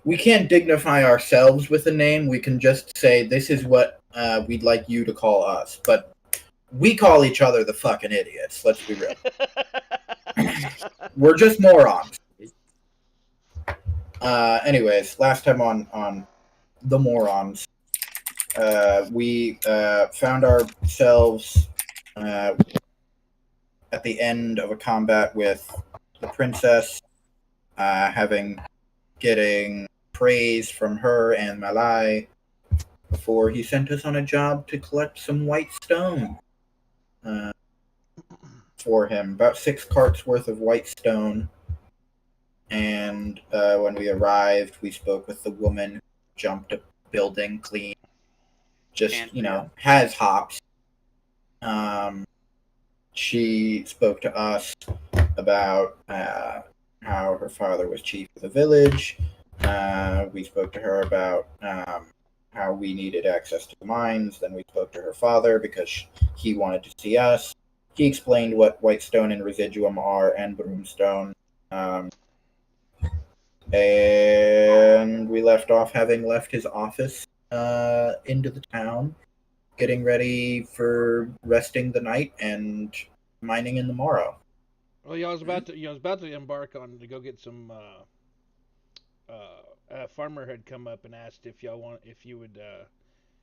we can't dignify ourselves with a name. We can just say this is what we'd like you to call us. But we call each other the fucking idiots. Let's be real. We're just morons. Anyways, last time on the morons, we found ourselves at the end of a combat with the princess, getting praise from her and Malai before he sent us on a job to collect some white stone uh, for him. About 6 carts worth of white stone. And when we arrived, we spoke with the woman who jumped a building clean. Just, has hops. She spoke to us about how her father was chief of the village. We spoke to her about how we needed access to the mines. Then we spoke to her father because he wanted to see us. He explained what whitestone and residuum are and broomstone. And we left off having left his office into the town, getting ready for resting the night and mining in the morrow. Well, yeah, I was about to embark on to go get some. A farmer had come up and asked if you would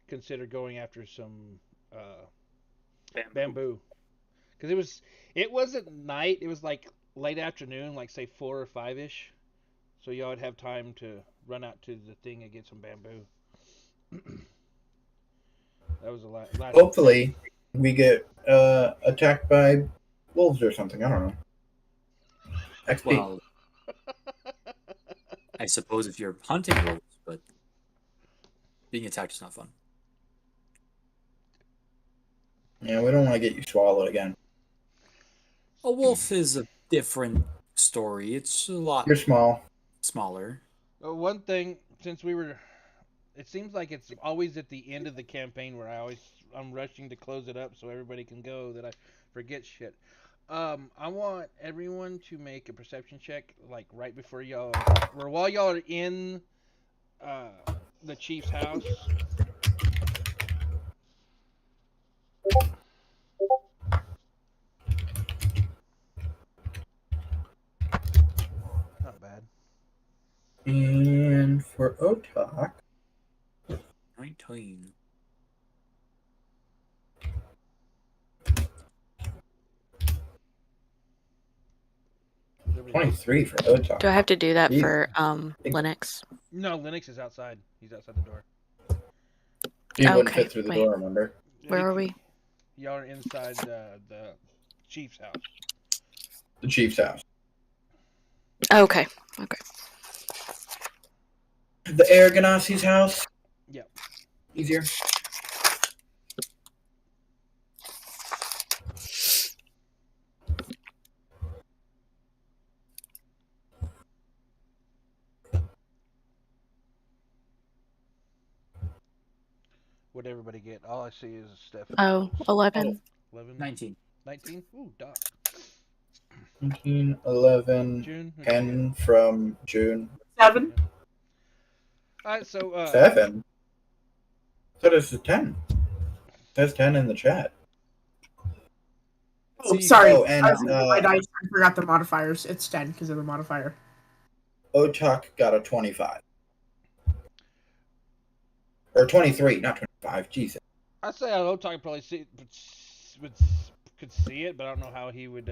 consider going after some bamboo, because it wasn't night. It was like late afternoon, like say 4 or 5 ish. So y'all would have time to run out to the thing and get some bamboo. That was the last. Hopefully, we get attacked by wolves or something. I don't know. XP. Well, I suppose if you're hunting wolves, but being attacked is not fun. Yeah, we don't want to get you swallowed again. A wolf is a different story. It's a lot. You're small. Smaller. One thing, since it seems like it's always at the end of the campaign where I'm rushing to close it up so everybody can go that I forget shit. I want everyone to make a perception check, like right before while y'all are in uh, the chief's house. Not bad. And for Otak, 19. $23 for Otak. Do I have to do that for Linux? No, Linux is outside. He's outside the door. He wouldn't fit through the door, remember? Where are we? Y'all are inside the chief's house. The chief's house. Okay. The Air Ganassi's house. Yep. Easier. What'd everybody get? All I see is Stephanie. Oh, 11. 11? 19. 19? Ooh, Doc. 19, 11, June. 10 from June. 7. Alright, so 7? So this is 10. It says 10 in the chat. Oh, sorry. And my dice. I forgot the modifiers. It's 10 because of the modifier. Otak got a 25. Or 23, not 25. Jesus. I'd say Otak probably could see it, but I don't know how he would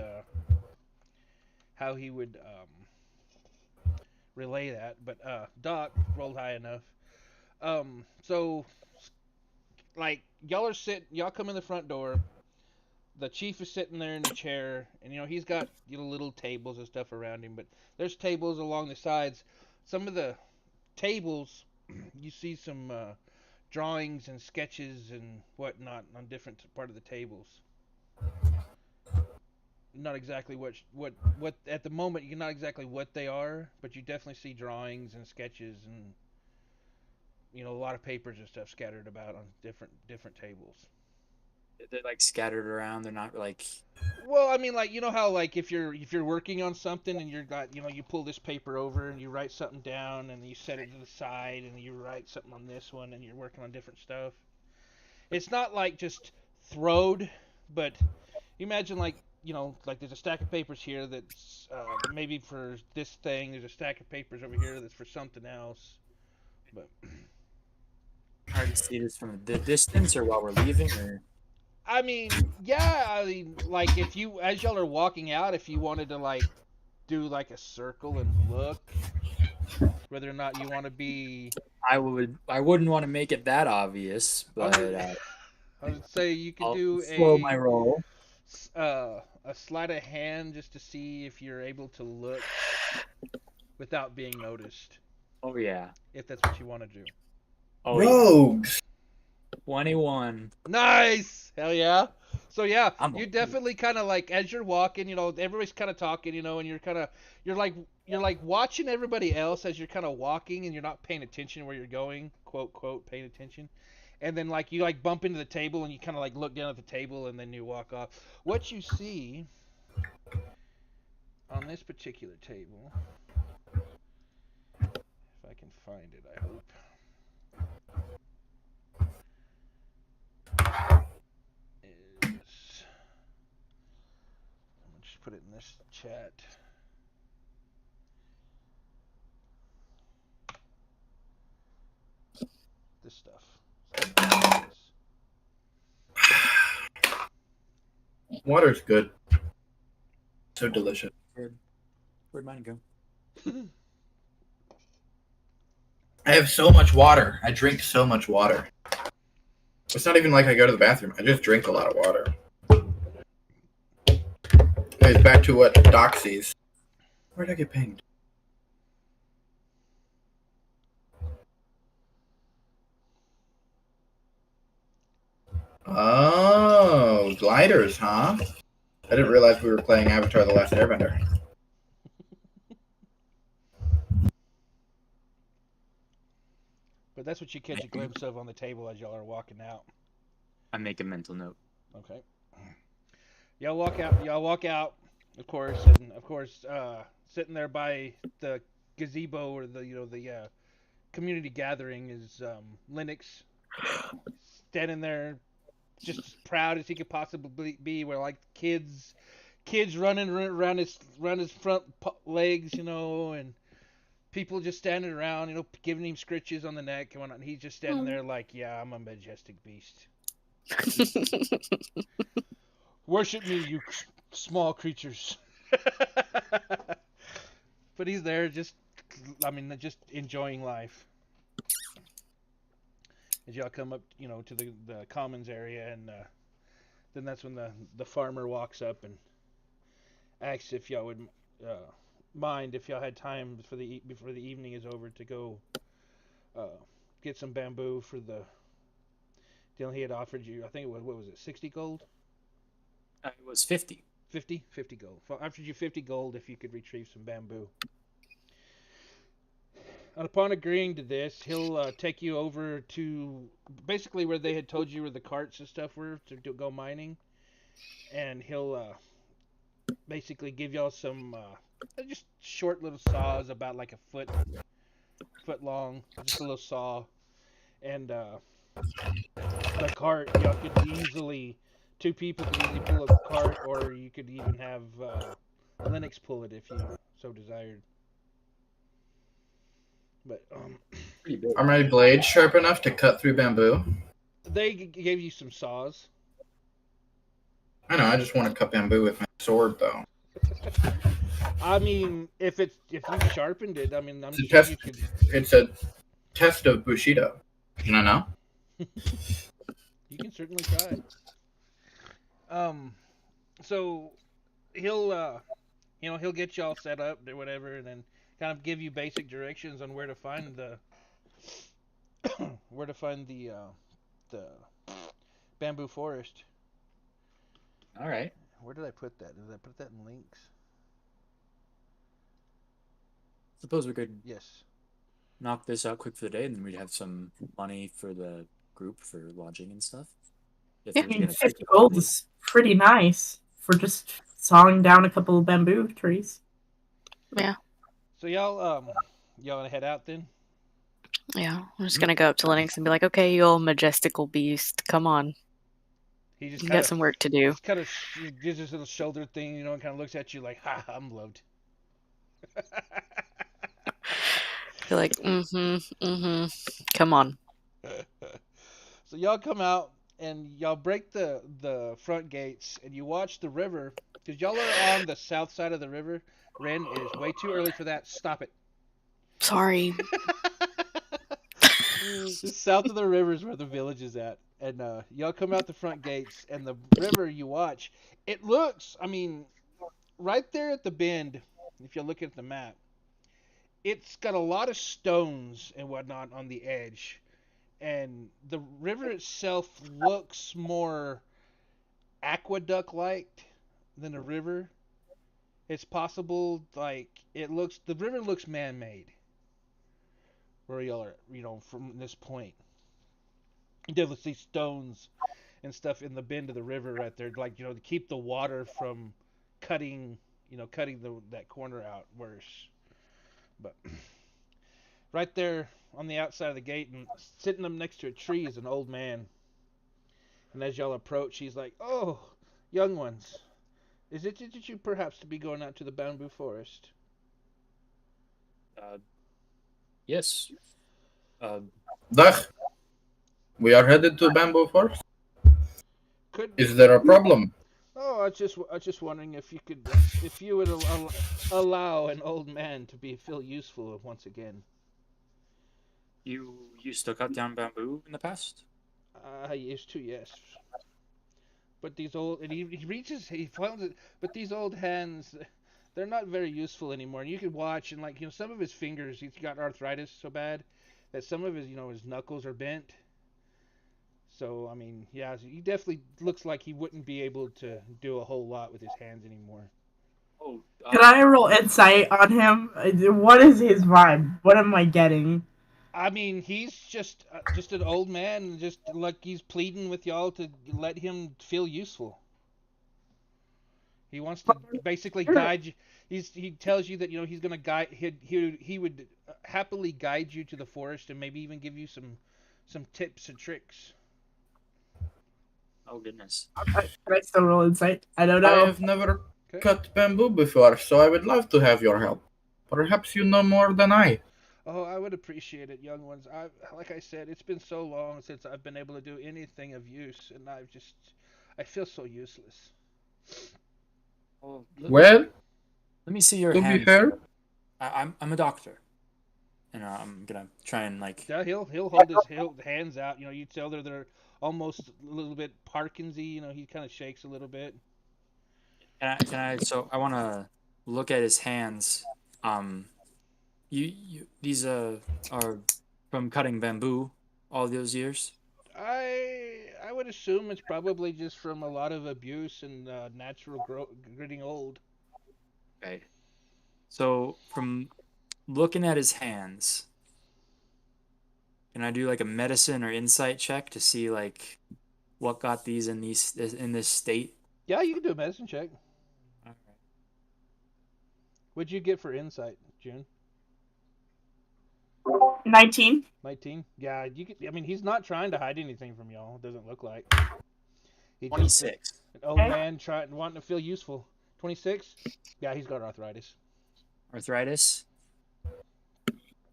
relay that. But Doc rolled high enough. So like y'all come in the front door. The chief is sitting there in a chair, and he's got little tables and stuff around him, but there's tables along the sides. Some of the tables, you see some drawings and sketches and whatnot on different part of the tables. Not exactly what at the moment, you're not exactly what they are, but you definitely see drawings and sketches and a lot of papers and stuff scattered about on different tables. They're like scattered around. They're not like. Well, I mean, like, you know how, like, if you're working on something and you're got, you pull this paper over and you write something down and you set it to the side and you write something on this one and you're working on different stuff. It's not like just throwed, but you imagine, like, like there's a stack of papers here that's maybe for this thing. There's a stack of papers over here that's for something else. But Hard to see this from the distance or while we're leaving, or. I mean, yeah, I mean, like, if you, as y'all are walking out, if you wanted to, like, do like a circle and look, whether or not you want to be. I wouldn't want to make it that obvious, but I would say you could I'll do slow my roll. a sleight of hand just to see if you're able to look without being noticed. Oh yeah. If that's what you want to do. Oh yeah. Rogues. 21. Nice. Hell yeah. So yeah, I'm you okay. definitely kind of like as you're walking, everybody's kind of talking, and you're like watching everybody else as you're kind of walking and you're not paying attention where you're going, quote paying attention. And then like you like bump into the table and you kind of like look down at the table and then you walk off. What you see on this particular table, if I can find it, I hope. Is I'm gonna just put it in this chat. This stuff. Water's good. So delicious. Where'd mine go? I have so much water. I drink so much water. It's not even like I go to the bathroom. I just drink a lot of water. Anyways, back to what Doc sees. Where'd I get pinged? Oh, gliders, huh? I didn't realize we were playing Avatar: The Last Airbender. But that's what you catch a glimpse of on the table as y'all are walking out. I make a mental note. Okay. Y'all walk out, of course, and of course, sitting there by the gazebo or the community gathering is Linux, standing there just as proud as he could possibly be. Where like kids running around his front legs, and people just standing around, giving him scritches on the neck and whatnot. And he's just standing there like, yeah, I'm a majestic beast. Worship me, you small creatures. But he's there just enjoying life. As y'all come up, to the commons area, and then that's when the farmer walks up and asks if y'all would mind if y'all had time before the evening is over to go get some bamboo for the deal he had offered you. I think it was, what was it, 60 gold? It was 50. 50 gold. Offered you 50 gold if you could retrieve some bamboo. And upon agreeing to this, he'll take you over to basically where they had told you where the carts and stuff were to go mining, and he'll basically give y'all some just short little saws about like a foot long, just a little saw, and the cart, y'all could easily, two people could easily pull a cart, or you could even have Linux pull it if you so desired. But Are my blades sharp enough to cut through bamboo? they gave you some saws. I know. I just want to cut bamboo with my sword, though. I mean, if you sharpened it, I mean, I'm It's a sure test. you could. It's a test of Bushido. You know? You can certainly try. So he'll he'll get y'all set up or whatever, and then kind of give you basic directions on where to find the the bamboo forest. All right. Where did I put that? Did I put that in links? Suppose we could Yes. knock this out quick for the day, and then we'd have some money for the group for lodging and stuff. If Yeah. he I was mean, gonna 50 gold is pretty nice for just sawing down a couple of bamboo trees. Yeah. So y'all wanna head out then? Yeah. I'm just gonna go up to Lennox and be like, okay, you old majestical beast, come on. He just You kind got of some work to do. just kind of gives his little shoulder thing, and kind of looks at you like, "Ha, I'm loved." Be like, come on. So y'all come out and y'all break the front gates and you watch the river because y'all are on the south side of the river. Ren, it is way too early for that. Stop it. Sorry. The south of the river is where the village is at, and y'all come out the front gates and the river you watch. It looks, I mean, right there at the bend. If you look at the map, it's got a lot of stones and whatnot on the edge, and the river itself looks more aqueduct like than a river. It's possible like the river looks man made where y'all are, from this point. You definitely see stones and stuff in the bend of the river right there, like to keep the water from cutting cutting that corner out worse. But right there on the outside of the gate and sitting up next to a tree is an old man. And as y'all approach, he's like, "Oh, young ones, is it that you perhaps to be going out to the bamboo forest?" Yes. Dag, we are headed to Bamboo Forest. Could Is there a problem? Oh, I was just wondering if you could, if you would allow an old man to feel useful once again. You used to cut down bamboo in the past? I used to, yes. But these old, and he reaches, he finds it, but these old hands, they're not very useful anymore. And you can watch, and some of his fingers, he's got arthritis so bad that some of his, his knuckles are bent. So, I mean, yeah, he definitely looks like he wouldn't be able to do a whole lot with his hands anymore. Oh, Can I roll insight on him? What is his vibe? What am I getting? I mean, he's just an old man, just like he's pleading with y'all to let him feel useful. He wants to basically guide you. He tells you that he's gonna guide. He would happily guide you to the forest and maybe even give you some tips and tricks. oh goodness. Can I still roll insight? I don't I know. have never Okay. cut bamboo before, so I would love to have your help. Perhaps you know more than I. Oh, I would appreciate it, young ones. Like I said, it's been so long since I've been able to do anything of use, and I feel so useless. Well, Well, let me see your to be hands. fair, I'm a doctor, and I'm gonna try and Yeah, he'll hold his hands out. You tell they're almost a little bit Parkinsy. He kind of shakes a little bit. So I want to look at his hands. Um, these are from cutting bamboo all those years. I would assume it's probably just from a lot of abuse and natural getting old. Okay. So from looking at his hands, can I do like a medicine or insight check to see what got these in this state? Yeah, you can do a medicine check. All What'd you get for insight, June? 19. 19. Yeah, you could. I mean, he's not trying to hide anything from y'all. It doesn't look like. He right. just 26. an old Okay. man wanting to feel useful. 26. Yeah, he's got arthritis. Arthritis.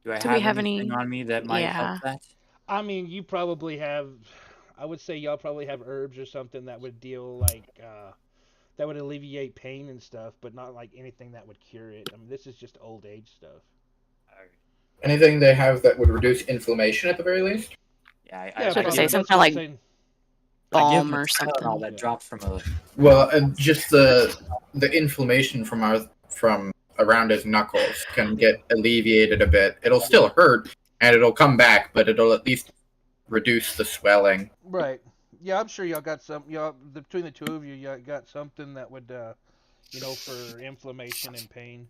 Do I Do we have anything any? on me that might help Yeah. that? I mean, you probably have. I would say y'all probably have herbs or something that would deal that would alleviate pain and stuff, but not like anything that would cure it. I mean, this is just old age stuff. All right. anything they have that would reduce inflammation at the very least? Yeah, Yeah, I That's what I probably. say. give, That's Something what I'm like saying. I give balm him a or Tylenol something. that Yeah. dropped from a. Well, just the inflammation from around his knuckles can get alleviated a bit. It'll still hurt and it'll come back, but it'll at least reduce the swelling. Right. Yeah, I'm sure y'all got some. Y'all between the two of you, y'all got something that would, for inflammation and pain.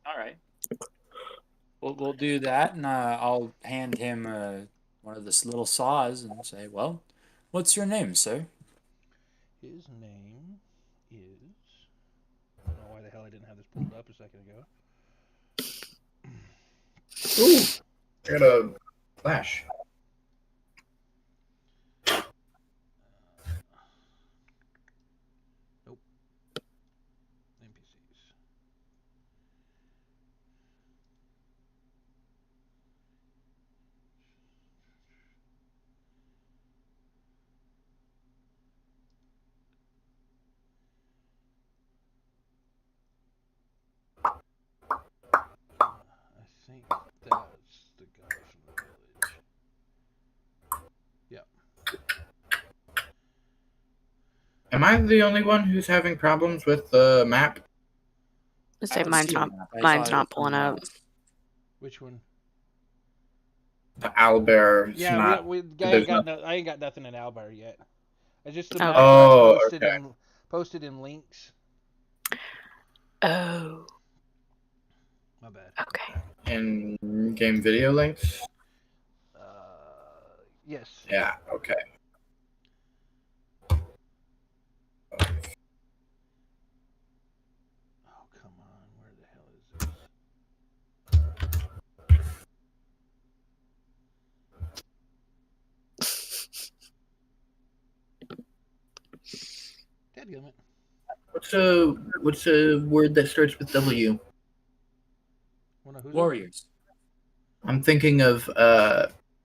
All right. We'll do that, and I'll hand him one of this little saws and say, "Well, What's your name, sir? His name is. I don't know why the hell I didn't have this pulled up a second ago. Ooh, I got a flash. Nope. NPCs. I think that's the guy from the village. Yep. Am I the only one who's having problems with the map? I say don't mine's see a not. map. I Mine's thought it not was pulling somewhere up. else. Which one? The owlbear is Yeah, not. we guy there's ain't got no, I ain't got nothing in Albert yet. It's just the Okay. map that I Oh, posted okay. in links. Oh, My bad. okay. In game video links? Yes. Yeah, okay. Oh, come on. Where the hell is this? Dadgummit. What's a word that starts with W? Wanna who's it? Warriors. I'm thinking of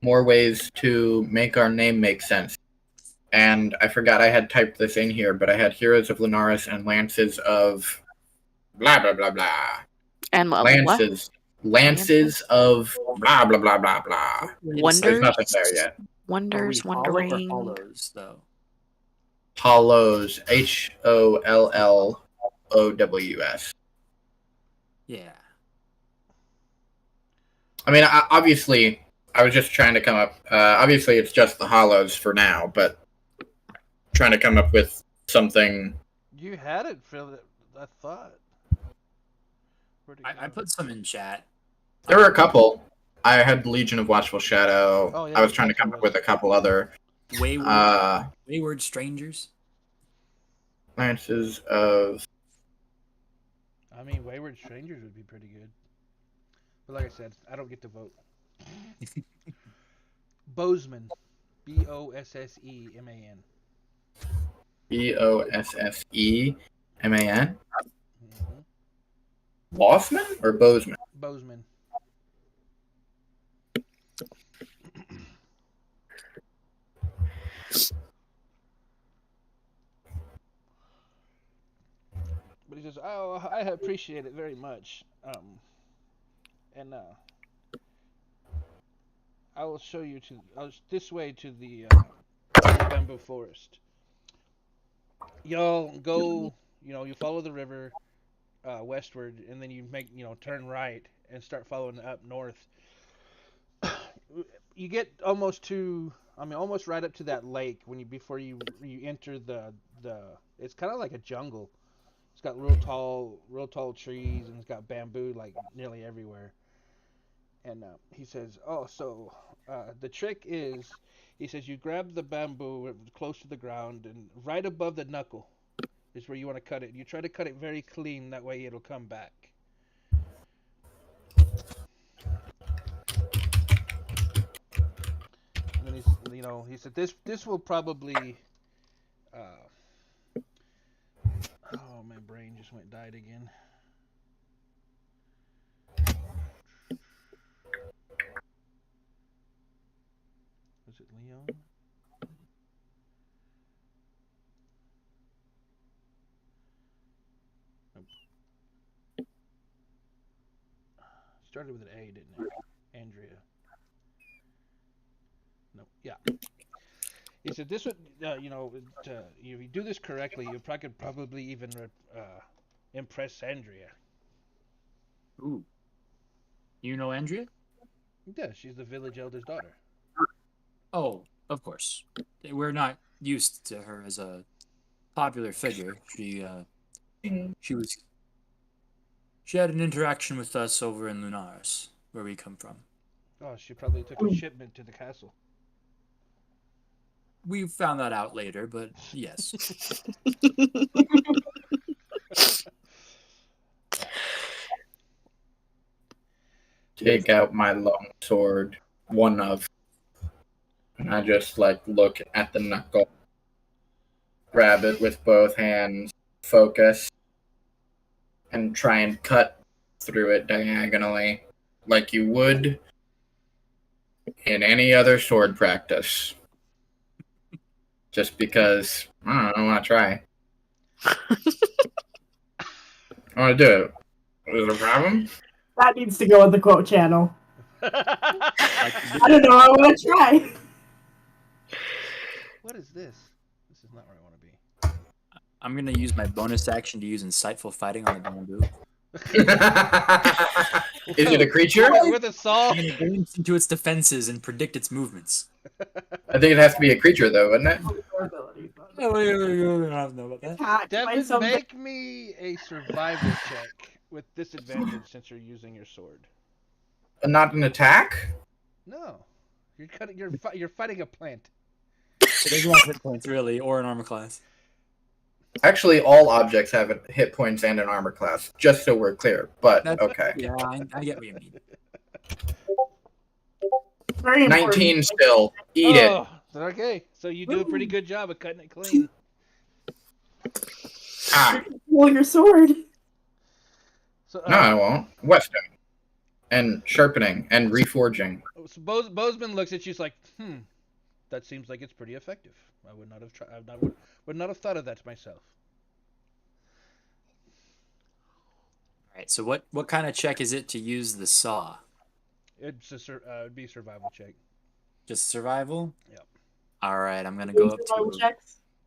more ways to make our name make sense. And I forgot I had typed this in here, but I had Heroes of Lunaris and Lances of blah blah blah blah. And what? Lances of blah blah blah blah blah. There's Wonders. nothing there yet. Are we Wonders. hollow or Wondering. hollows, though? Hollows. HOLLOWS. Yeah. I mean, obviously, I was just trying to come up. Obviously, it's just the hollows for now, but trying to come up with something. You had it, Phil. I thought. Where'd it I go? put some in chat. There were a couple. I had Legion of Watchful Shadow. Oh, yeah, I was trying to that's what come it up was. with a couple other Wayward strangers. Lances of. I mean, Wayward Strangers would be pretty good. But like I said, I don't get to vote. Bozeman. BOSSEMAN. BOSSEMAN? Mm-hmm. Bossman or Bozeman? Bozeman. But he says, "Oh, I appreciate it very much. And I will show you this way to the bamboo forest. Y'all go. You follow the river westward, and then you turn right and start following up north. You get almost right up to that lake before you enter the. It's kind of like a jungle. It's got real tall trees, and it's got bamboo like nearly everywhere. And he says, "Oh, so the trick is," he says, "you grab the bamboo close to the ground, and right above the knuckle is where you want to cut it. You try to cut it very clean, that way it'll come back." And then he said, "This will probably." Oh, my brain just died again. Was it Leon? Nope. Started with an A, didn't it? Andrea. No. Yeah. He said this would, if you do this correctly, you could probably even impress Andrea. Ooh. You know Andrea? Yeah, she's the village elder's daughter. Oh, of course. We're not used to her as a popular figure. She had an interaction with us over in Lunaris, where we come from. Oh, she probably took a shipment to the castle. we found that out later, but yes. Take out my long sword, one of, and I just like look at the knuckle, grab it with both hands, focus, and try and cut through it diagonally like you would in any other sword practice. Just because, I don't know, I want to try. I want to do it. Is there a problem? That needs to go in the quote channel. I don't know. I want to try. What is this? This is not where I want to be. I'm gonna use my bonus action to use insightful fighting on the bamboo. Is it a creature? With a saw? I'm gonna glimpse into its defenses and predict its movements. I think it has to be a creature, though, wouldn't it? Oh, I don't know about that. Devin, make me a survival check with disadvantage since you're using your sword. Not an attack? No, you're fighting a plant. It doesn't have hit points really, or an armor class. Actually, all objects have hit points and an armor class, just so we're clear. But, okay. Yeah, I get what you mean. Very important. 19 still. Eat it. Okay, so you do a pretty good job of cutting it clean. Ah. Pull your sword. So, No, I won't. Weston. And sharpening and reforging. So Bozeman looks at you, like, that seems like it's pretty effective. I would not have would not have thought of that myself. All right. So what kind of check is it to use the saw? It'd be a survival check. Just survival? Yep. All right. I'm gonna go up to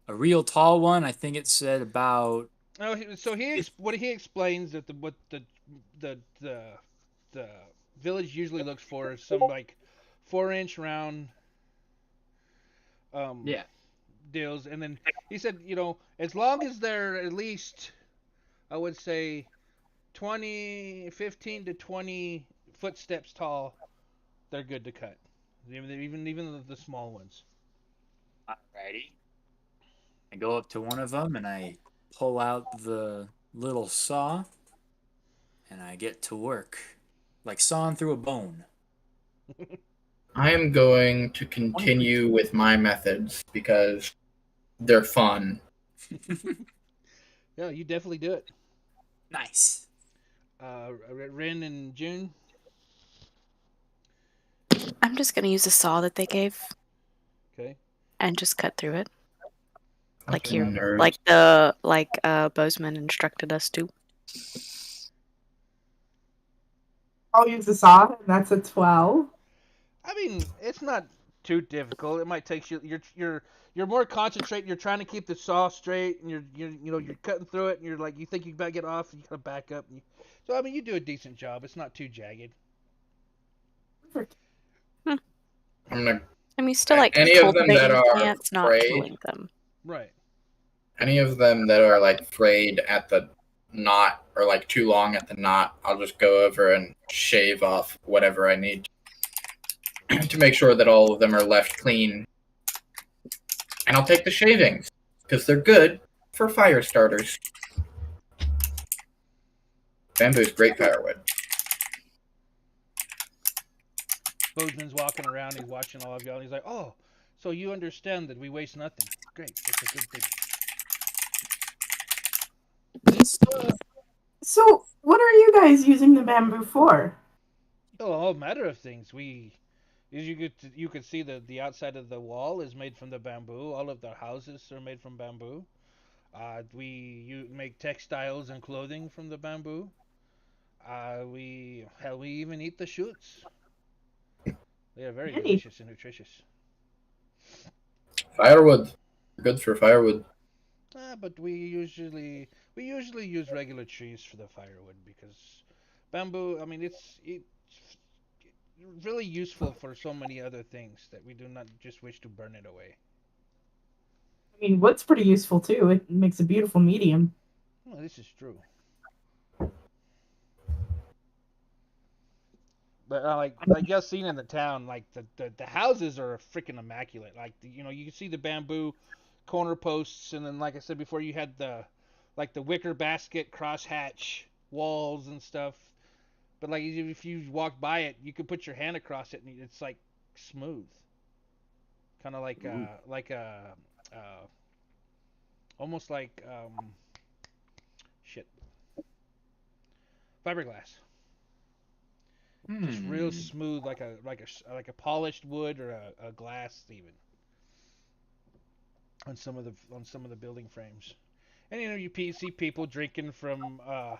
a real tall one. I think it said about. Oh, so what he explains that what the village usually looks for is some like 4-inch round. Yeah. Deals, and then he said, as long as they're at least, I would say, 15 to 20 footsteps tall, they're good to cut. Even the small ones. Alrighty. I go up to one of them and I pull out the little saw, and I get to work, like sawing through a bone. I am going to continue with my methods because they're fun. Yeah, you definitely do it. Nice. Ren and June. I'm just gonna use the saw that they gave. Okay. And just cut through it. Like Fucking here, nerds. Bozeman instructed us to. I'll use the saw, and that's a 12. I mean, it's not too difficult. It might take you. You're more concentrated. You're trying to keep the saw straight, and you're cutting through it, and you're like, you think you better get off, and you gotta back up. So I mean, you do a decent job. It's not too jagged. I'm gonna. I mean, still like Any of them that cultivating are plants, not frayed? killing them. Right. Any of them that are like frayed at the knot or like too long at the knot, I'll just go over and shave off whatever I need to make sure that all of them are left clean. And I'll take the shavings because they're good for fire starters. Bamboo's great firewood. Bozeman's walking around. He's watching all of y'all. And he's like, "Oh, so you understand that we waste nothing? Great. That's a good thing." So, what are you guys using the bamboo for? Oh, a whole matter of things. You could see the outside of the wall is made from the bamboo. All of the houses are made from bamboo. You make textiles and clothing from the bamboo. We even eat the shoots. They are very delicious and nutritious. Firewood. Good for firewood. But we usually use regular trees for the firewood because bamboo. I mean, it's really useful for so many other things that we do not just wish to burn it away. I mean, wood's pretty useful too. It makes a beautiful medium. Well, this is true. But like y'all seen in the town, like the houses are freaking immaculate. Like you can see the bamboo corner posts, and then like I said before, you had the wicker basket crosshatch walls and stuff. But like if you walk by it, you could put your hand across it, and it's like smooth, kind of like uh, almost like shit fiberglass. Just real smooth, like a polished wood or a glass even on some of the building frames. And you see people drinking from uh,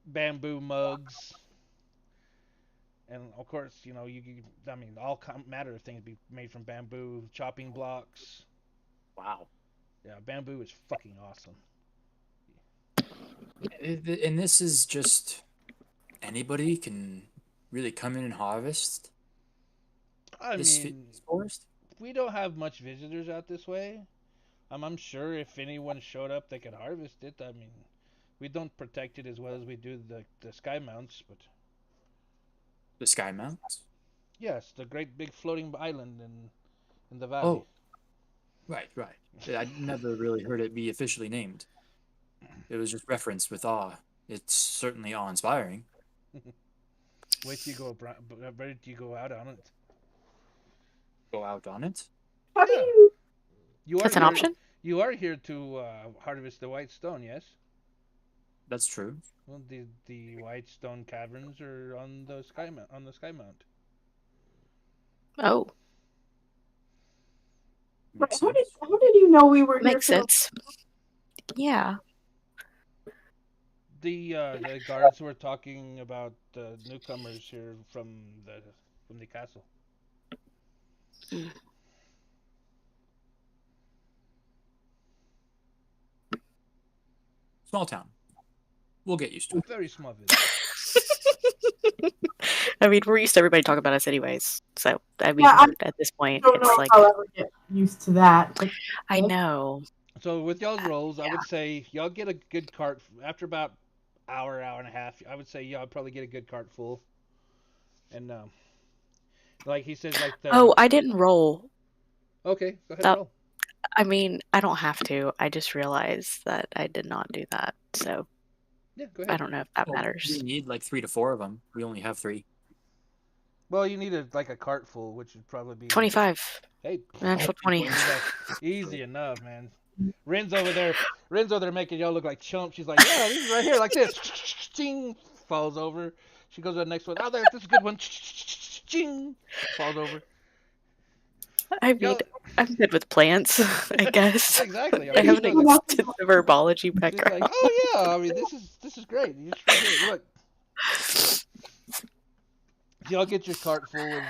bamboo mugs, and of course I mean all matter of things be made from bamboo, chopping blocks. Wow. Yeah, bamboo is fucking awesome. And this is just anybody can really come in and harvest I this mean, forest? we don't have much visitors out this way. I'm sure if anyone showed up, they could harvest it. I mean, we don't protect it as well as we do the sky mounts, but The Sky Mounts? yes, the great big floating island in the valley. Oh, right. Yeah, I never really heard it be officially named. It was just referenced with awe. It's certainly awe-inspiring. Wait till you go, where do you go out on it? Go out on it? How do Yeah. you? You are That's an here. option? You are here to harvest the white stone, yes? That's true. Well, the white stone caverns are on the sky mount. Oh, Makes How did sense. you know we were here? makes for the- sense. Yeah. The guards were talking about the newcomers here from the castle. Small town. We'll get used to it. Very small village. I mean, we're used to everybody talking about us anyways. So, I mean, Yeah, I at this point, don't it's know like, if I'll ever get used to that. But I know. So with y'all's rolls, I would say y'all get a good cart after about hour and a half. I would say y'all probably get a good cart full. And like he says, like the Oh, I didn't roll. okay, go ahead That- roll. I mean, I don't have to. I just realized that I did not do that. So, Yeah, go I ahead. don't know if that Well, matters. we need like 3 to 4 of them. We only have 3. Well, you need a cart full, which would probably be 25. Hey, An actual 20. easy enough, man. Ren's over there making y'all look like chumps. She's like, yeah, this is right here, like this. Ching, falls over. She goes to the next one. Oh, there, this is a good one. Ching, falls over. I mean, Y'all, I'm good with plants, I guess. exactly. I have an she knows- extensive herbology she's background. like, oh yeah, I mean, this is great. You just right here, look. Y'all get your cart full of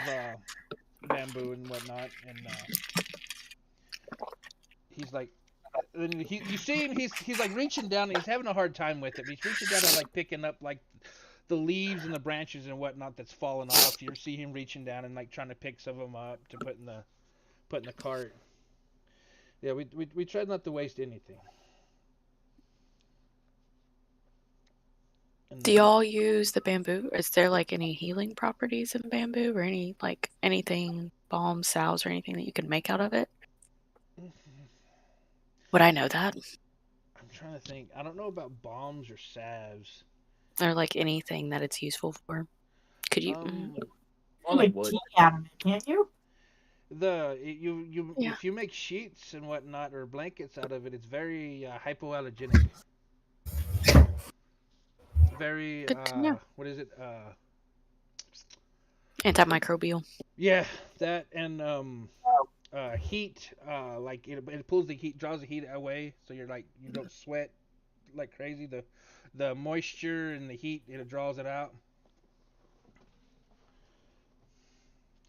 bamboo and whatnot, and he's like, you see him. He's like reaching down. And he's having a hard time with it. He's reaching down and like picking up like the leaves and the branches and whatnot that's fallen off. You see him reaching down and like trying to pick some of them up to put in the cart. Yeah, we tried not to waste anything. And, Do y'all use the bamboo? Is there like any healing properties in bamboo or any like anything, balm, salves, or anything that you can make out of it? Would I know that? I'm trying to think. I don't know about bombs or salves. Or like anything that it's useful for? Could you? More like make wood. tea out of it, can't you? Yeah. If you make sheets and whatnot or blankets out of it, it's very hypoallergenic. Very Good to know. what is it? Antimicrobial. Yeah, that and heat. Like it pulls the heat, draws the heat away, so you're like you don't sweat like crazy. The moisture and the heat it draws it out.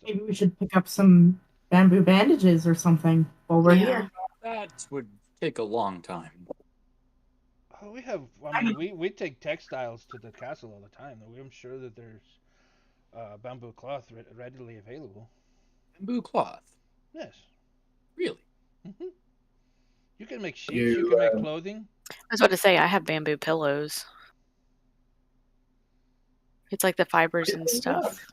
Maybe we should pick up some bamboo bandages or something while we're Yeah. here. That would take a long time. Oh, we have. I mean, we take textiles to the castle all the time. Though I'm sure that there's bamboo cloth readily available. Bamboo cloth. Yes. Really? Hmm. You can make sheets. You can make clothing. I was about to say I have bamboo pillows. It's like the fibers and stuff.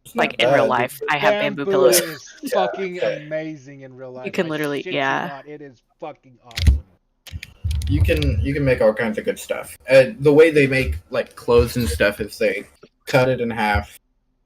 It's not Like in real bad. life, I have bamboo pillows. is fucking amazing in real life. You can I literally, shit yeah. you not, it is fucking awesome. You can make all kinds of good stuff. The way they make like clothes and stuff is they cut it in half,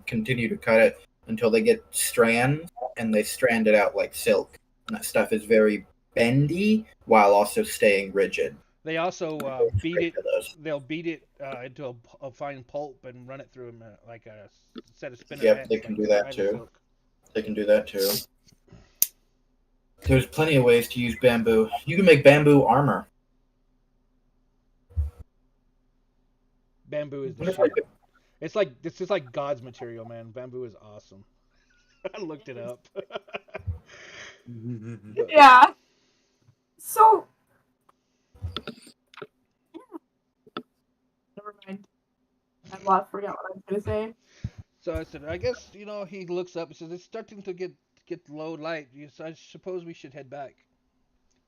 continue to cut it until they get strands, and they strand it out like silk. And that stuff is very bendy while also staying rigid. They also It's beat great it. for those. They'll beat it into a fine pulp and run it through like a set of spinnerets. Yep, they can do that too. Silk. They can do that too. There's plenty of ways to use bamboo. You can make bamboo armor. Bamboo is the shit. It's just like God's material, man. Bamboo is awesome. I looked it up. Yeah. So. Never mind. I forgot what I was gonna say. So I said, I guess he looks up and says it's starting to get low light. So I suppose we should head back.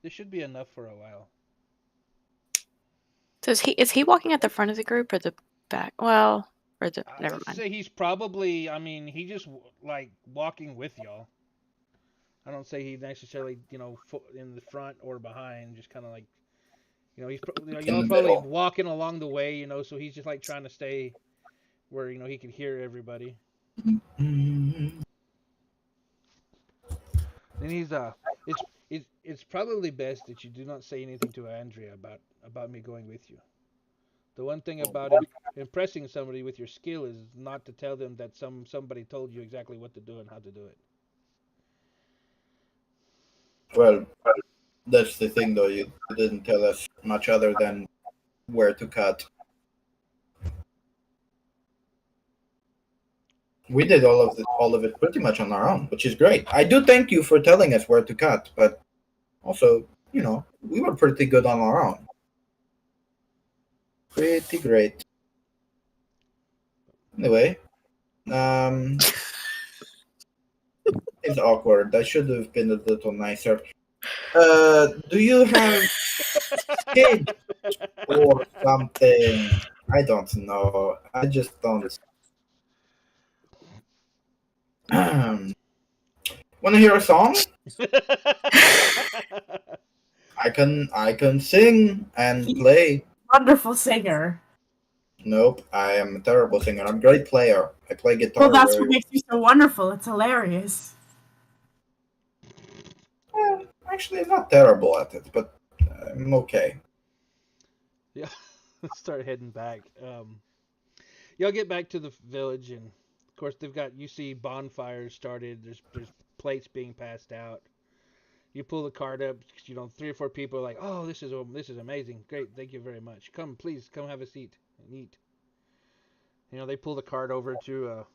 This should be enough for a while. So is he walking at the front of the group or the back? Well, or the I never would mind. say he's probably. I mean, he just like walking with y'all. I don't say he's necessarily in the front or behind. Just kind of like he's y'all probably middle. walking along the way. So he's just like trying to stay where he can hear everybody. Mm-hmm. And he's it's probably best that you do not say anything to Andrea about me going with you. The one thing about impressing somebody with your skill is not to tell them that somebody told you exactly what to do and how to do it. Well, that's the thing, though. You didn't tell us much other than where to cut. We did all of it pretty much on our own, which is great. I do thank you for telling us where to cut, but also, we were pretty good on our own. Pretty great. Anyway, it's awkward. I should have been a little nicer. Do you have kids or something? I don't know. I just don't. Want to hear a song? I can sing and play. Wonderful singer. Nope, I am a terrible singer. I'm a great player. I play guitar. Well, that's what makes you so wonderful. It's hilarious. Actually, I'm not terrible at it, but I'm okay. Yeah, let's start heading back. Y'all get back to the village, and of course you see bonfires started. There's plates being passed out. You pull the cart up. 3 or 4 people are like, "Oh, this is amazing, great, thank you very much. Please come have a seat and eat." They pull the cart over to.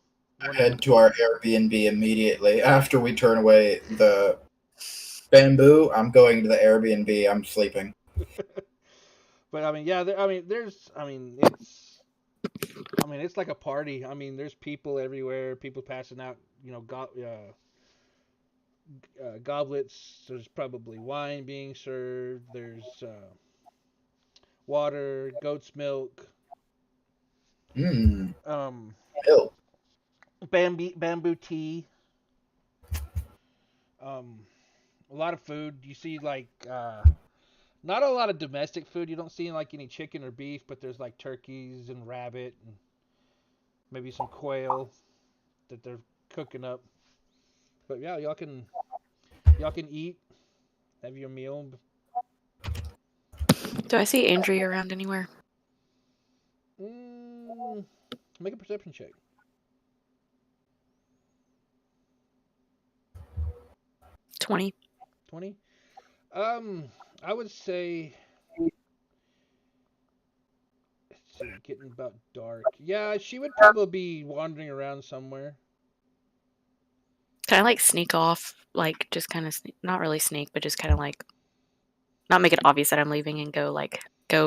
Head to our Airbnb immediately after we turn away the bamboo. I'm going to the Airbnb. I'm sleeping. But I mean, yeah, it's like a party. I mean, there's people everywhere. People passing out, goblets. There's probably wine being served. There's water, goat's milk. Mmm. Milk. Bamboo tea. A lot of food. You see like not a lot of domestic food. You don't see like any chicken or beef, but there's like turkeys and rabbit and maybe some quail that they're cooking up. But yeah, y'all can eat, have your meal. Do I see Andrea around anywhere? Make a perception check. 20. 20. I would say. Let's see, getting about dark. Yeah, she would probably be wandering around somewhere. Can I like sneak off, like just kind of not really sneak, but just kind of like not make it obvious that I'm leaving and go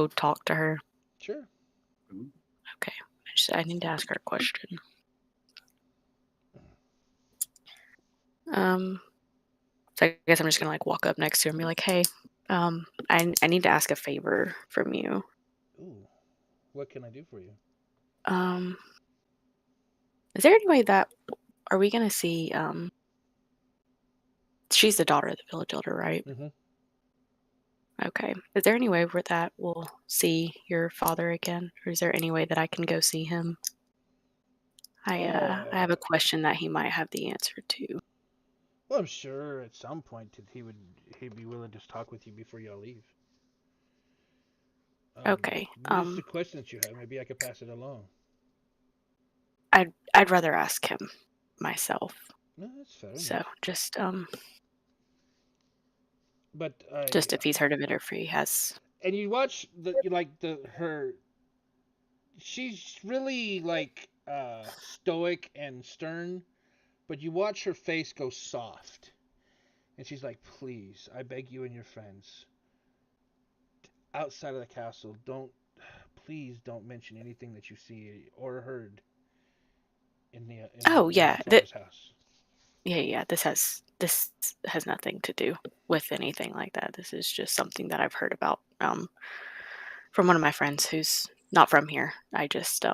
talk to her? Sure. Okay, I need to ask her a question. So I guess I'm just gonna like walk up next to her and be like, "Hey, I need to ask a favor from you." Ooh, what can I do for you? Is there any way that are we gonna see? She's the daughter of the village elder, right? Mm-hmm. Okay. Is there any way where that we'll see your father again, or is there any way that I can go see him? I have a question that he might have the answer to. Well, I'm sure at some point he'd be willing to talk with you before y'all leave. Okay. What is the question that you have? Maybe I could pass it along. I'd rather ask him myself. No, that's fair So enough. But just if he's heard of it or if he has. and you watch her. She's really like stoic and stern, but you watch her face go soft, and she's like, "Please, I beg you and your friends, outside of the castle, please don't mention anything that you see or heard in the Oh yeah, father's house." Yeah. This has nothing to do with anything like that. This is just something that I've heard about from one of my friends who's not from here. I just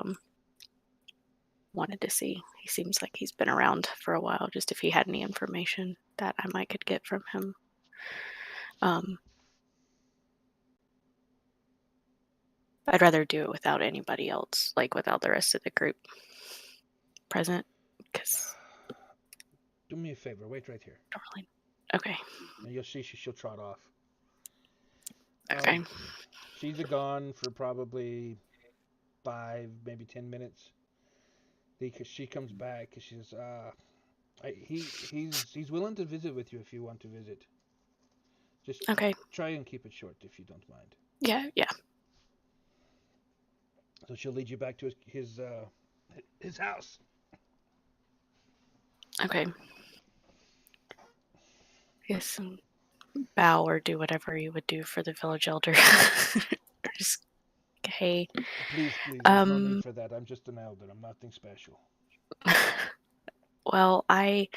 wanted to see. He seems like he's been around for a while. Just if he had any information that I might could get from him. I'd rather do it without anybody else, like without the rest of the group present, because. Do me a favor. Wait right here. Really... Okay. And you'll see she'll trot off. Okay. She's gone for probably 5, maybe 10 minutes. Because she comes back, and she says, he's willing to visit with you if you want to visit. Just okay. Try and keep it short if you don't mind. Yeah. So she'll lead you back to his house. Okay. Yes, bow or do whatever you would do for the village elder. Or just, hey. Please, there's no need for that. I'm just an elder. I'm nothing special. Well, I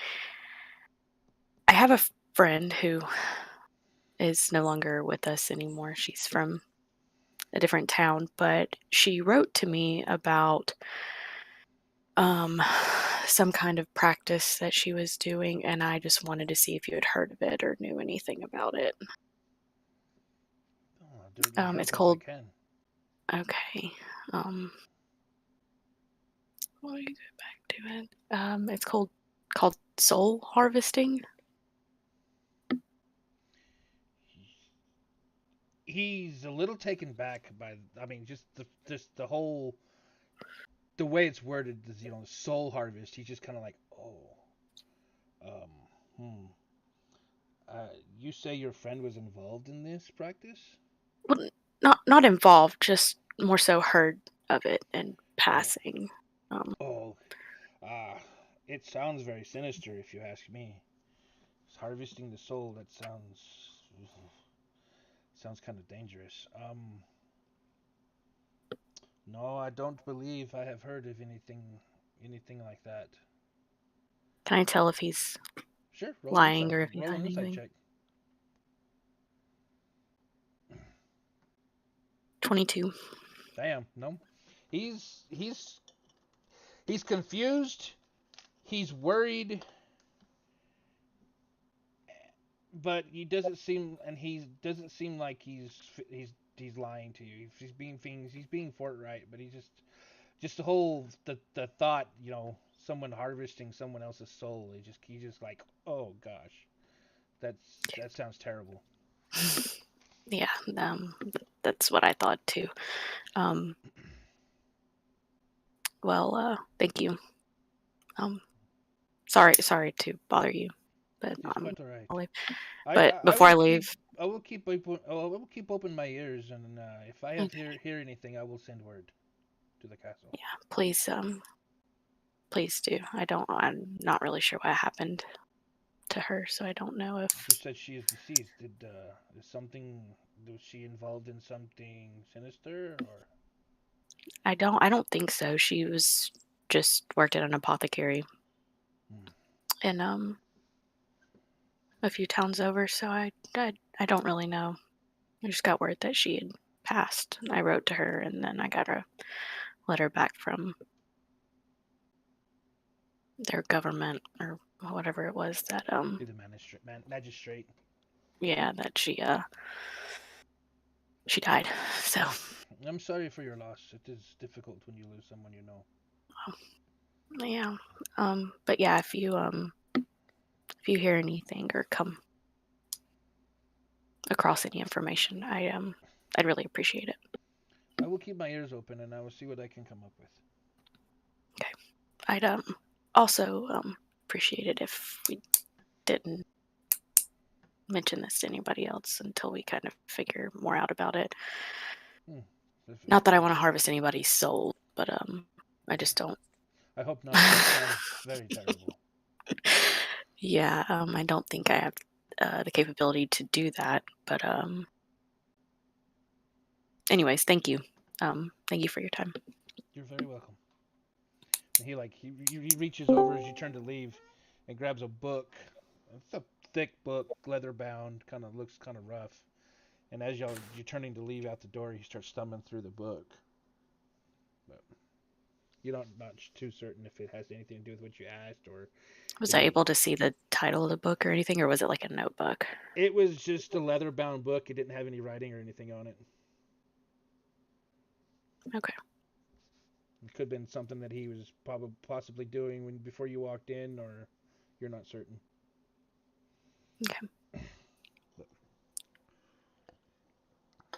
have a friend who is no longer with us anymore. She's from a different town, but she wrote to me about some kind of practice that she was doing, and I just wanted to see if you had heard of it or knew anything about it. It's called. Okay. Let me go back to it. It's called soul harvesting. He's a little taken back by, just the whole, the way it's worded, soul harvest. He's just kind of like, you say your friend was involved in this practice? Well, not involved, just more so heard of it in passing. It sounds very sinister, if you ask me. Harvesting the soul, that sounds kind of dangerous. No, I don't believe I have heard of anything like that. Can I tell if he's lying or if he's hiding anything? Check. 22. Damn, no. He's confused. He's worried. But he doesn't seem like he's lying to you. He's being forthright, but he's just the whole the thought, someone harvesting someone else's soul. He's just like, oh gosh, that sounds terrible. Yeah, that's what I thought too. Well, thank you. Sorry to bother you, but it's quite all right. I'll leave. But before I leave, I will keep open my ears, and if I hear anything, I will send word to the castle. Yeah, please do. I'm not really sure what happened to her, so I don't know if. You said she is deceased. Was she involved in something sinister, or? I don't think so. She was just worked at an apothecary. In a few towns over, so I don't really know. I just got word that she had passed. I wrote to her, and then I got a letter back from their government or whatever it was that Be the magistrate. yeah, that she died. So I'm sorry for your loss. It is difficult when you lose someone you know. yeah. But yeah, if you hear anything or come across any information, I'd really appreciate it. I will keep my ears open and I will see what I can come up with. I'd also appreciate it if we didn't mention this to anybody else until we kind of figure more out about it. Not that I want to harvest anybody's soul, but I just don't. I hope not. That sounds very terrible. Yeah, I don't think I have the capability to do that. But anyways, thank you. Thank you for your time. You're very welcome. And he reaches over as you turn to leave and grabs a book. It's a thick book, leather bound, kind of looks kind of rough. And as you're turning to leave out the door, he starts thumbing through the book. But you're not too certain if it has anything to do with what you asked or. Was I able to see the title of the book or anything, or was it like a notebook? It was just a leather bound book. It didn't have any writing or anything on it. Okay. It could have been something that he was possibly doing before you walked in, or you're not certain. Okay.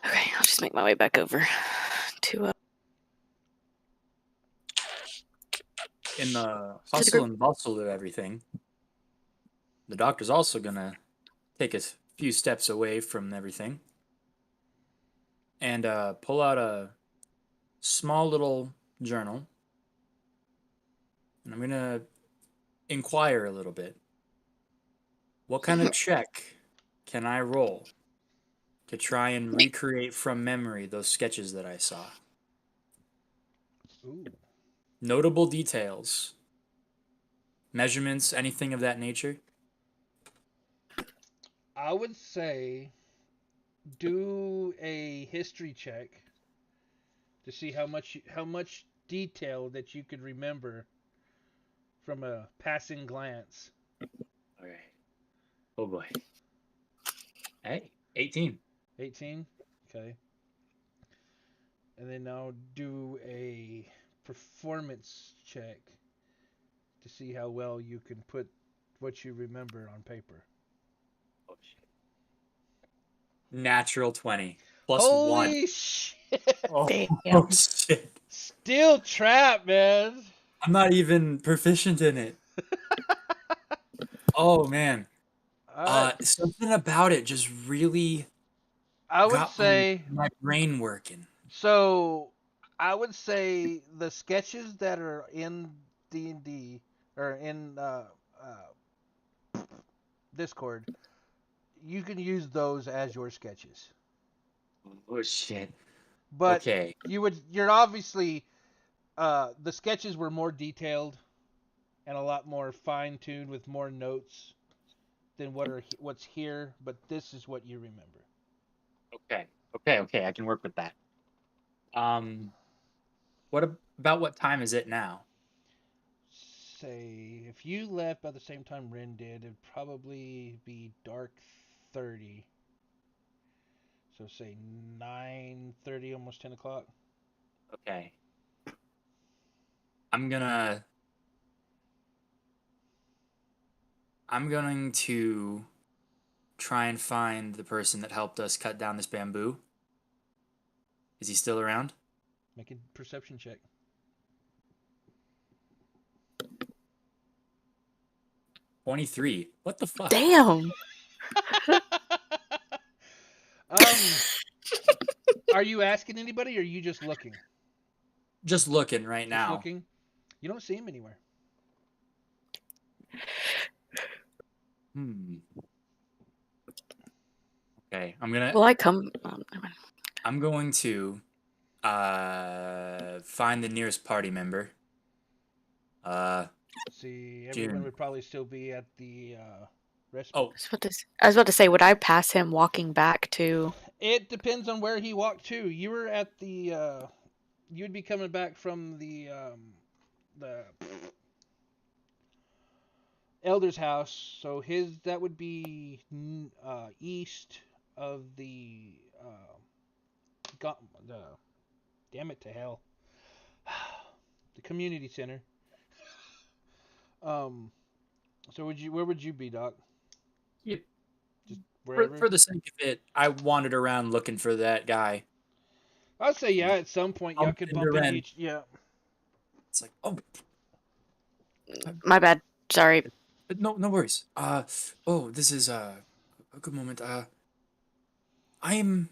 Okay, I'll just make my way back over to. In the hustle and bustle of everything, the doctor's also gonna take a few steps away from everything and pull out a small little journal. And I'm gonna inquire a little bit. What kind of check can I roll to try and recreate from memory those sketches that I saw? Ooh. Notable details, measurements, anything of that nature? I would say do a history check to see how much detail that you could remember from a passing glance. Okay. Oh boy. Hey, 18. 18? Okay. And then now do a performance check to see how well you can put what you remember on paper. Oh shit. Natural 20 plus Holy 1. shit! Oh, Damn. shit. Still trap, man. I'm not even proficient in it. Oh man. Something about it just really I would got say my brain working. so. I would say the sketches that are in D&D or in Discord, you can use those as your sketches. Oh shit. But Okay. you're obviously the sketches were more detailed and a lot more fine tuned with more notes than what's here. But this is what you remember. Okay. I can work with that. What about what time is it now? Say if you left by the same time Ren did, it'd probably be dark 30. So say 9:30, almost 10 o'clock. Okay. I'm going to try and find the person that helped us cut down this bamboo. Is he still around? Make a perception check. 23. What the fuck? Damn. Are you asking anybody or are you just looking? Just looking right Just now. looking? You don't see him anywhere. Okay, I'm gonna. Will I come? I'm going to find the nearest party member. See, everyone June. would probably still be at the rest. Oh, I was about to say, would I pass him walking back to? It depends on where he walked to. You were at the. You'd be coming back from the Elder's house. So that would be east of the damn it to hell, the community center. Um, so where would you be, Doc? Yep. Just For, wherever. for the sake of it, I wandered around looking for that guy. I'd say yeah. At some point, y'all Bumped could into bump into Ren. each. Yeah. It's like, oh, My bad. Sorry. no worries. This is a good moment. I'm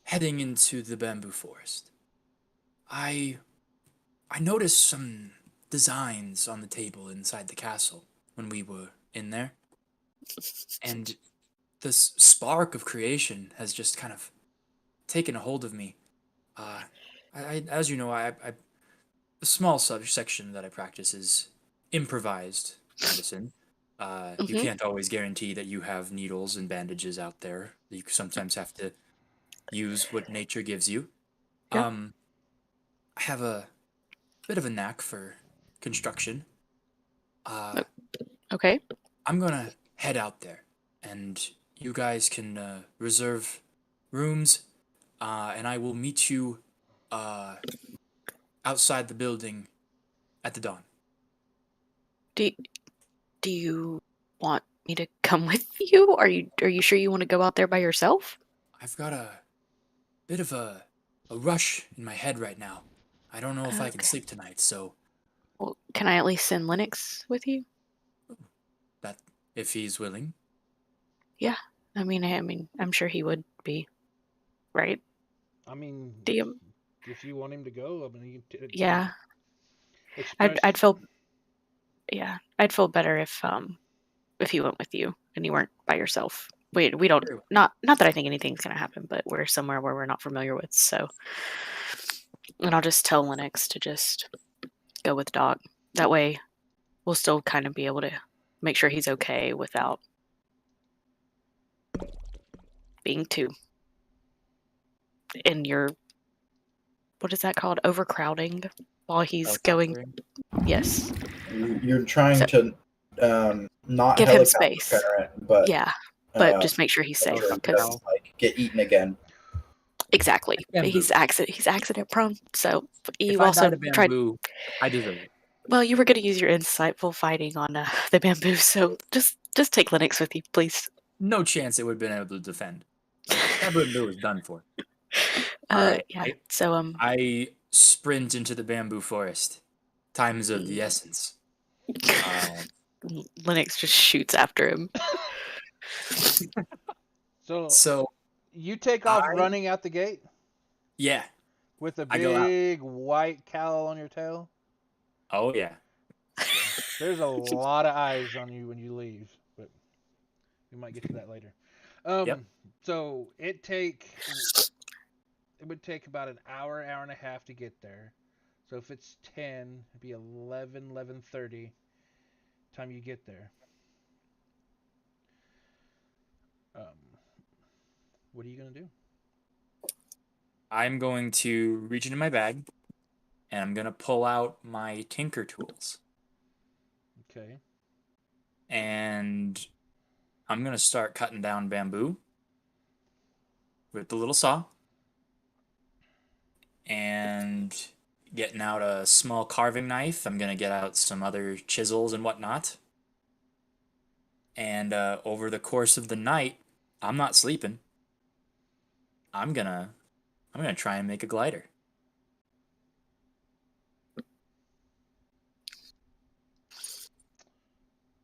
heading into the bamboo forest. I I noticed some designs on the table inside the castle when we were in there, and this spark of creation has just kind of taken a hold of me. Uh, as you know, a small subsection that I practice is improvised medicine. You Hmm. can't always guarantee that you have needles and bandages out there. You sometimes have to use what nature gives you. Yeah. I have a bit of a knack for construction. Uh, Okay. I'm gonna head out there, and you guys can reserve rooms, and I will meet you uh, outside the building at the dawn. Do Do you want me to come with you? Are you sure you want to go out there by yourself? I've got a bit of a rush in my head right now. I don't know if I can Okay. sleep tonight, so Well, can I at least send Linux with you? that if he's willing. Yeah. I mean, I'm sure he would be, right? I mean, Do you? if you want him to go, I mean, Yeah. I'd express. I'd feel yeah. I'd feel better if he went with you and you weren't by yourself. We don't Very well. not that I think anything's gonna happen, but we're somewhere where we're not familiar with. So, and I'll just tell Linux to just go with Doc. That way, we'll still kind of be able to make sure he's okay without being too in your what is that called? Overcrowding while he's going. Helicoptering. Yes. You're trying So to not give him helicopter space. parent, but Yeah, but uh, just make sure he's make safe sure he because doesn't like get eaten again. exactly. Bamboo. He's accident prone. So If you I die also to tried. bamboo, I deserve it. Well, you were going to use your insightful fighting on the bamboo, so just take Linux with you, please. No chance it would have been able to defend. Like that bamboo is done for. All right, Yeah. So I sprint into the bamboo forest. Time is of the essence. Linux just shoots after him. So So you take off I running out the gate yeah, with a I go out. big white cowl on your tail. Oh yeah. There's a lot of eyes on you when you leave, but we might get to that later. Yep. So it would take about an hour and a half to get there. So if it's 10, it'd be 11:30 time you get there. Um, what are you gonna do? I'm going to reach into my bag and I'm gonna pull out my tinker tools Okay. and I'm gonna start cutting down bamboo with the little saw and getting out a small carving knife. I'm gonna get out some other chisels and whatnot. And over the course of the night, I'm not sleeping. I'm gonna I'm gonna try and make a glider.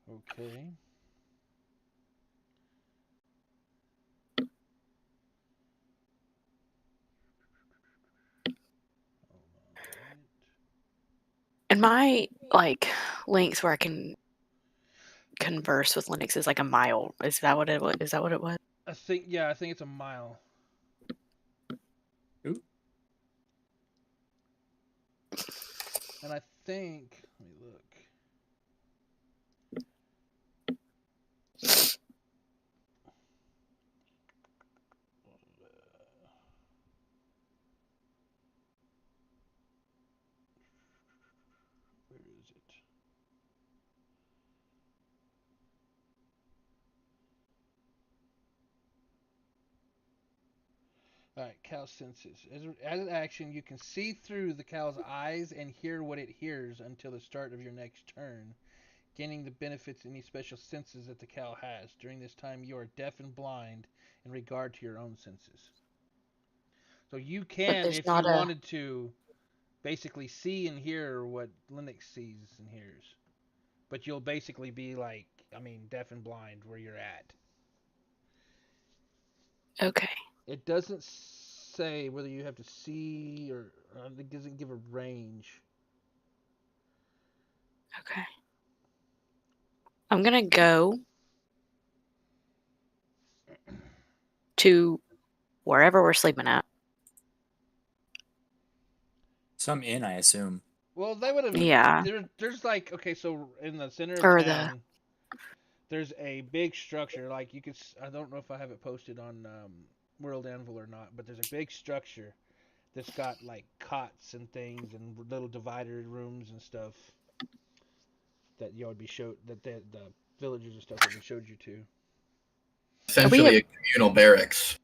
Okay. And my like length where I can converse with Linux is like a mile. Is that what it was? Is that what it was? I think it's a mile. Ooh. And I think let me look. Where is it? Alright, cow senses. As an action, you can see through the cow's eyes and hear what it hears until the start of your next turn, gaining the benefits any special senses that the cow has. During this time, you are deaf and blind in regard to your own senses. So you But can, there's if you not a. wanted to, basically see and hear what Linux sees and hears. But you'll basically be like, deaf and blind where you're at. Okay. It doesn't say whether you have to see or it doesn't give a range. Okay. I'm gonna go to wherever we're sleeping at. Some inn, I assume. Well, they would have. Yeah. There's like, okay, so in the center of Or town, there's a big structure. Like you could, I don't know if I have it posted on World Anvil or not, but there's a big structure that's got like cots and things and little divided rooms and stuff that you would be showed that the villagers and stuff would be showed you to. Essentially, a communal barracks.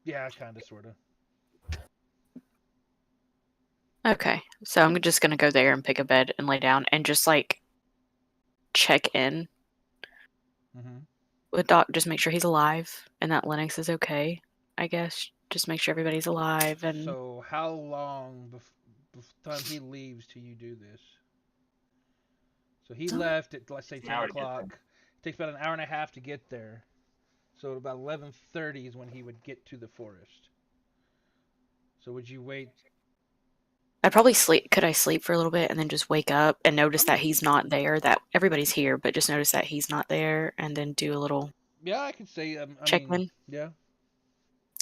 Yeah, kind of, sort of. Okay. So I'm just gonna go there and pick a bed and lay down and just like check in Mm-hmm. with Doc. Just make sure he's alive and that Linux is okay. I guess just make sure everybody's alive and. So how long before time he leaves till you do this? So he left at, let's say, 10 o'clock. It takes about an hour and a half to get there. So about 11:30 is when he would get to the forest. So would you wait? I'd probably sleep. Could I sleep for a little bit and then just wake up and notice that he's not there? That everybody's here, but just notice that he's not there, and then do a little Yeah, I could say, check in, yeah.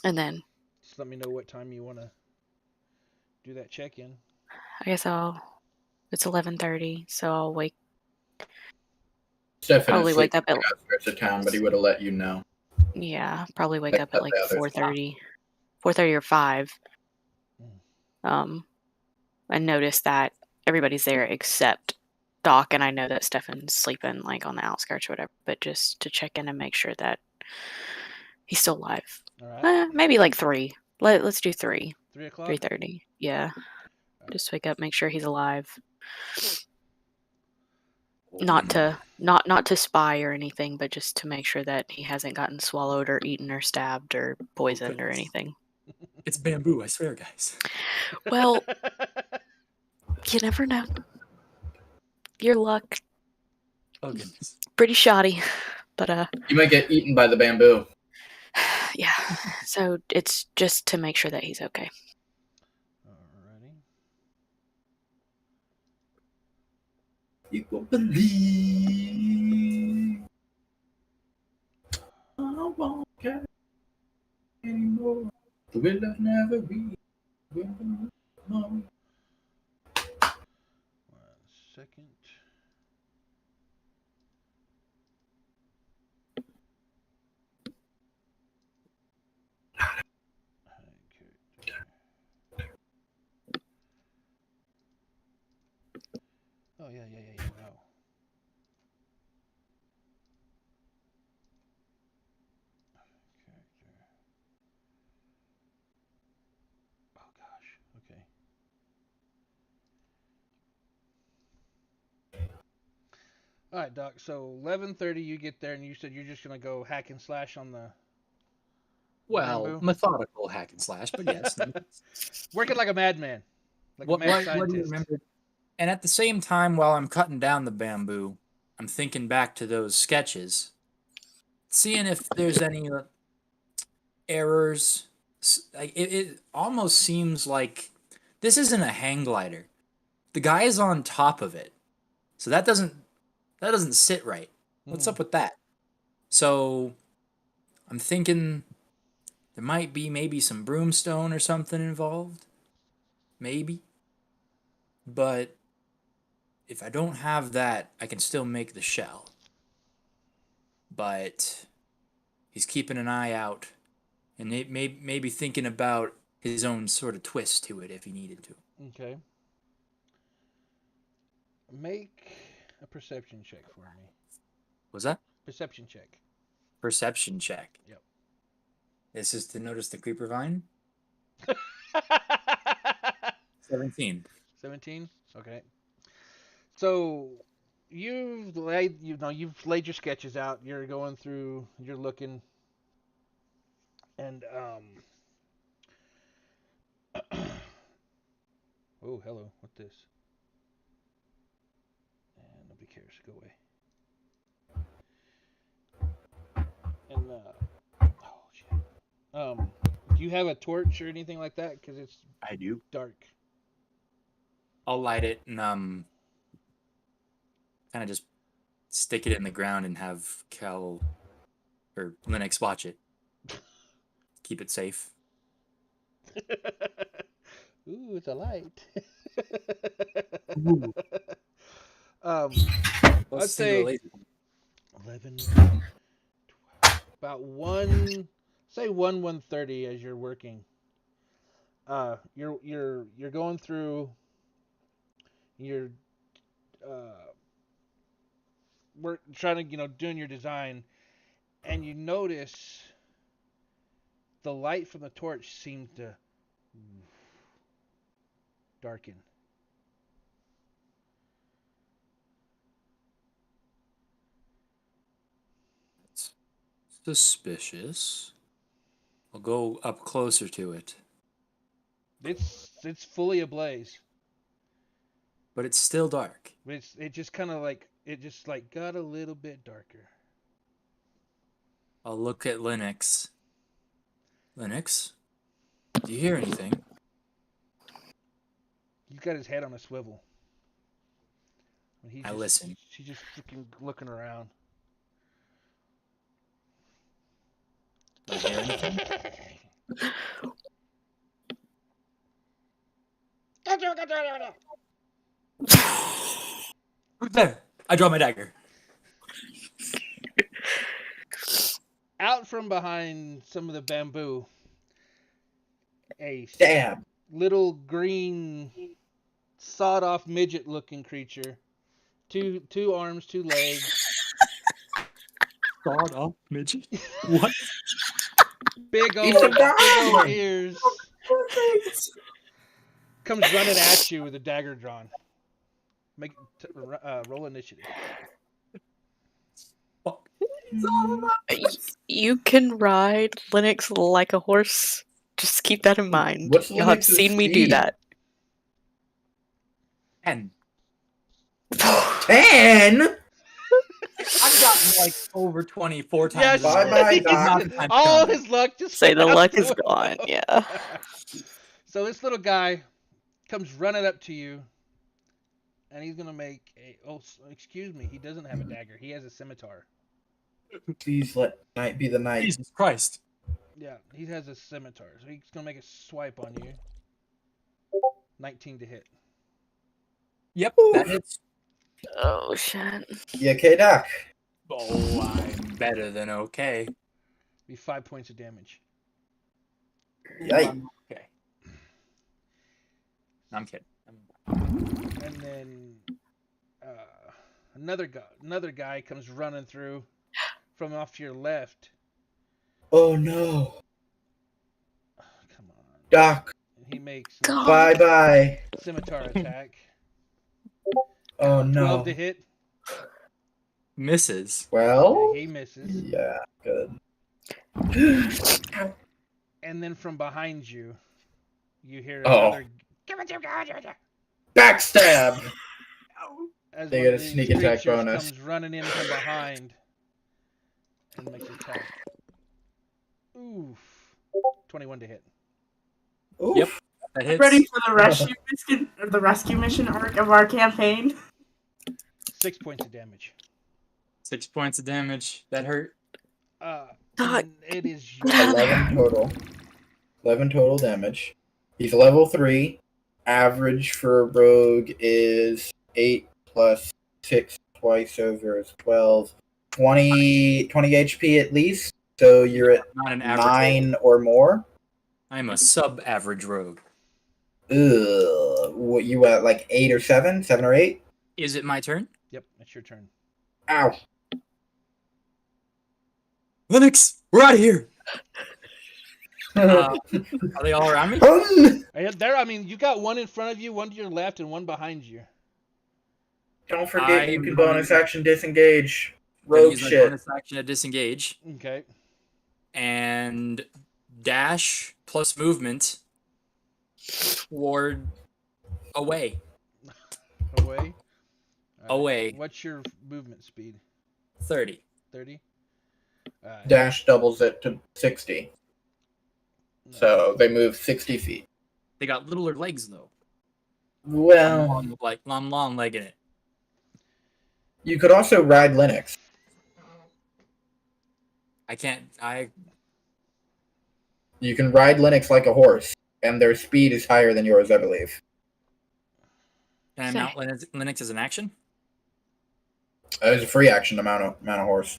and then Just let me know what time you want to do that check-in. I guess It's 11:30, so I'll wake. Stefan Probably is wake sleeping up at. in the outskirts of town, but he would have let you know. Yeah, probably wake up at like The others. 4:30, 4:30 or 5. I notice that everybody's there except Doc, and I know that Stefan's sleeping like on the outskirts or whatever. But just to check in and make sure that he's still alive. All right. Maybe like 3. Let's do 3. 3 o'clock? 3:30. Yeah. Just wake up, make sure he's alive. Not to spy or anything, but just to make sure that he hasn't gotten swallowed or eaten or stabbed or poisoned or anything. It's bamboo, I swear, guys. Well, you never know. Your luck. Oh, goodness. Pretty shoddy. But You might get eaten by the bamboo. yeah. So it's just to make sure that he's okay. Alrighty. You will believe. I won't care anymore. Will I never be? Will I know? 1 second. Oh, yeah. Wow. Character. Oh, gosh. Okay. All right, Doc. So 11:30, you get there, and you said you're just gonna go hack and slash on the. Well, bamboo? methodical hack and slash, but yes. Working like a madman. Like a What mad do you scientist. remember? And at the same time, while I'm cutting down the bamboo, I'm thinking back to those sketches, seeing if there's any errors. Like it almost seems like this isn't a hang glider. The guy is on top of it, so that doesn't sit right. What's up with that? So I'm thinking there might be maybe some broomstone or something involved, maybe. But if I don't have that, I can still make the shell. But he's keeping an eye out, and maybe thinking about his own sort of twist to it if he needed to. Okay. Make a perception check for me. Was that? Perception check. Perception check. Yep. This is to notice the creeper vine? 17. 17. Okay. So you've laid your sketches out. You're going through. You're looking, and oh, hello. What's this? And nobody cares. Go away. And oh shit. Do you have a torch or anything like that? Because it's I do. dark. I'll light it and kind of just stick it in the ground and have Cal or Linux watch it. Keep it safe. Ooh, it's a light. Ooh. I'd say 11, 12, about 1:30 as you're working. You're going through. You're work trying to doing your design, and you notice the light from the torch seems to darken. It's suspicious. I'll go up closer to it. It's fully ablaze. But it's still dark. It just kind of like got a little bit darker. I'll look at Linux. Linux? Do you hear anything? He's got his head on a swivel. I listen. She's just freaking looking around. Do you hear anything? There! I draw my dagger. Out from behind some of the bamboo, a Stab. little green sawed-off midget-looking creature. Two arms, two legs. Sawed off midget? What? Big He's old a dog. ears. Comes running at you with a dagger drawn. Roll initiative. You can ride Linux like a horse. Just keep that in mind. What's Y'all have Linux's seen me do speed? that. 10. 10? I've gotten like over 24 times. Yeah, as Bye-bye, well. Doc. all his luck just Say the went out luck the is gone, window. yeah. So this little guy comes running up to you, and he's gonna make a. Oh, excuse me. He doesn't have a dagger. He has a scimitar. Please let night be the night. Jesus Christ. Yeah, he has a scimitar. So he's gonna make a swipe on you. 19 to hit. Yep, that hits. Oh, shit. You okay, Doc? Oh, I'm better than okay. Be 5 points of damage. Yikes. Okay. I'm kidding. And then another guy comes running through from off to your left. Oh no. Oh, come on. Doc, And he makes God. bye-bye. a scimitar attack. Oh 12 no. to hit. Misses. Well, He misses. yeah, good. And then from behind you, you hear Oh. another. Backstab! As They one get of a these sneak attack creatures bonus. comes running in from behind and makes an attack. Oof. 21 to hit. Oof. Yep. That hits. Ready for the rescue mission arc of our campaign. 6 points of damage. 6 points of damage. That hurt. Doc, And it is get out of there. 11 total. 11 total damage. He's level 3. Average for a rogue is 8 plus 6 twice over is 12. 20 HP at least. So you're at Not an average 9 rogue. or more. I'm a sub-average rogue. Ugh. What, you at like 8 or 7? 7 or 8? Is it my turn? Yep, it's your turn. Ow. Linux, we're out of here. Are they all around me? I mean, you got one in front of you, one to your left, and one behind you. Don't forget, you I'm can going bonus action disengage. Gonna Rogue use my shit. bonus action to disengage Okay. and dash plus movement toward away. Away. All Away. What's your movement speed? 30. 30? Dash doubles it to 60. So they move 60 feet. They got littler legs though. Well, I'm long legging it. you could also ride Linux. I can't. You can ride Linux like a horse, and their speed is higher than yours, I believe. Can I mount Linux as an action? It's a free action to mount a horse.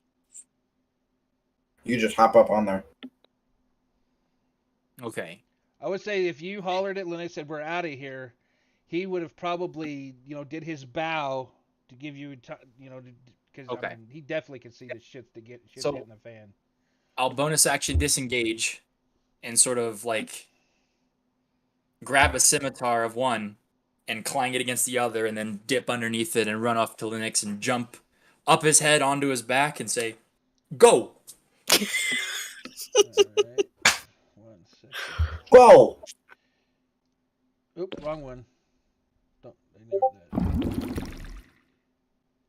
You just hop up on there. Okay. I would say if you hollered at Linux and said we're out of here, he would have probably did his bow to give you because Okay. I mean, he definitely can see the shit's So- hitting the fan. I'll bonus action disengage and sort of like grab a scimitar of one and clang it against the other and then dip underneath it and run off to Linux and jump up his head onto his back and say, "Go!" All right. 1 second. Whoa! Oop, wrong one. They never did.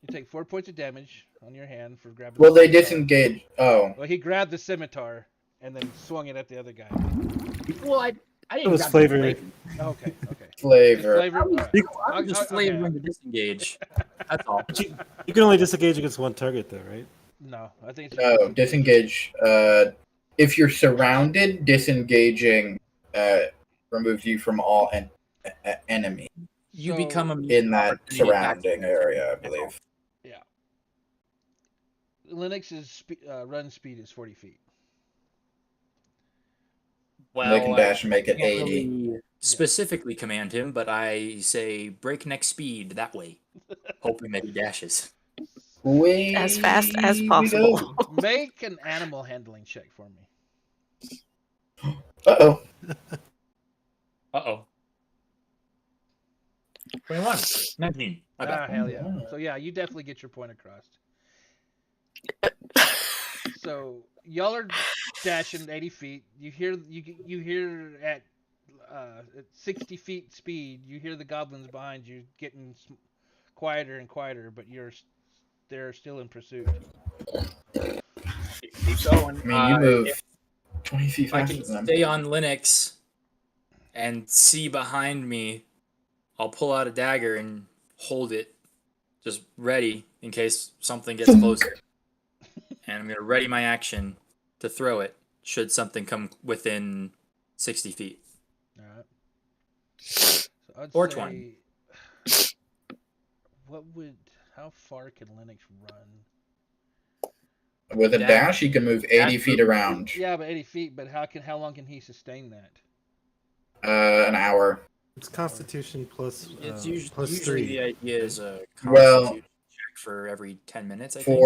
You take 4 points of damage on your hand for grabbing. Well, the they scimitar. disengage. Oh. Well, he grabbed the scimitar and then swung it at the other guy. Well, I didn't. It was grab flavor. the Okay. Flavor. Flavor. All right. I'm just Okay. flavoring the disengage. That's all. But you can only disengage against one target, though, right? No, I think it's No, disengage. If you're surrounded, disengaging removes you from all enemy You So- become a in that opportunity surrounding attack. area, I believe. Linux's run speed is 40 feet. Well, They can dash and make it I can't 80. really specifically command him, but I say breakneck speed that way, hoping that he dashes. As fast as We possible. go. Make an animal handling check for me. Uh-oh. Uh-oh. 21. 19. My bad. Hell yeah. So yeah, you definitely get your point across. So y'all are dashing 80 feet. You hear at 60 feet speed. You hear the goblins behind you getting quieter and quieter, but they're still in pursuit. Keep going. I mean, you move If 20 feet I faster can than them. stay on Linux and see behind me, I'll pull out a dagger and hold it just ready in case something gets closer. And I'm going to ready my action to throw it should something come within 60 feet. All right. So I'd Or say, 20. How far can Linux run? With a Dash- dash, you can move 80 dash feet move. around. Yeah, but 80 feet. But how long can he sustain that? An hour. It's Constitution plus It's plus usually 3. the idea is a Well- constitution check for every 10 minutes, I think.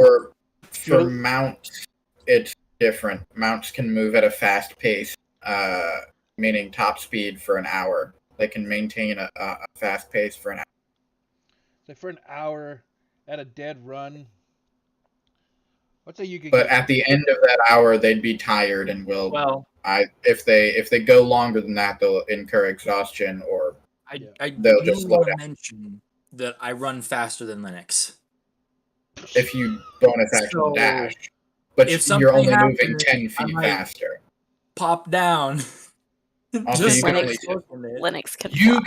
For mounts, it's different. Mounts can move at a fast pace, meaning top speed for an hour. They can maintain a fast pace for an hour. So for an hour at a dead run, let's say you could. But at the end of that hour, they'd be tired and will. Well, If they go longer than that, they'll incur exhaustion or. I They'll do just slow want to down. mention that I run faster than Linux. If you bonus action So, dash, but if you're only something moving happens, 10 I feet might- faster. Pop down. Also, Just you can like only- close from it. Linux can You fly.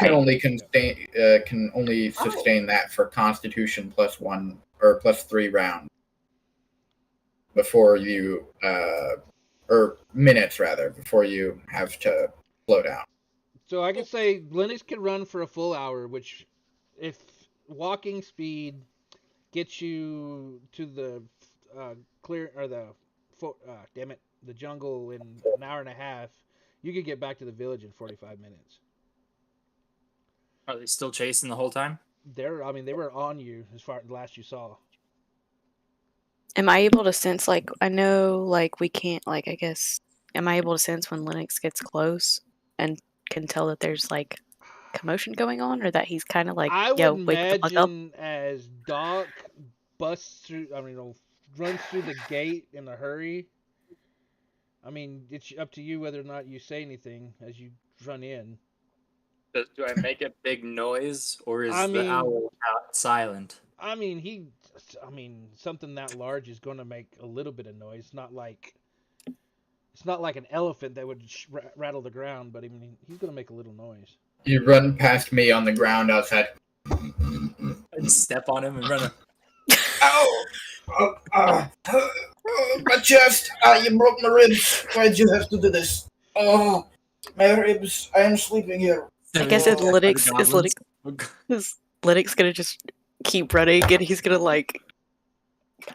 can only sustain that for Constitution +1 or +3 rounds before you or minutes rather before you have to slow down. So I could say Linux can run for a full hour, which, if walking speed gets you to the clear or the jungle in an hour and a half, you could get back to the village in 45 minutes. Are they still chasing the whole time? They were on you as far as last you saw. Am I able to sense, like, I know, like, we can't, like, I guess, am I able to sense when Linux gets close and can tell that there's like commotion going on, or that he's kind of like, I yo, would wake the fuck up? imagine as Doc busts through, runs through the gate in a hurry. I mean, it's up to you whether or not you say anything as you run in. Do I make a big noise, or is I the mean- owl silent? I mean, something that large is going to make a little bit of noise. It's not like an elephant that would rattle the ground, but I mean, he's going to make a little noise. You run past me on the ground outside. I'd step on him and run. Ow! My chest! You broke my ribs. Why'd you have to do this? Oh, my ribs. I am sleeping here. I guess it's Linux gonna just keep running, and he's gonna like,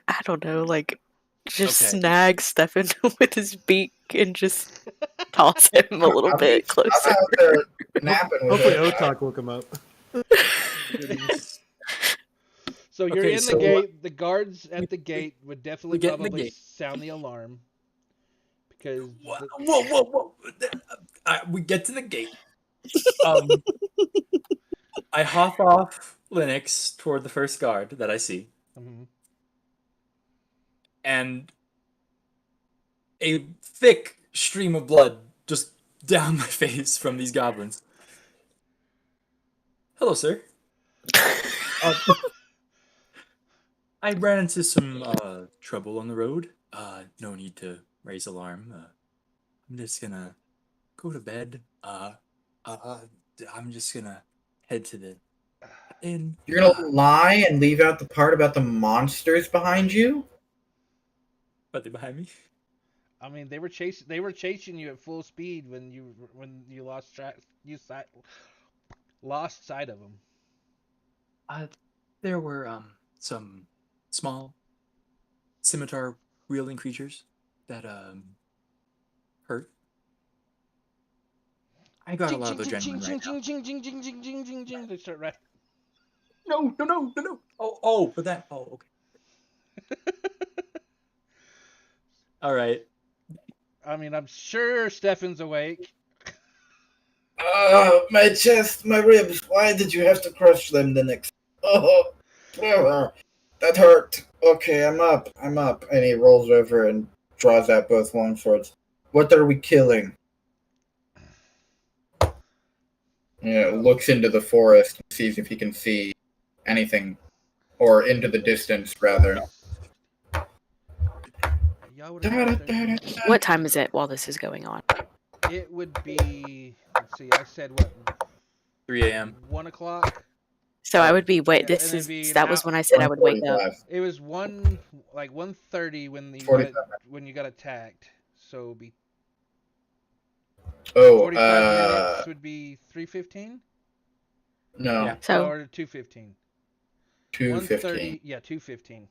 I don't know, like just Okay. snag Stefan with his beak and just toss him a little bit I'm closer. out there napping with Hopefully it. Otak woke him up. So you're Okay, in so the gate. The guards at the gate would definitely We get in the probably gate. sound the alarm because Whoa! We get to the gate. I hop off Linux toward the first guard that I see, Mhm. and a thick stream of blood just down my face from these goblins. Hello, sir. I ran into some trouble on the road. No need to raise alarm. I'm just gonna go to bed. I'm just gonna head to the inn. You're gonna lie and leave out the part about the monsters behind you? Are they behind me? I mean, they were chasing you at full speed when you lost track. Lost sight of them. There were some small scimitar wielding creatures that hurt. I got a lot of adrenaline right now. They start right. No. Oh, for that. Oh, okay. All right. I mean, I'm sure Stefan's awake. My chest, my ribs. Why did you have to crush them the next? Oh, that hurt. Okay, I'm up. And he rolls over and draws out both long swords. What are we killing? Looks into the forest and sees if he can see anything, or into the distance, rather. Y'all would have What time is it while this is going on? It would be. Let's see. I said what? 3 a.m. 1 o'clock. So I would be Yeah, this and it'd is be that an was hour- when I said I would wake up. 1:45. It was 1:30 when 47. when you got attacked. So it'd be Oh, 45 minutes would be 3:15 no, Yeah. So or 2:15. 2:15. Yeah, 2:15.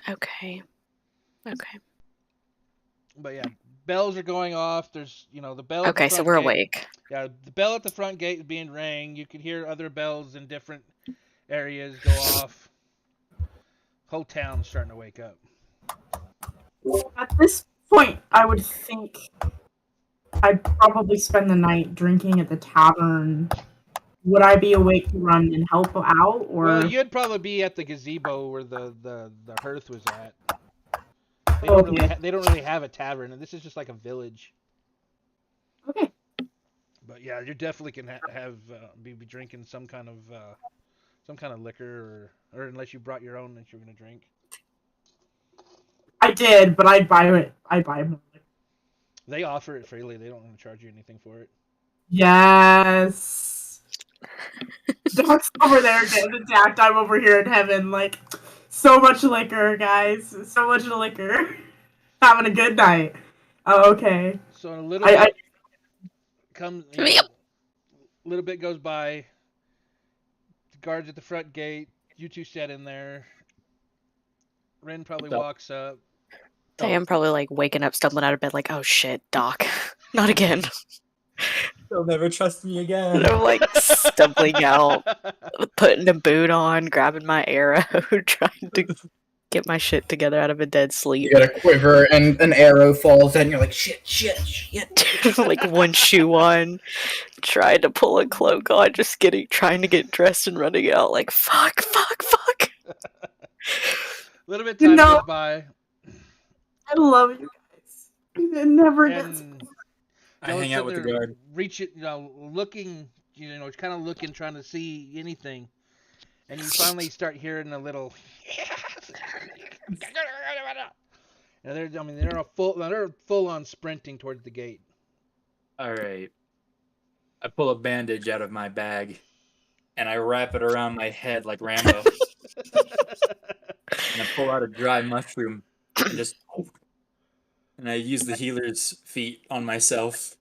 okay. But yeah, bells are going off. There's the bell. At Okay, the so front we're gate. awake. Yeah, the bell at the front gate is being rang. You could hear other bells in different areas go off. Whole town's starting to wake up. At this point, I would think I'd probably spend the night drinking at the tavern. Would I be awake to run and help out, or Well, you'd probably be at the gazebo where the hearth was at. They don't really have a tavern, and this is just like a village. okay? But yeah, you definitely can be drinking some kind of liquor, or unless you brought your own that you're gonna drink. I did, but I'd buy it. I'd buy more. They offer it freely. They don't want to charge you anything for it. Yes. Doc's over there getting attacked. I'm over here in heaven, like, so much liquor, guys. So much liquor. Having a good night. Oh, okay. So a little I bit comes. Little bit goes by. The guards at the front gate. You two sat in there. Ren probably Yep. walks up. I am probably like waking up, stumbling out of bed, like, oh shit, Doc, not again. They'll never trust me again. And I'm like stumbling out, putting a boot on, grabbing my arrow, trying to get my shit together out of a dead You sleep. got a quiver, and an arrow falls in. You're like, shit. Like one shoe on, trying to pull a cloak on, just trying to get dressed and running out. Like fuck. A little bit time goes by. I love you guys. It never gets. And I y'all hang sit out with the there guard. reaching, looking, kind of looking, trying to see anything, and you finally start hearing a little. And they're full on sprinting towards the gate. All right. I pull a bandage out of my bag, and I wrap it around my head like Rambo. And I pull out a dry mushroom, and I use the healer's feet on myself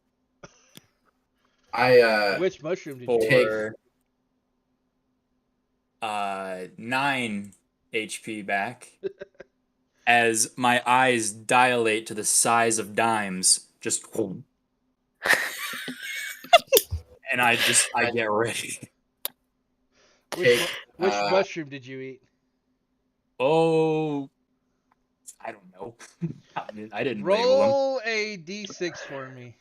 Which mushroom did you for 9 HP back. As my eyes dilate to the size of dimes, and I get ready. Which mushroom did you eat? Oh, I don't know. I didn't label them. Roll a d6 for me.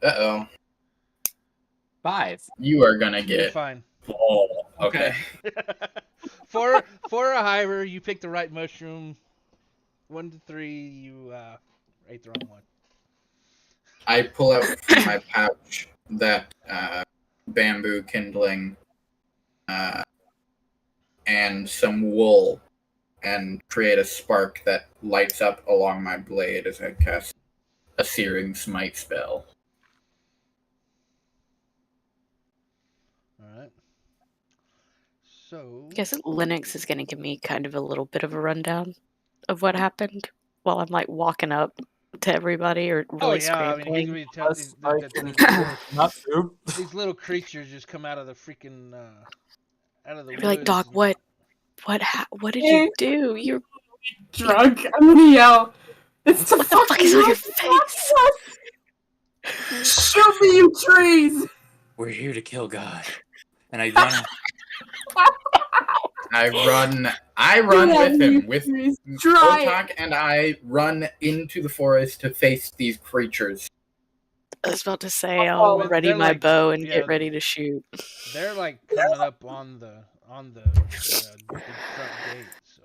Uh-oh. 5. You are gonna You're get... fine. Oh, okay. For a hiver, you picked the right mushroom. 1 to 3, you ate the wrong one. I pull out from my pouch that bamboo kindling and some wool and create a spark that lights up along my blade as I cast a searing smite spell. Alright. So... I guess Linux is going to give me kind of a little bit of a rundown of what happened while I'm like walking up to everybody or really scrambling. He's gonna be Not true. these little creatures just come out of the freaking out of the I'd be like, woods Doc, and- what did you do? You're Drunk. I'm gonna yell. It's the what the fuck is on your face? Shoot me, you trees! We're here to kill God. And I run. I run with him, with Try it. Otak, and I run into the forest to face these creatures. I was about to say I'll Well, ready they're my like- bow and yeah. get ready to shoot. They're like coming up on the big front gate. So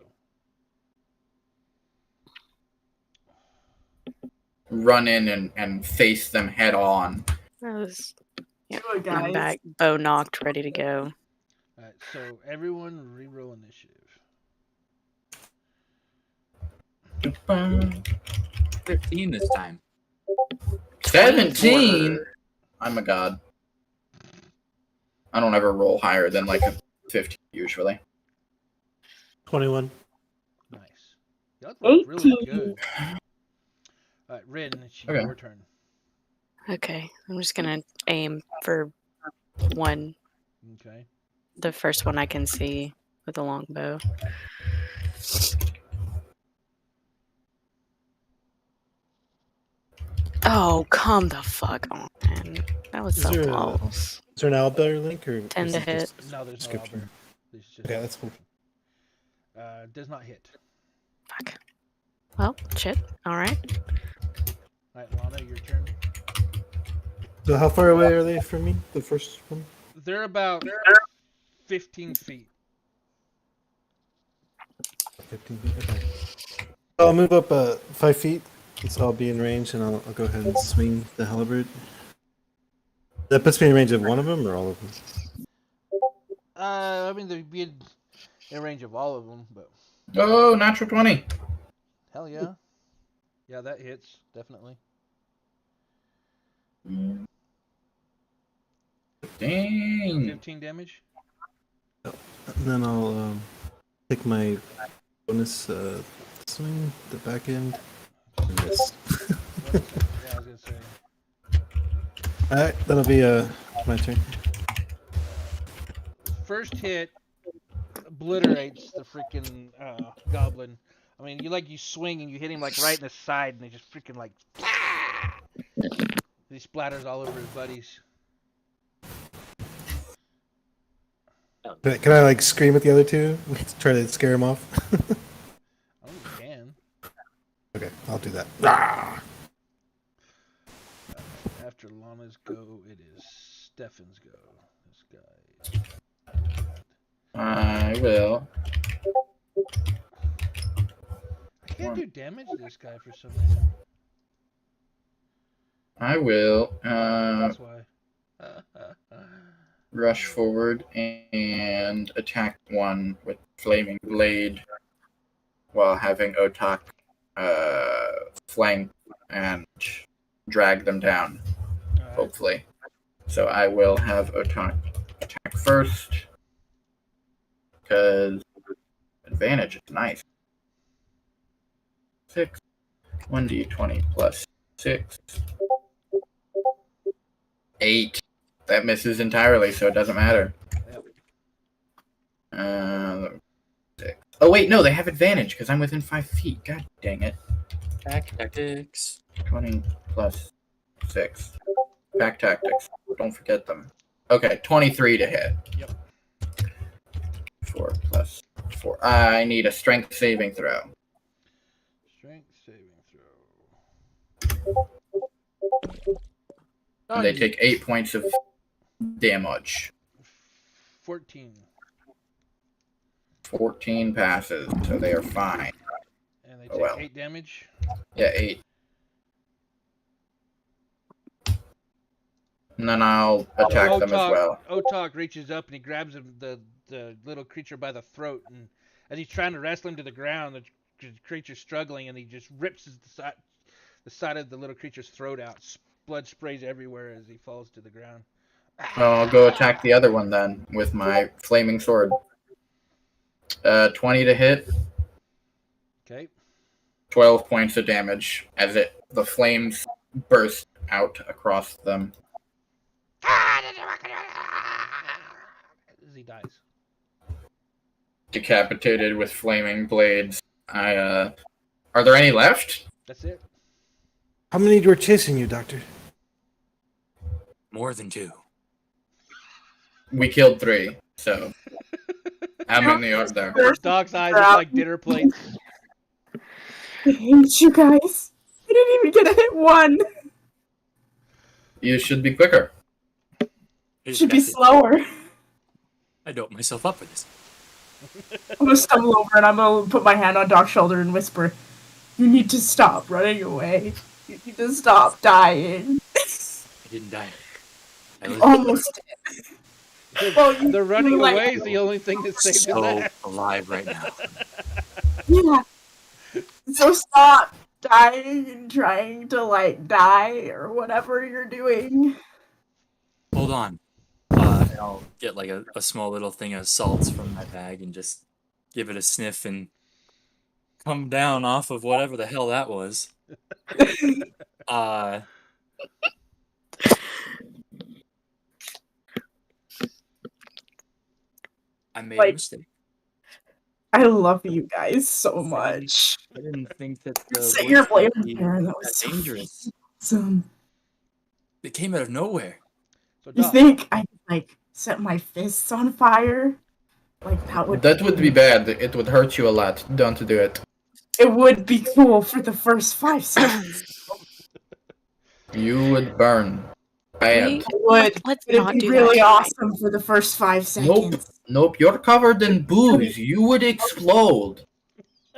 Run in and face them head on. I was Do it, I'm guys. back, bow knocked, ready to go. alright, so everyone reroll initiative. 15 this time. 17? I'm a god. I don't ever roll higher than like a 15 usually. 21. Nice. Y'all rolled really 18. good. Alright, Rin, it's Okay. your turn. Okay, I'm just gonna aim for one, Okay. the first one I can see with a longbow. Oh, come the fuck on, man. That was Is so there a- close. Is there an owlbear link or 10 is to it hit. just- No, there's no Description. Albert. There's just Okay, that's cool. does not hit. Fuck. Well, shit. Alright. Alright, Lana, your turn. So how far away are they from me? The first one? They're about 15 feet. 15 feet. Okay. I'll move up 5 feet. So I'll be in range, and I'll go ahead and swing the halberd. That puts me in range of one of them or all of them. I mean, they'd be in range of all of them, but Oh, natural 20. hell yeah. Yeah, that hits, definitely. Dang. 15 damage. And then I'll take my bonus swing, the back end, and miss. What is it? Yeah, I was gonna say. Alright, that'll be my turn. First hit obliterates the freaking goblin. I mean, you swing and you hit him like right in the side, and he just freaking like he splatters all over his buddies. Can I like scream at the other two? Try to scare them off? Oh, you can. Okay, I'll do that. Rah! After Lana's go, it is Stefan's go. This guy. I will. I can't do damage to this guy for some reason. I will. That's why. Rush forward and attack one with flaming blade while having Otak flank and drag them down, Alright. hopefully. So I will have Otak attack first because advantage is nice. 6. 1d20 plus 6. 8. That misses entirely, so it doesn't matter. Yep. 6. Oh wait, no, they have advantage because I'm within 5 feet. God dang it. Pack tactics. 20 plus 6. Pack tactics. Don't forget them. Okay, 23 to hit. Yep. 4 plus 4. I need a strength saving throw. Strength saving throw. And they take 8 points of damage. 14. 14 passes, so they are fine. And they Oh, take well. 8 damage. Yeah, 8. And then I'll attack them as well. Otak reaches up and he grabs the little creature by the throat, and as he's trying to wrestle him to the ground, the creature's struggling, and he just rips the side of the little creature's throat out. Blood sprays everywhere as he falls to the ground. I'll go attack the other one then with my flaming sword. 20 to hit. Okay. 12 points of damage as the flames burst out across them. As he dies. Decapitated with flaming blades. Are there any left? That's it. How many were chasing you, Doctor? More than 2. We killed 3, so I'm in the order there. Dog's eyes look like dinner plates. I hate you guys. I didn't even get a hit one. You should be quicker. It should be slower. I dope myself up for this. I'm gonna stumble over and I'm gonna put my hand on Doc's shoulder and whisper, "You need to stop running away. You need to stop dying." I didn't die. I was Almost did. Well, The running like, away is the only thing that saved his so ass. alive right now. Yeah. So stop dying and trying to die or whatever you're doing. Hold on. And I'll get like a small little thing of salts from my bag and just give it a sniff and come down off of whatever the hell that was. I made a mistake. I love you guys so much. I didn't think that the Set woods your would blade be there. That that was so dangerous. awesome. It came out of nowhere. So You Doc, think I could set my fists on fire? That would be bad. It would hurt you a lot. Don't do it. It would be cool for the first 5 seconds. You would burn. Bad. It would. Let's It'd not be do really that. awesome for the first 5 seconds. Nope, you're covered in booze. You would explode.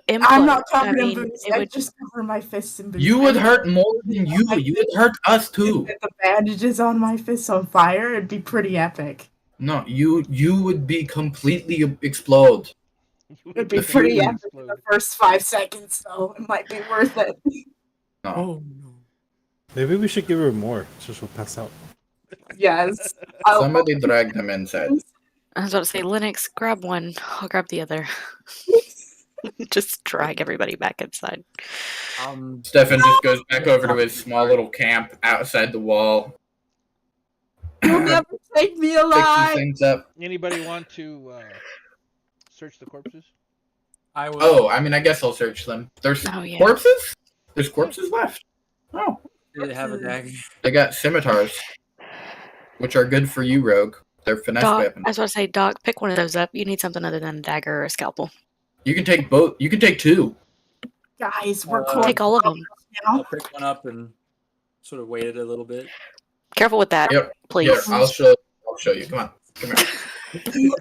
I'm not covered in mean, booze. it I would just cover my fists in booze. You would hurt more than you. You would hurt us too. With the bandages on my fists on fire, it'd be pretty epic. No, you would be completely explode. It'd be The pretty fumes epic in the first 5 seconds, though. It might be worth it. No. Oh no. Maybe we should give her more so she'll pass out. Yes. Somebody drag them inside. I was about to say, Linux, grab one. I'll grab the other. Just drag everybody back inside. Stefan just goes back over to his small little camp outside the wall. You'll never take me Fixing alive. things up. anybody want to search the corpses? I will. Oh, I mean, I guess I'll search them. There's Oh, yeah. corpses? There's corpses left. Oh, Did it have a dagger? they got scimitars, which are good for you, Rogue. They're finesse Doc, weapons. I was about to say, Doc, pick one of those up. You need something other than a dagger or a scalpel. You can take both. You can take two. Guys, we're Take all of them. I'll pick one up and sort of wait it a little bit. Careful with that, Yep. please. Here, I'll show you. Come on. Come here.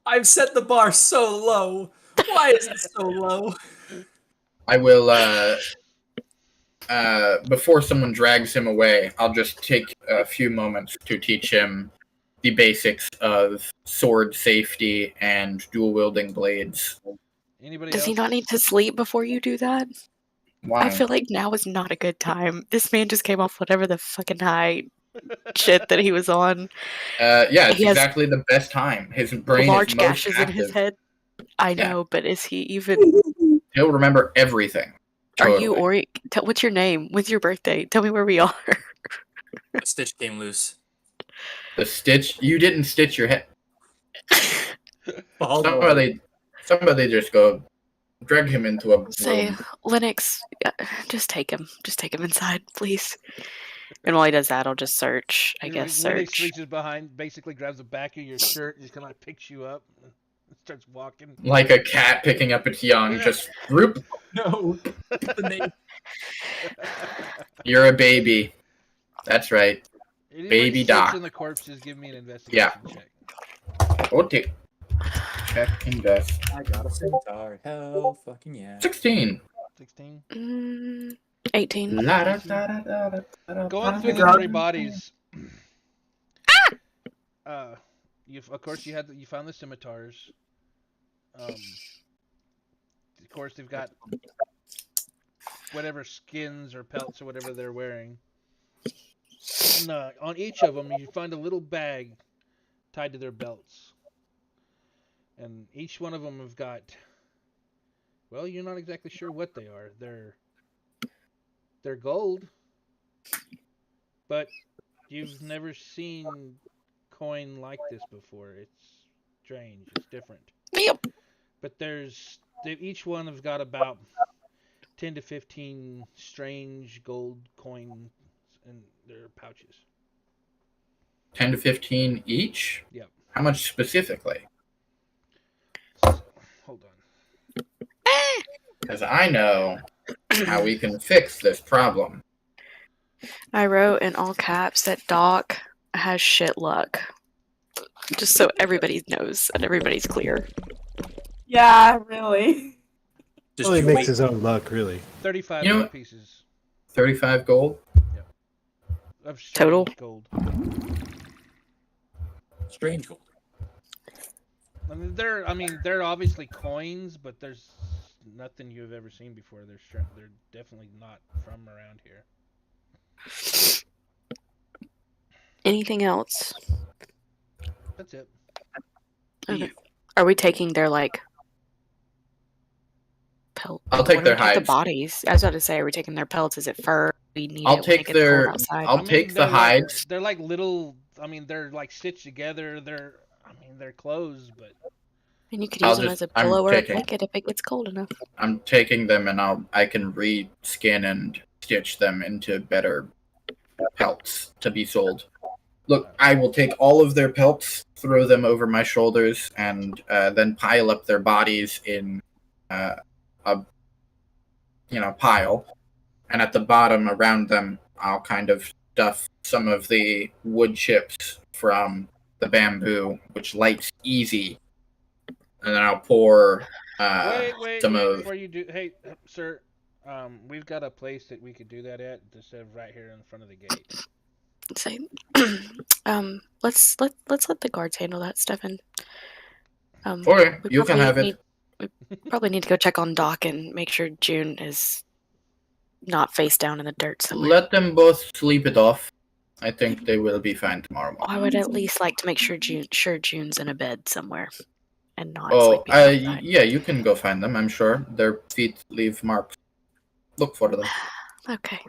I've set the bar so low. Why is it so low? I will. Before someone drags him away, I'll just take a few moments to teach him the basics of sword safety and dual wielding blades. Anybody Does else? he not need to sleep before you do that? Why? I feel like now is not a good time. This man just came off whatever the fucking high shit that he was on. Yeah, it's He has exactly the best time. His brain large is most gashes in his active. head. I Yeah. know, but is he even? He'll remember everything. Are Totally. you what's your name? When's your birthday? Tell me where we are. A stitch came loose. The stitch? You didn't stitch your head. Ball Somebody just go drag him into a Say, room. Linux, just take him. Just take him inside, please. And while he does that, I'll just search. I guess Linux search. reaches behind, basically grabs the back of your shirt, and just kind of picks you up, and starts walking. Like a cat picking up its young, just whoop. No. The name. You're a baby. That's right. Anybody Baby sits Doc. in the corpses, give me an investigation check. Okay. Check invest. I got a centaur. Hell fucking yeah. 16. 16. 18. Going through the God. three bodies. Of course you found the scimitars. Of course they've got whatever skins or pelts or whatever they're wearing. And, on each of them you find a little bag tied to their belts. And each one of them have got, well, you're not exactly sure what they are. They're gold, but you've never seen coin like this before. It's strange. It's different. Yep. But each one have got about 10 to 15 strange gold coins in their pouches. 10 to 15 each? Yep. How much specifically? Hold on. Because I know how we can fix this problem. I wrote in all caps that Doc has shit luck. Just so everybody knows and everybody's clear. Yeah, really. Just Well, he you makes wait. his own luck, really. 35 You know gold what? pieces 35 gold? of strange Total? gold. Strange gold. I mean, they're obviously coins, but there's nothing you've ever seen before. They're definitely not from around here. Anything else? That's it. Okay. Are we taking their pelt? I'll take What do their we take the hides. bodies. I was about to say, are we taking their pelts? Is it fur? We need I'll it take when it gets cold their- outside. I'll take the they're hides. They're like little. I mean, they're like stitched together. They're clothes, but And you could I'll use them just- as a I'm pillow or a taking- blanket if it gets cold enough. I'm taking them and I can reskin and stitch them into better pelts to be sold. Look, I will take all of their pelts, throw them over my shoulders, and then pile up their bodies in a pile. And at the bottom around them, I'll kind of stuff some of the wood chips from the bamboo, which lights easy. And then I'll pour wait some of. before you do. Hey, sir, we've got a place that we could do that at instead of right here in front of the gate. Say, let's let the guards handle that, Stefan. Okay, we you can probably have it. We probably need to go check on Doc and make sure June is not face down in the dirt somewhere. Let them both sleep it off. I think they will be fine tomorrow morning. I would at least like to make sure June's in a bed somewhere and not Oh, sleeping outside. yeah, you can go find them. I'm sure their feet leave marks. Look for them. Okay.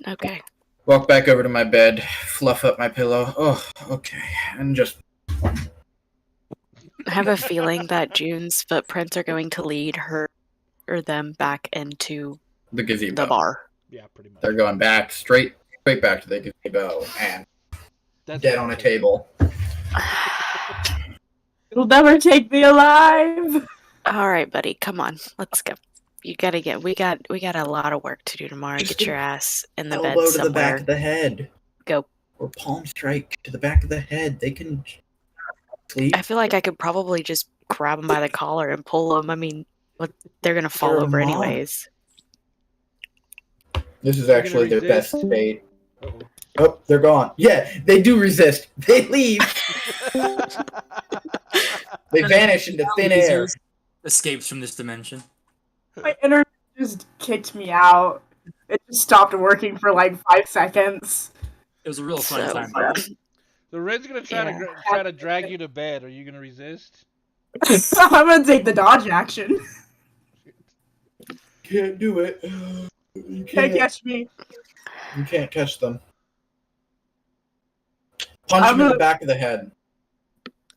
Okay. Walk back over to my bed, fluff up my pillow. Oh, okay, and just I have a feeling that June's footprints are going to lead her or them back into the gazebo. the bar. Yeah, pretty much. They're going back straight back to the gazebo and That's dead on a table. It'll never take me alive. All right, buddy, come on, let's go. You gotta get. We got a lot of work to do tomorrow. Just Get your ass in the bed Elbow to the back somewhere. of the head. Go. Or palm strike to the back of the head. They can sleep. I feel like I could probably just grab them by the collar and pull them. I mean, they're gonna fall They're a over mom. anyways. This is They're actually gonna their best resist. bait. Uh-oh. Oh, they're gone. Yeah, they do resist. They leave. They vanish into thin air. Escapes from this dimension. My internet just kicked me out. It just stopped working for like 5 seconds. It was a real fun So- time. So Red's gonna try to drag you to bed. Are you gonna resist? I'm gonna take the dodge action. Can't do it. You Can't catch me. You can't catch them. Punch them in the back of the head.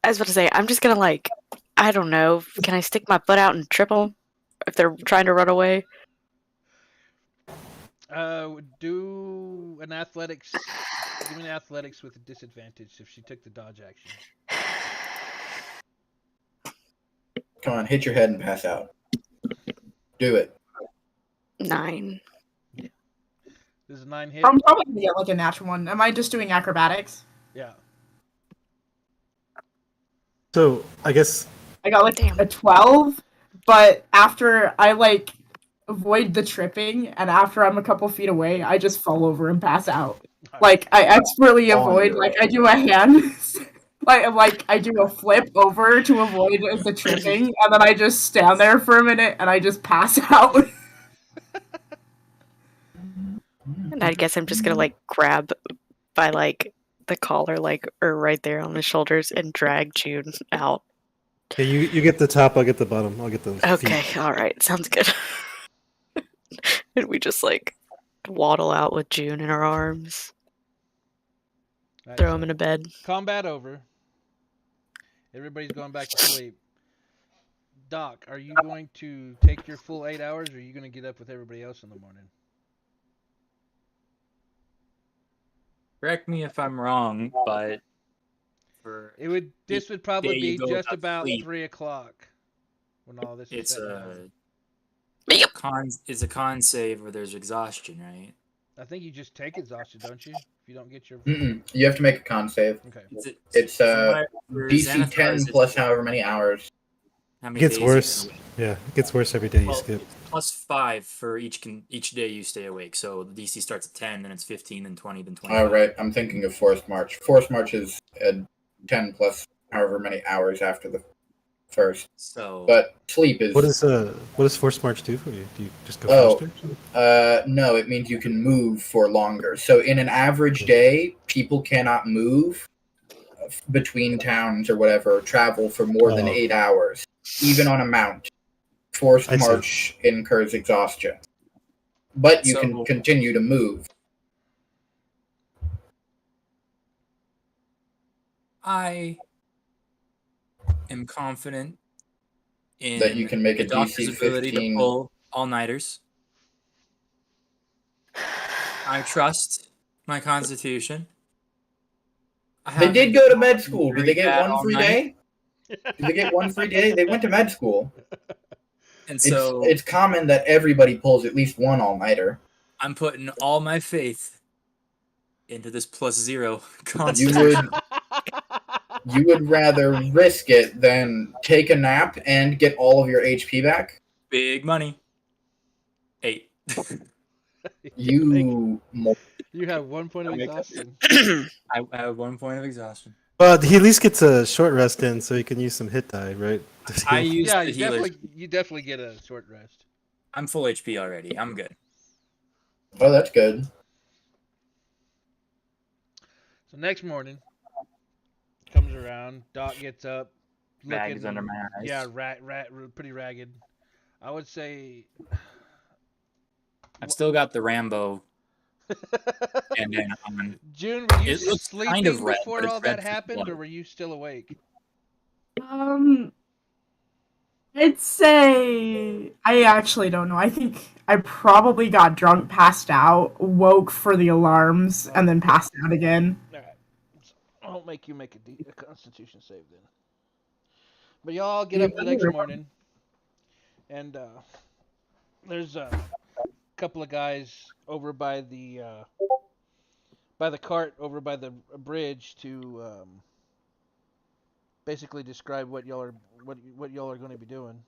I was about to say, I'm just gonna like, I don't know. Can I stick my foot out and trip them if they're trying to run away? Do an athletics. Give me an athletics with a disadvantage if she took the dodge action. Come on, hit your head and pass out. Do it. 9. This is a 9 hit. I'm probably gonna get like a natural one. Am I just doing acrobatics? Yeah. So I guess I got like Damn. a 12, but after I like avoid the tripping and after I'm a couple feet away, I just fall over and pass out. Like I expertly avoid, like I do a hand, like I do a flip over to avoid the tripping, and then I just stand there for a minute and I just pass out. And I guess I'm just gonna like grab by like the collar, like or right there on his shoulders, and drag June out. okay, you get the top, I'll get the bottom. I'll get the Okay, feet. all right, sounds good. And we just like waddle out with June in our arms, Nice. throw him in a bed. Combat over. Everybody's going back to sleep. Doc, are you going to take your full 8 hours, or are you going to get up with everybody else in the morning? Correct me if I'm wrong, but for This would probably day you be go just without about sleep. 3 o'clock when all this is it's said and a done. it's a con save where there's exhaustion, right? I think you just take exhaustion, don't you? If you don't get your You have to make a con save. okay. It's for DC Xanathars, 10 it's plus however many hours. how It many gets days you worse. can- Yeah, it gets worse every day you Well, skip. it's plus 5 for each day you stay awake. So the DC starts at 10, then it's 15, then 20, then 25. Oh, right. I'm thinking of Forced March. Forced March is 10 plus however many hours after the first. So But sleep is... What does Force March do for you? Do you just go Oh. faster? No, it means you can move for longer. So in an average day, people cannot move between towns or whatever, travel for more than Oh. 8 hours, even on a mount. Forced I see. March incurs exhaustion. But you So- can continue to move. I am confident in That you can make the a doctor's DC ability 15. to pull all-nighters. I trust my constitution. I They have did go to med school. Did they very get bad one free all-night. day? Did they get one free day? They went to med school. And so It's common that everybody pulls at least one all-nighter. I'm putting all my faith into this +0 You constitution. would rather risk it than take a nap and get all of your HP back? Big money. 8. You You have 1 point of exhaustion. I have 1 point of exhaustion. Well, he at least gets a short rest in, so he can use some hit die, right? to I heal. use Yeah, the you healer. definitely get a short rest. I'm full HP already. I'm good. Oh, that's good. So next morning comes around. Doc gets up, Bags looking under my eyes. yeah, pretty ragged. I would say I've still got the Rambo bandana on. June, were you It looks sleeping kind of red, before but it's all red that from happened, blood. or were you still awake? I'd say I actually don't know. I think I probably got drunk, passed out, woke for the alarms, and then passed out again. All right. I'll make you make a Constitution save then. But y'all get up the next morning, and there's a couple of guys over by the cart over by the bridge to basically describe what y'all are going to be doing.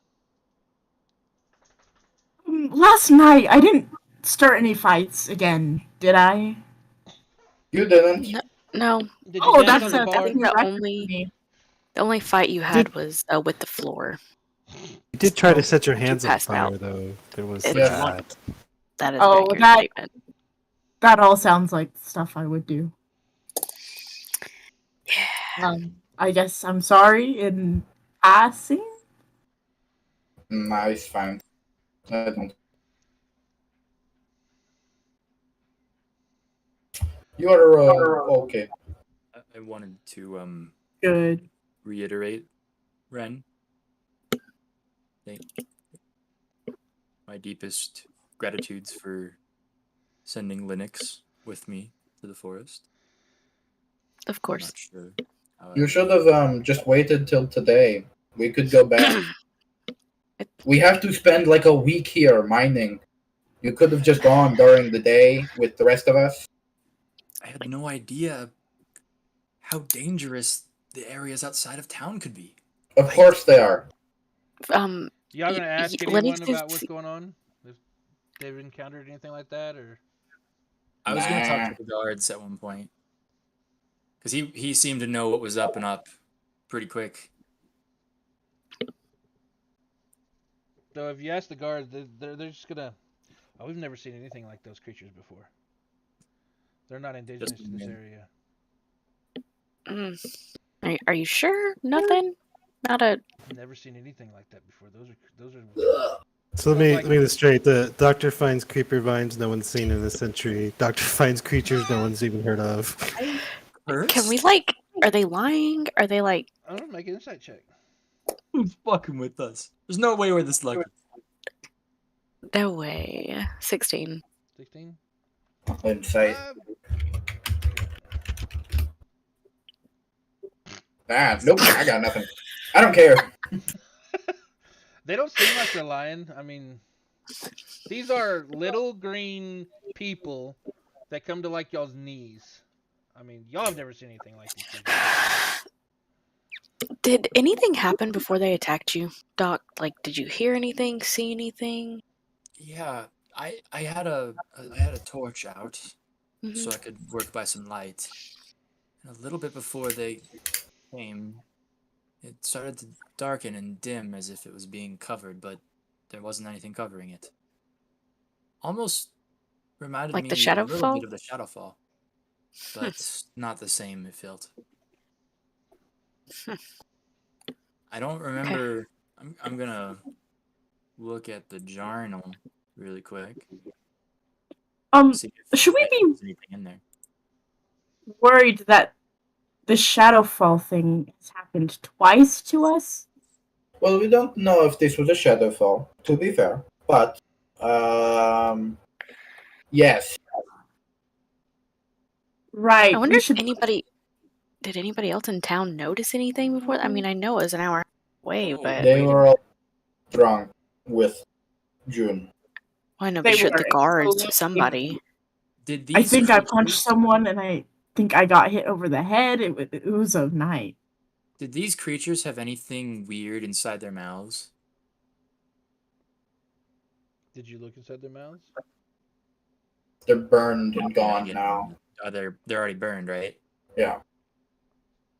Last night, I didn't start any fights again, did I? You didn't. No. Did you Oh, dance that's on the a bar? that's a The record only- for me. The only fight you had was with the floor. You did try to set your hands on passed fire, out. though. There was It's- that. That is Oh, an accurate statement. That all sounds like stuff I would do. Yeah. I guess I'm sorry in passing. Nice, fine. I don't. You are okay. I wanted to Good. reiterate, Ren. Thank my deepest gratitudes for sending Linux with me to the forest. Of I'm course. not sure how You I- should have just waited till today. We could go back. We have to spend like a week here mining. You could have just gone during the day with the rest of us. I had no idea how dangerous the areas outside of town could be. Of course they are. Y'all gonna ask Lennox anyone is- about what's going on? If they've encountered anything like that, or I was going to Nah. talk to the guards at one point. Because he seemed to know what was up and up pretty quick. so if you ask the guards, they're just gonna. Oh, we've never seen anything like those creatures before. They're not indigenous to this men. area. Are you sure? Nothing? Not a. Never seen anything like that before. Those are. So let me get this straight. The doctor finds creeper vines no one's seen in a century. Doctor finds creatures no one's even heard of. Can we Are they lying? Are they like? I don't know, make an insight check. Who's fucking with us? There's no way we're this lucky. No way. 16. 16. Insight. Nope, I got nothing. I don't care. They don't seem like they're lying. I mean, these are little green people that come to like y'all's knees. I mean, y'all have never seen anything like these people. Did anything happen before they attacked you, Doc? Like, did you hear anything? See anything? Yeah, I had a torch out Mhm. so I could work by some light. And a little bit before they came, it started to darken and dim as if it was being covered, but there wasn't anything covering it. Almost reminded Like me the a shadow little fall? bit of the shadow fall, but not the same. It felt. I don't remember. I'm gonna look at the journal really quick. See if Should we there's be anything in there? worried that the Shadowfall thing has happened twice to us? Well, we don't know if this was a shadow fall, to be fair. But, yes. Right. I wonder we if should. did anybody else in town notice anything before? I mean, I know it was an hour away, Oh, but They wait a were all drunk with June. I know, They but should were the guards, absolutely- somebody. Did I these think I creatures- punched someone and I think I got hit over the head. It was a night. Did these creatures have anything weird inside their mouths? Did you look inside their mouths? They're burned and gone now. They're already burned, right? Yeah.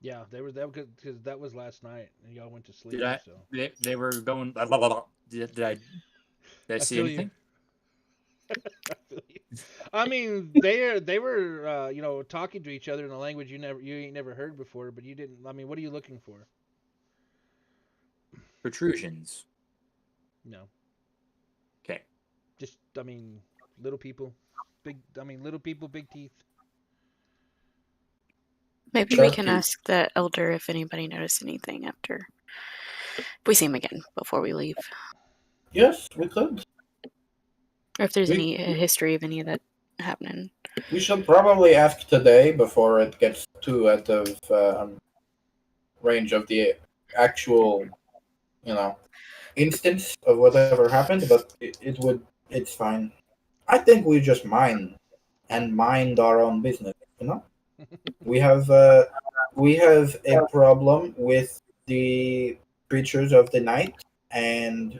Yeah, they were that because that was last night, and y'all went to sleep. Did I? So They were going. Did I see feel you. anything? I mean, they were talking to each other in a language you ain't never heard before, but you didn't. I mean, what are you looking for? Protrusions. No, Okay. just little people, little people, big teeth. Maybe Sure. we can ask the elder if anybody noticed anything after we see him again before we leave, Yes, we could. or if there's We- any history of any of that happening. We should probably ask today before it gets too out of range of the actual instance of whatever happened, but it's fine. I think we just mind our own business. We have a problem with the creatures of the night, and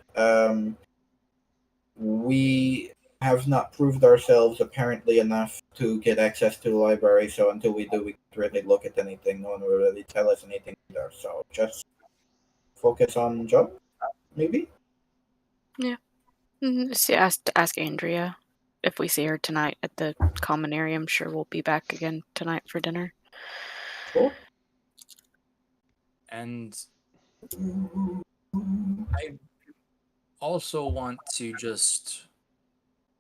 we have not proved ourselves apparently enough to get access to the library. So until we do, we can't really look at anything. No one will really tell us anything either. So just focus on job, maybe. Ask Andrea if we see her tonight at the common area. I'm sure we'll be back again tonight for dinner. Sure. And I also want to just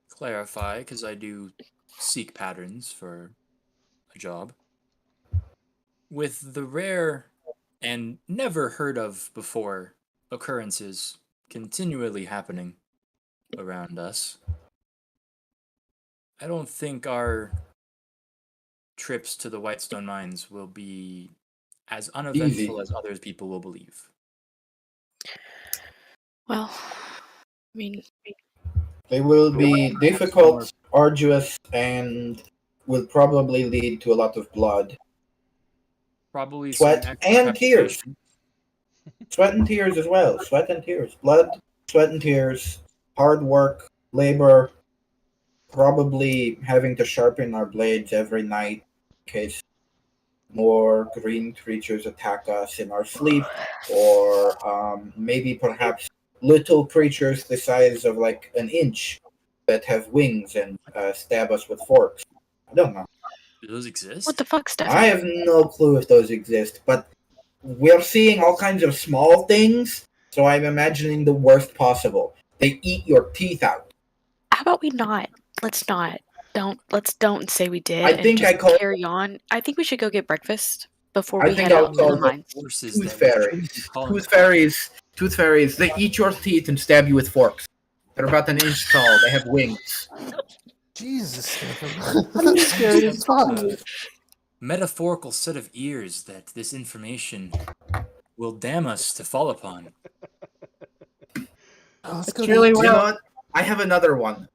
clarify, because I do seek patterns for a job. With the rare and never heard of before occurrences continually happening around us, I don't think our trips to the Whitestone Mines will be as uneventful as other people will believe. Well, I mean, They will be difficult, arduous, and will probably lead to a lot of blood. Probably Sweat and tears. Sweat and tears as well. Sweat and tears. Blood, sweat and tears. Hard work, labor. Probably having to sharpen our blades every night in case more green creatures attack us in our sleep, or maybe perhaps little creatures the size of like an inch that have wings and stab us with forks. I don't know. Do those exist? what the fuck, Steph? I have no clue if those exist, but we're seeing all kinds of small things, so I'm imagining the worst possible. They eat your teeth out. How about we not? Let's not. Let's don't say we did. I think and just I call- carry on. I think we should go get breakfast before I we think head I'll out to call the the mines. Forces Tooth that we fairies. shouldn't be calling Tooth fairies. They eat your teeth and stab you with forks. They're about an inch tall. They have wings. Jesus, Stefan. That's scary as fuck. a metaphorical set of ears that this information will damn us to fall upon. Let's go Truly to- You know what? I have another one.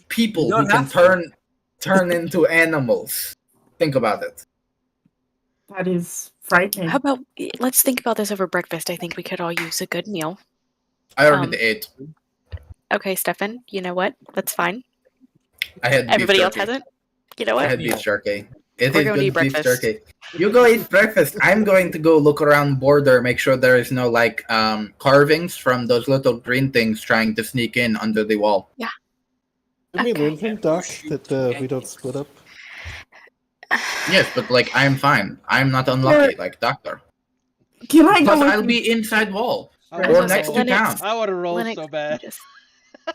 People You who don't can have to. turn into animals. Think about it. That is frightening. How about let's think about this over breakfast? I think we could all use a good meal. I already ate. Okay, Stefan, you know what? That's fine. I had Everybody beef else jerky. hasn't? You know I what? had beef jerky. It We're is going to good eat beef breakfast. jerky. You go eat breakfast. I'm going to go look around border, make sure there is no carvings from those little green things trying to sneak in under the wall. Did we Okay. learn from Doc that we don't split up? Yes, but I'm fine. I'm not unlucky like Doctor. Can I go Plus, with I'll you? be inside wall I or would've next to rolled- town. I would have rolled Linux, so bad. just-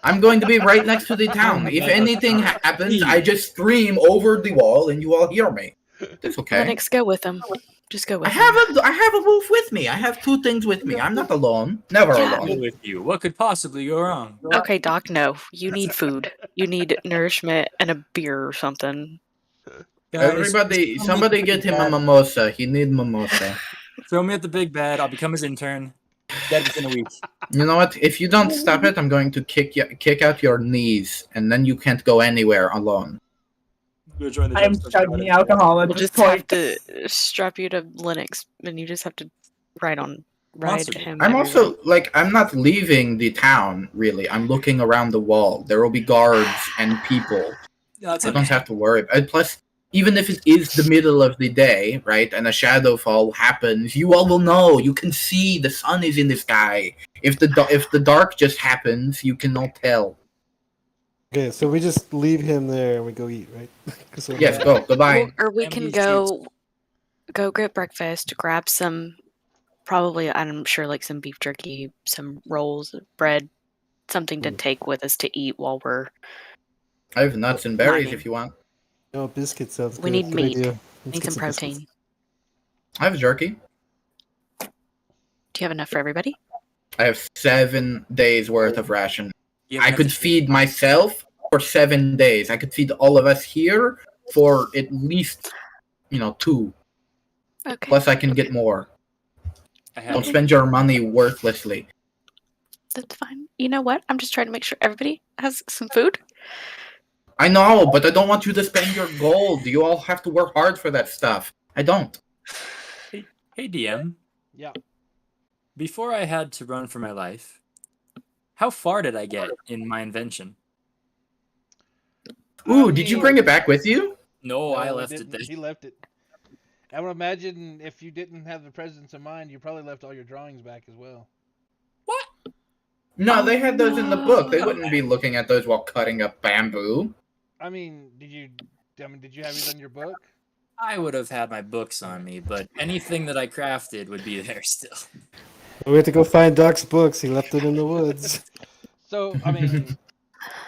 I'm going to be right next to the town. If anything happens, I just scream over the wall and you all hear me. It's okay. Linux, go with them. Just go with I them. have a wolf with me. I have two things with me. I'm not alone. Never Yeah. alone. With you, what could possibly go wrong? Okay, Doc, no. You need food. You need nourishment and a beer or something. Guys, Somebody get him a mimosa. He need mimosa. throw me at the big bad. I'll become his intern. Dead within a week. You know what? If you don't stop it, I'm going to kick out your knees, and then you can't go anywhere alone. Go join the I am Jumpstart chugging Squad. alcohol at We'll this just have point. to strap you to Linux, and you just have to ride Monster. him. I'm everywhere. also I'm not leaving the town really. I'm looking around the wall. There will be guards and people. Yeah, that's I don't have to worry. And plus, even if it is the middle of the day, right, and a shadow fall happens, you all will know. You can see the sun is in the sky. If the dark just happens, you cannot tell. Okay, so we just leave him there and we go eat, right? 'Cause we're- Yes, go. Goodbye. Or we can Empty go get breakfast, grab some, probably, I'm sure, like some beef jerky, some rolls, bread, something to take with us to eat while we're. I have nuts and berries Mining. if you want. No, biscuit sounds We good. need Good meat. idea. Let's Need get some biscuits. protein. I have jerky. Do you have enough for everybody? I have 7 days worth of ration. You have I enough could to- feed myself for 7 days. I could feed all of us here for at least 2. Okay. Plus, I can get more. I Don't have spend your money worthlessly. That's fine. You know what? I'm just trying to make sure everybody has some food. I know, but I don't want you to spend your gold. You all have to work hard for that stuff. I don't. Hey, DM. Yeah. Before I had to run for my life, how far did I get in my invention? Ooh, did you bring it back with you? No, I he left it didn't. there. He left it. I would imagine if you didn't have the presence of mind, you probably left all your drawings back as well. What? No, they had those in the book. They wouldn't be looking at those while cutting up bamboo. I mean, did you have it in your book? I would have had my books on me, but anything that I crafted would be there still. We have to go find Doc's books. He left it in the woods. So, I mean,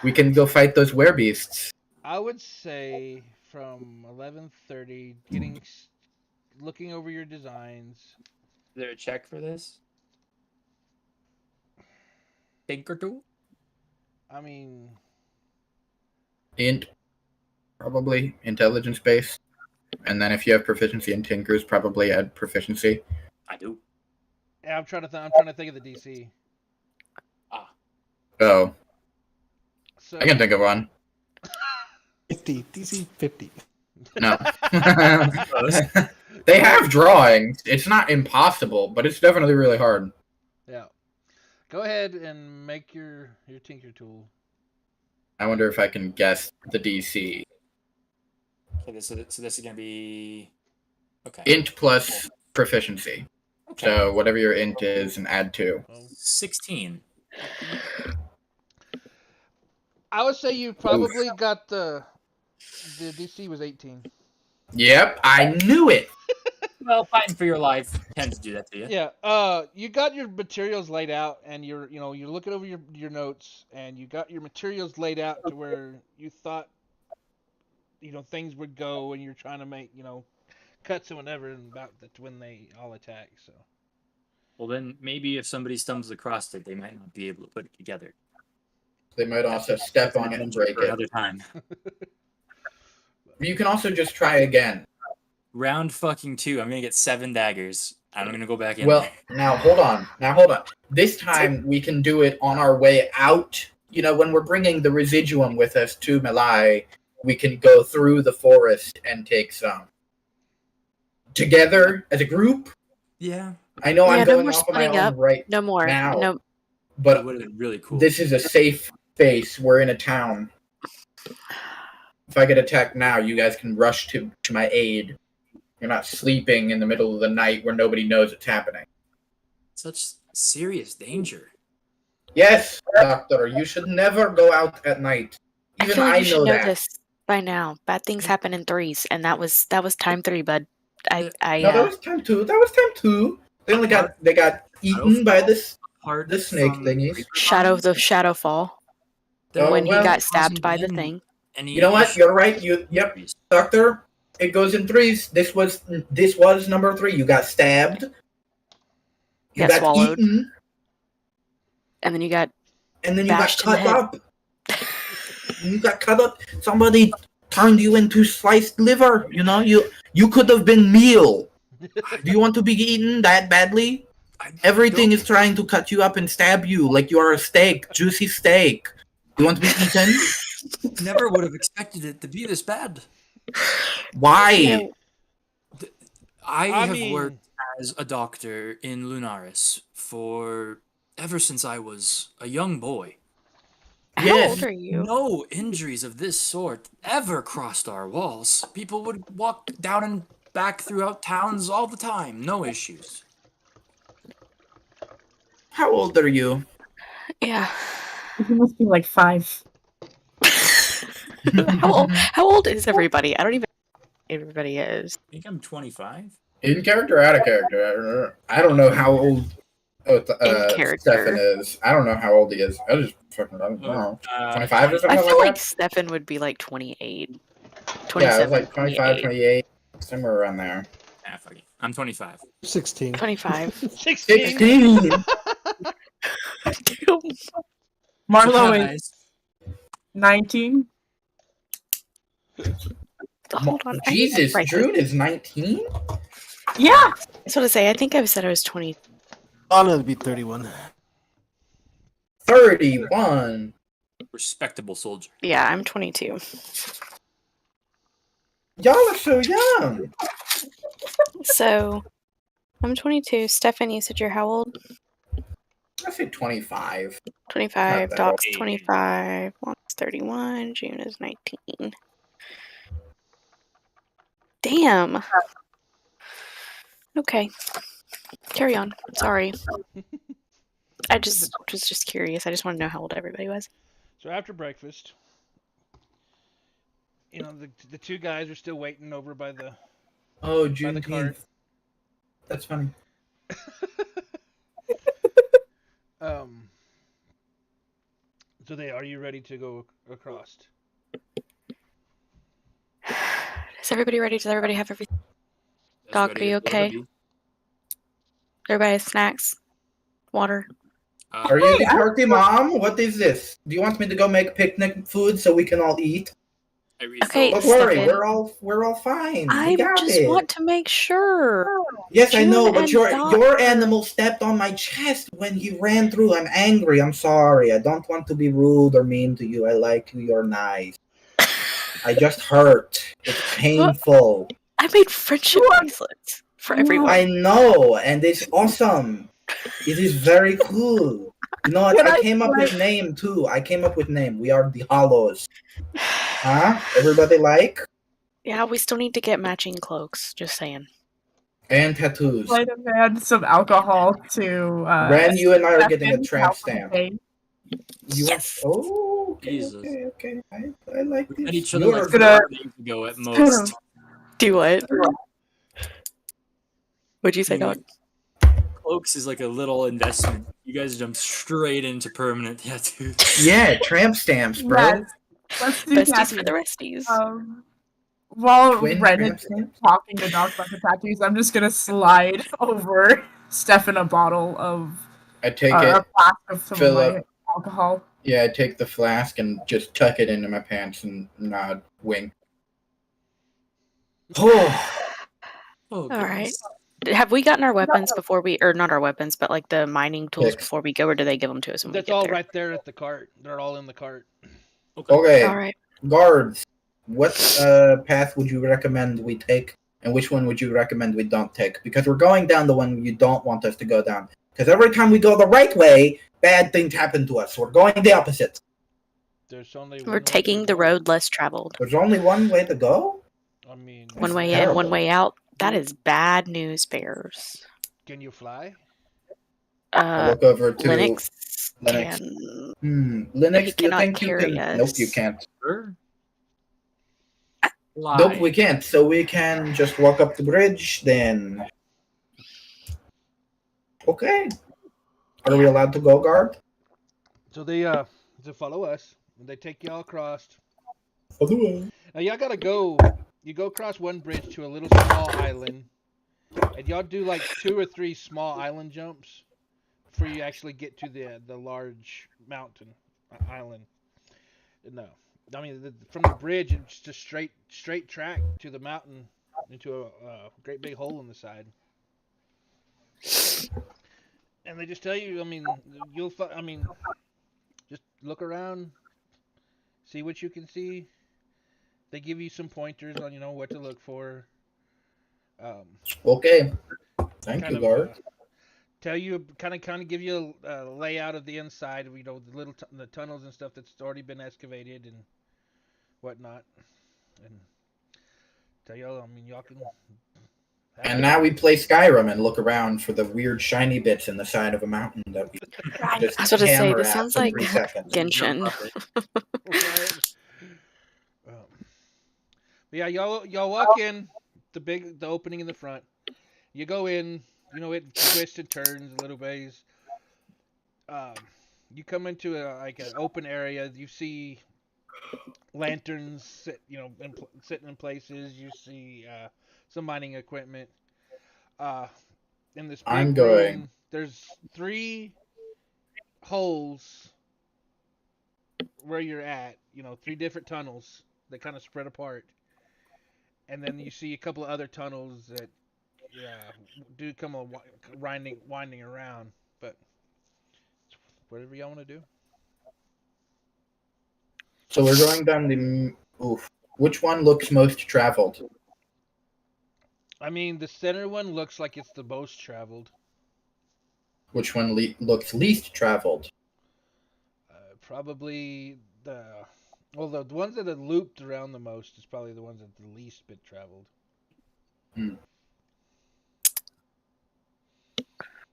We can go fight those werebeasts. I would say from 11:30, looking over your designs. Is there a check for this? Tinker tool? I mean, Int, probably intelligence base, and then if you have proficiency in tinkers, probably add proficiency. I do. yeah, I'm trying to think of the DC. Oh, So I can think of one. 50. DC 50. No. They have drawings. It's not impossible, but it's definitely really hard. yeah, go ahead and make your tinker tool. I wonder if I can guess the DC. Okay, so this is gonna be okay. Int plus proficiency. Okay. So whatever your int is, and add 2. 16. I would say you probably got the DC was 18. Yep, I knew it. Well, fighting for your life tends to do that to you. Yeah. You got your materials laid out, and you're looking over your notes, and you got your materials laid out to where you thought, things would go, and you're trying to make, cuts and whatever, and about when they all attack. So. Well, then maybe if somebody stumbles across it, they might not be able to put it together. They might also step on it and break For it. another time. You can also just try again. Round fucking 2. I'm gonna get 7 daggers. I'm gonna go back in. Well, there. now hold on. This time we can do it on our way out. When we're bringing the residuum with us to Malai, we can go through the forest and take some. Together, as a group. Yeah. I know I'm no going more off of my splitting own up. right No more. now. No. That But would have been really cool. this is a safe space. We're in a town. If I get attacked now, you guys can rush to my aid. You're not sleeping in the middle of the night where nobody knows it's happening. Such serious danger. Yes, Doctor, you should never go out at night. I Even feel like I you should know know that. this by now. Bad things happen in threes, and that was time 3, bud. No, that was time 2. They only got eaten by this the snake thingies. Shadow fall. When he got stabbed by the thing. You know what? You're right. Yep, Doctor. It goes in 3s. This was number 3. You got stabbed. You got swallowed. eaten. And then you got And then you got bashed in the cut head. up. You got cut up. Somebody turned you into sliced liver. You could have been meal. Do you want to be eaten that badly? Everything is trying to cut you up and stab you like you are a steak, juicy steak. You want to be eaten? Never would have expected it to be this bad. Why? I have worked as a doctor in Lunaris ever since I was a young boy. How Yes. old are you? No injuries of this sort ever crossed our walls. People would walk down and back throughout towns all the time. No issues. How old are you? Yeah. You must be like 5. How old is everybody? I don't even know who everybody is. I think I'm 25. In character, out of character. I don't know how old character. Stefan is. I don't know how old he is. I don't know. 25 or I something feel like like that? Stefan would be like 28. Yeah, 27, it was like 25, 28, somewhere around there. Ah, fuck it. I'm 25. 16. 25. 16. 16! Marlo Surprise. is 19. Hold on. I Jesus, think I'm right. June is 19? Yeah. That's what I say. I think I said I was 20. Anna would be 31. 31. Respectable soldier. Yeah, I'm 22. Y'all are so young. So, I'm 22. Stefan, you said you're how old? I say 25. 25. Not that Doc's old. 25. Juan's 31. June is 19. Damn. Okay. Carry on. Sorry. I was just curious. I just want to know how old everybody was. So after breakfast, you know, the two guys are still waiting over by the Oh, by the cart. Juneteenth. That's funny. Um. So are you ready to go across? Is everybody ready? Does everybody have everything? As Doc, ready are you as we'll okay? be. Everybody has snacks? Water? Are you the turkey mom? What is this? Do you want me to go make picnic food so we can all eat? I refill. Okay, Don't worry, Stefan. we're all fine. We I got just it. want to make sure. Yes, I June know, but and your Doc- animal stepped on my chest when he ran through. I'm angry. I'm sorry. I don't want to be rude or mean to you. I like you. You're nice. I just hurt. It's painful. I made friendship bracelets for everyone. I know, and it's awesome. It is very cool. You know what? Can I I came up play? with name too. I came up with name. We are the Hollows. Huh? Everybody like? Yeah, we still need to get matching cloaks. Just saying. And tattoos. Might have had some alcohol to. Ren, you and I are getting a Stefan, tramp help stamp. with the You Yes. Oh, okay, Jesus. okay. I like We met this. each other You're like gonna- 4 days ago at most. Do what? What'd you say, You Doc? Cloaks is like a little investment. You guys jump straight into permanent tattoos. Yeah, tramp stamps, bro. Yes. Let's do Besties for tattoos. the resties. While Twin Ren tramp is stamps? talking to Doc about the tattoos, I'm just gonna slide over Stefan a bottle of I take a it. flask of some fill of my up. alcohol. Yeah, I take the flask and just tuck it into my pants and nod, wink. Oh, Oh, All right. goodness. Have we gotten our weapons before we, or not our weapons, but like the mining tools Picks. before we go, or do they give them to us when That's we get all there? right there at the cart. They're all in the cart. okay. All right. Guards, what path would you recommend we take, and which one would you recommend we don't take? Because we're going down the one you don't want us to go down. Because every time we go the right way, bad things happen to us. We're going the opposite. There's only one We're way to taking the go. road less traveled. There's only one way to go? I mean, One way terrible. in, one way out. That is bad news bears. can you fly? I look over to Linux Linux. can. Linux, But he do you cannot think you carry can? Nope, you us. can't. Sure. Nope, we can't. So we can just walk up the bridge then. Okay. Are we allowed to go, guard? So they follow us. And they take y'all across. Now y'all gotta go. You go across one bridge to a little small island, and y'all do like 2 or 3 small island jumps before you actually get to the large mountain island. No, I mean from the bridge it's just straight track to the mountain into a great big hole in the side. And they just tell you, I mean, just look around, see what you can see. They give you some pointers on, what to look for. Okay. Thank Kind you, of guard. tell you, kind of give you a layout of the inside, the little the tunnels and stuff that's already been excavated and whatnot, and tell y'all, I mean, y'all can. And now we play Skyrim and look around for the weird shiny bits in the side of a mountain that we just I was about to say, hammer this at sounds for like 3 seconds. Genshin. Right. But yeah, y'all walk in the opening in the front. You go in, it twists and turns a little ways. You come into an open area. You see lanterns sitting in places. You see some mining equipment. In this big I'm going. room, there's 3 holes where you're at. 3 different tunnels that kind of spread apart. And then you see a couple of other tunnels that do come winding around, but whatever y'all want to do. So we're going down the. Oof. Which one looks most traveled? I mean, the center one looks like it's the most traveled. Which one looks least traveled? Probably the ones that have looped around the most is probably the ones that the least bit traveled. Hmm.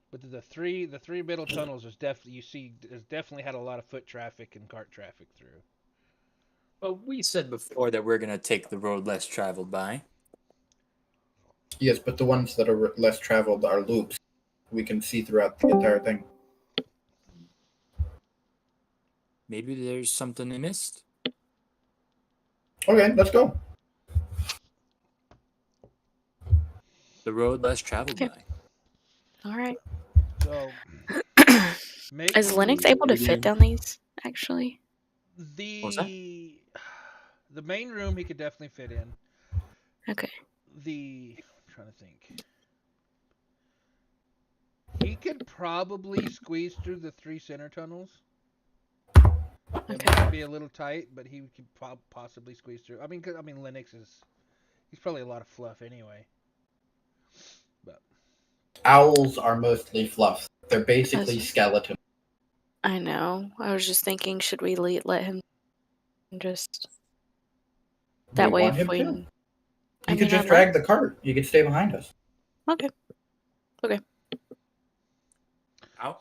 But the three middle tunnels is definitely had a lot of foot traffic and cart traffic through. Well, we said before that we're gonna take the road less traveled by. Yes, but the ones that are less traveled are loops. We can see throughout the entire thing. Maybe there's something they missed. Okay, let's go. The road less traveled Okay. by. All right. So Is Linux able to fit down these? Actually, What's that? the main room he could definitely fit in. okay. I'm trying to think. He could probably squeeze through the 3 center tunnels. It Okay. might be a little tight, but he could possibly squeeze through. I mean, Linux he's probably a lot of fluff anyway. But Owls are mostly fluff. They're basically That's- skeleton. I know. I was just thinking, should we let him just that We way want if him we? to. I You could mean, just I'd drag like- the cart. You could stay behind us. Okay.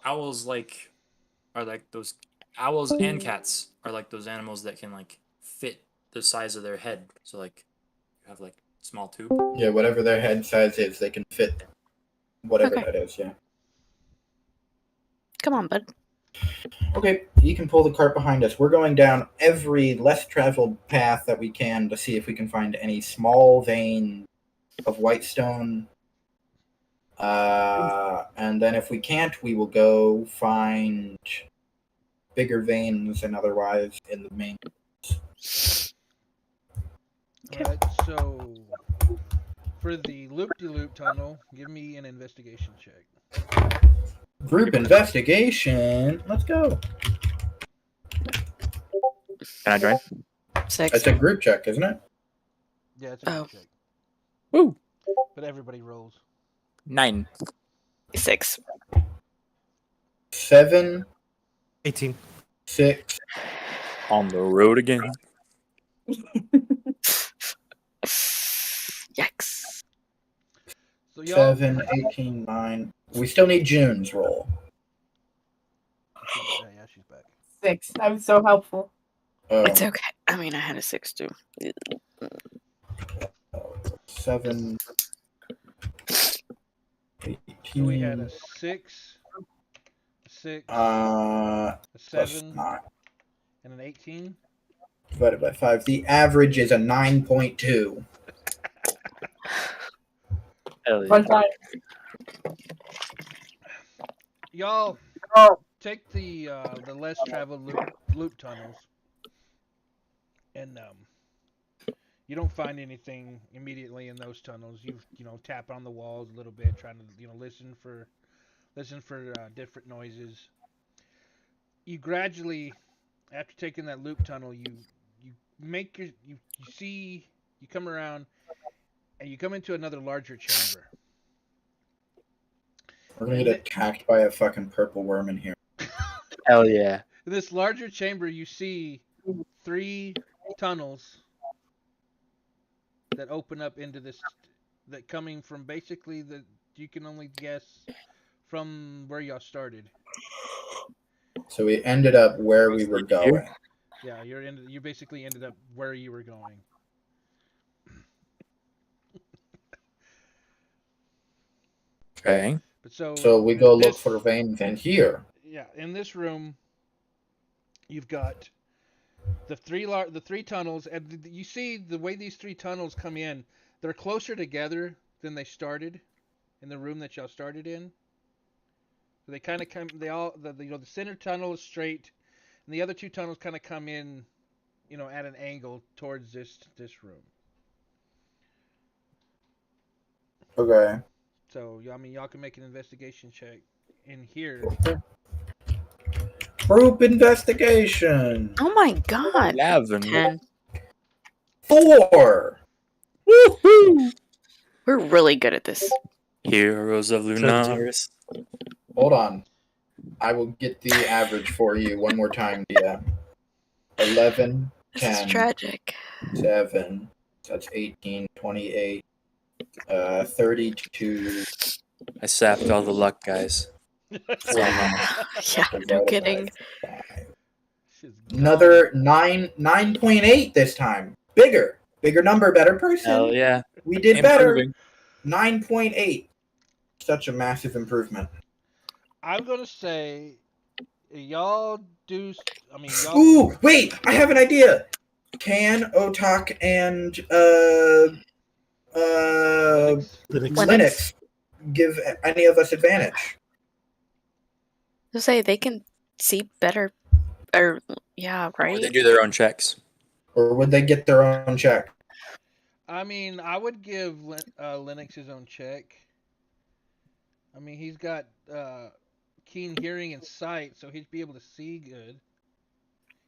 Owls are like those owls and cats are like those animals that can like fit the size of their head. So like you have like small tube. Yeah, whatever their head size is, they can fit whatever Okay. that is, yeah. Come on, bud. Okay, you can pull the cart behind us. We're going down every less traveled path that we can to see if we can find any small vein of white stone. And then if we can't, we will go find bigger veins and otherwise in the main. Okay. Alright, so for the loop-de-loop tunnel, give me an investigation check. Group investigation. Let's go. Can I join? 6. It's a group check, isn't it? Yeah, it's a Oh. good check. Woo! But everybody rolls. 9. 6. 7, 18. 6. On the road again. Yikes. So y'all 7, 18, 9. We still need June's roll. yeah, she's back. 6. I'm so helpful. Oh, It's okay. I mean, I had a 6 too. 7, 18. So we had a 6, a 6, Uh, a plus 7, 9 and an 18. divided by 5. The average is a 9.2. Hell yeah. One time. Y'all Oh, take the less traveled loop tunnels, and you don't find anything immediately in those tunnels. You tap on the walls a little bit, trying to listen for different noises. You gradually, after taking that loop tunnel, you come around, and you come into another larger chamber. We're gonna get attacked by a fucking purple worm in here. Hell yeah. In this larger chamber, you see 3 tunnels that open up into this, that coming from basically you can only guess from where y'all started. So we ended up where we were going. Yeah, you basically ended up where you were going. Okay. But so So we go look this- for veins in here. Yeah, in this room, you've got the 3 tunnels, and you see the way these 3 tunnels come in. They're closer together than they started in the room that y'all started in. So they kind of come. They all the center tunnel is straight, and the other 2 tunnels kind of come in, at an angle towards this room. Okay. So y'all can make an investigation check in here. Group investigation. Oh my god. 11. 10. 4. Woohoo! We're really good at this. Heroes of Lunaris. Hold on. I will get the average for you one more time, DM. 11, This is 10, tragic. 7. That's 18, 28, 32. I sapped all the luck, guys. Yeah, no kidding. Shit's Another 9.8 this time. Bigger number, better person. Hell yeah. We did better. Improving. 9.8. Such a massive improvement. I'm gonna say, y'all do. I mean, y'all. Ooh, wait! I have an idea. Can Otak and Linux give any of us advantage? To say they can see better, or yeah, Or they right? do their own checks. Or would they get their own check? I mean, I would give Linux his own check. I mean, he's got keen hearing and sight, so he'd be able to see good.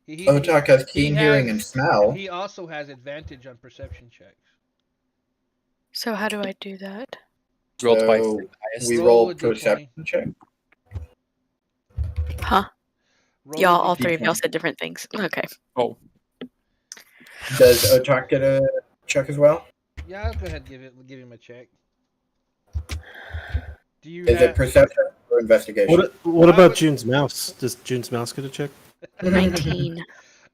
Otak has keen hearing and smell. He also has advantage on perception checks. So how do I do that? Roll twice. So Highest. we Roll roll a D20. perception check. Huh? Roll Y'all, a all D20. three of y'all said different things. Okay. Oh, Does Otak get a check as well? Yeah, I'll go ahead and give him a check. Do you Is it perception or investigation? What about June's mouse? Does June's mouse get a check? 19.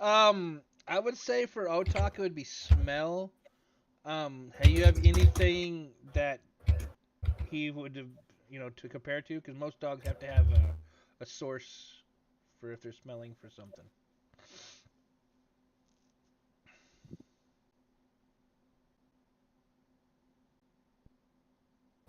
I would say for Otak it would be smell. Hey, you have anything that he would have, to compare to? Because most dogs have to have a source for if they're smelling for something.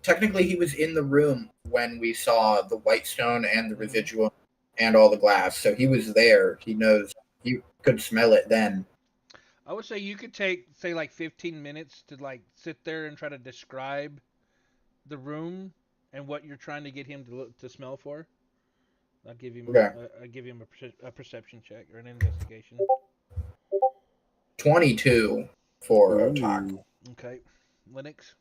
Technically, he was in the room when we saw the white stone and the residual and all the glass, so he was there. He knows. You could smell it then. I would say you could take, say, like 15 minutes to like sit there and try to describe the room and what you're trying to get him to smell for. I'll give him a perception check or an investigation. 22 for Otak. Okay, Linux.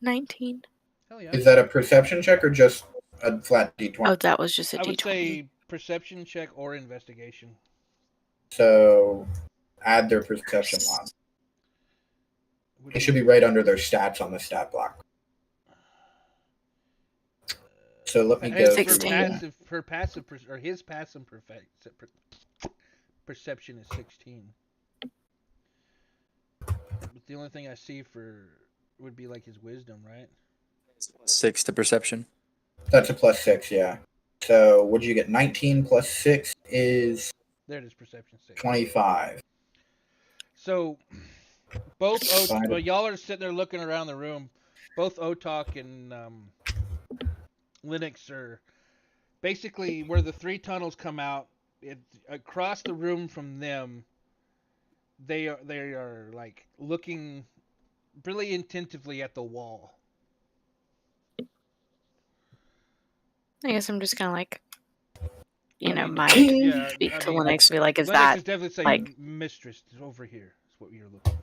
19. Hell yeah. Is that a perception check or just a flat D20? Oh, that was just a I would D20. say perception check or investigation. So add their perception mod. It should be right under their stats on the stat block. So let me go. 16. His passive perception is 16. But the only thing I see would be like his wisdom, right? 6 to perception. That's a +6, yeah. So what did you get? 19 plus 6 is There it is, perception 6. 25. So both y'all are sitting there looking around the room. Both Otak and Linux are basically where the 3 tunnels come out. Across the room from them, they are like looking really attentively at the wall. I guess I'm just gonna like, speak to Linux, be like, is Linux that is definitely saying, like mistress over here is what you're looking for.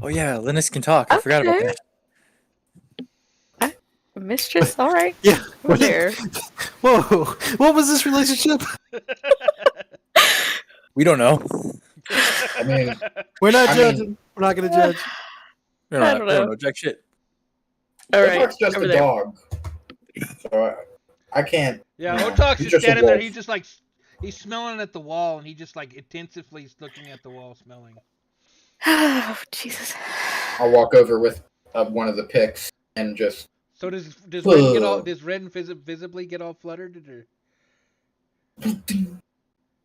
Oh yeah, Linus can talk. I forgot about Okay. that. mistress? All right. Yeah. We're there. Whoa! What was this relationship? We don't know. I mean, We're not I judging. mean- We're not gonna judge. We I don't don't know know. jack shit. All right. Otak's just over a there. dog. So I can't. Yeah, No, Otak's he's just just a standing there. wolf. He's just like, he's smelling at the wall, and he just like intensively is looking at the wall, smelling. Oh, Jesus. I'll walk over with one of the picks and just. So does Ren get all? Whoa. Does Ren visibly get all fluttered? Or?